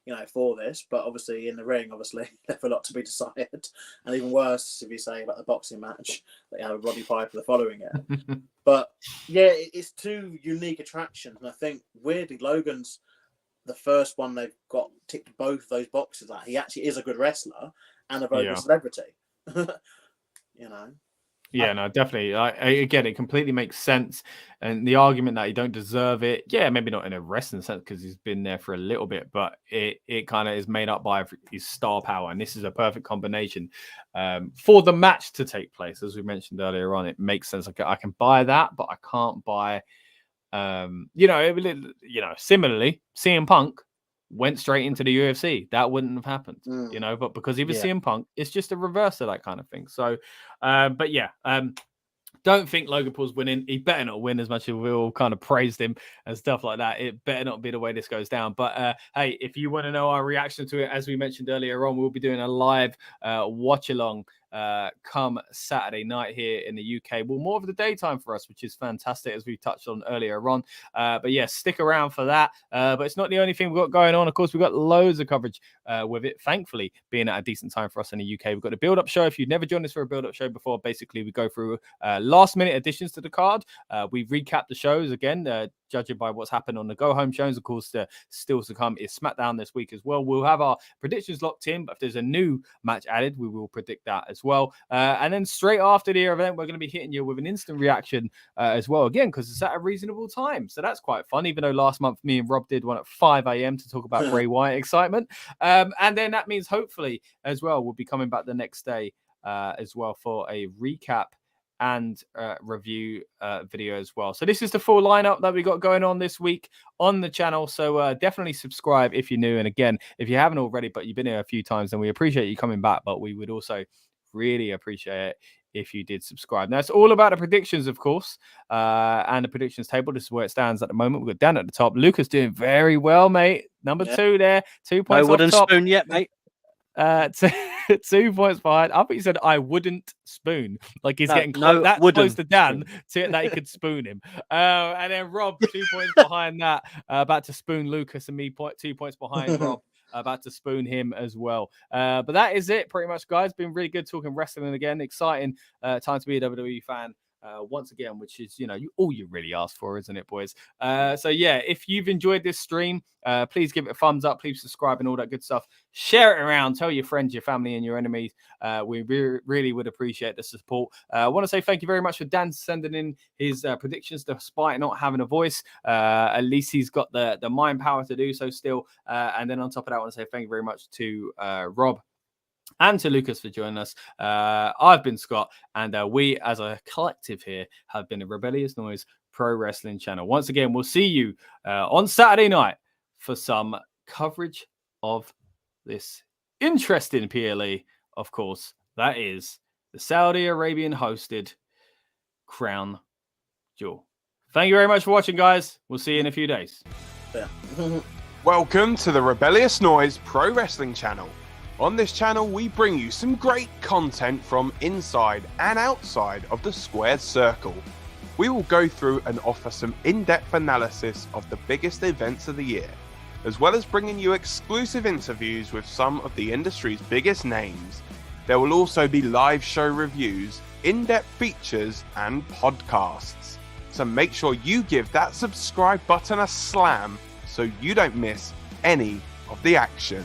[SPEAKER 4] You know, for this, but obviously in the ring, left a lot to be desired. And even worse, if you say about the boxing match that you have Roddy Piper following it. But yeah, it's two unique attractions, and I think weirdly Logan's the first one they've got ticked both those boxes. Like, he actually is a good wrestler and a very good celebrity. You know.
[SPEAKER 1] Yeah, no, definitely. Again, it completely makes sense. And the argument that he don't deserve it, maybe not in a wrestling sense because he's been there for a little bit, but it kind of is made up by his star power. And this is a perfect combination for the match to take place. As we mentioned earlier on, it makes sense. I can buy that, but I can't buy, similarly, CM Punk went straight into the UFC. That wouldn't have happened, you know, but because he was CM Punk, it's just a reverse of that kind of thing. So, don't think Logan Paul's winning. He better not win as much as we all kind of praised him and stuff like that. It better not be the way this goes down. But hey, if you want to know our reaction to it, as we mentioned earlier on, we'll be doing a live watch along come Saturday night here in the UK. Well, more of the daytime for us, which is fantastic, as we touched on earlier on. But yeah, stick around for that. But it's not the only thing we've got going on. Of course, we've got loads of coverage with it, thankfully, being at a decent time for us in the UK. We've got a build-up show. If you've never joined us for a build-up show before, basically we go through last-minute additions to the card. We recap the shows again, judging by what's happened on the go-home shows. Of course, still to come is SmackDown this week as well. We'll have our predictions locked in, but if there's a new match added, we will predict that as well. And then straight after the event, we're going to be hitting you with an instant reaction as well, again, because it's at a reasonable time. So that's quite fun, even though last month me and Rob did one at 5 a.m. to talk about Bray Wyatt excitement. And then that means hopefully as well, we'll be coming back the next day as well for a recap and review video as well. So this is the full lineup that we got going on this week on the channel. So definitely subscribe if you're new. And again, if you haven't already, but you've been here a few times, then we appreciate you coming back. But we would also really appreciate it if you did subscribe. Now, it's all about the predictions, of course, and the predictions table. This is where it stands at the moment. We've got Dan at the top. Lucas doing very well, mate. Number 2 there. 2 points
[SPEAKER 2] I wouldn't
[SPEAKER 1] off top.
[SPEAKER 2] spoon yet, mate.
[SPEAKER 1] 2 points behind. I think he said I wouldn't spoon. Like he's getting that close to Dan that he could spoon him. And then Rob, 2 points behind that. About to spoon Lucas, and me 2 points behind Rob. About to spoon him as well. But that is it pretty much, guys. Been really good talking wrestling again. Exciting time to be a WWE fan. Once again, which is, all you really asked for, isn't it, boys? So yeah, if you've enjoyed this stream, please give it a thumbs up, please subscribe and all that good stuff. Share it around, tell your friends, your family, and your enemies. We really would appreciate the support. I want to say thank you very much for Dan sending in his predictions despite not having a voice. At least he's got the mind power to do so still. And then on top of that, I want to say thank you very much to Rob and to Lucas for joining us. I've been Scott, and we as a collective here have been a Rebellious Noise Pro Wrestling channel. Once again, we'll see you on Saturday night for some coverage of this interesting PLE. Of course, that is the Saudi Arabian hosted Crown Jewel. Thank you very much for watching, guys. We'll see you in a few days.
[SPEAKER 4] Yeah.
[SPEAKER 3] Welcome to the Rebellious Noise Pro Wrestling channel. On this channel, we bring you some great content from inside and outside of the squared circle. We will go through and offer some in-depth analysis of the biggest events of the year, as well as bringing you exclusive interviews with some of the industry's biggest names. There will also be live show reviews, in-depth features, and podcasts. So make sure you give that subscribe button a slam so you don't miss any of the action.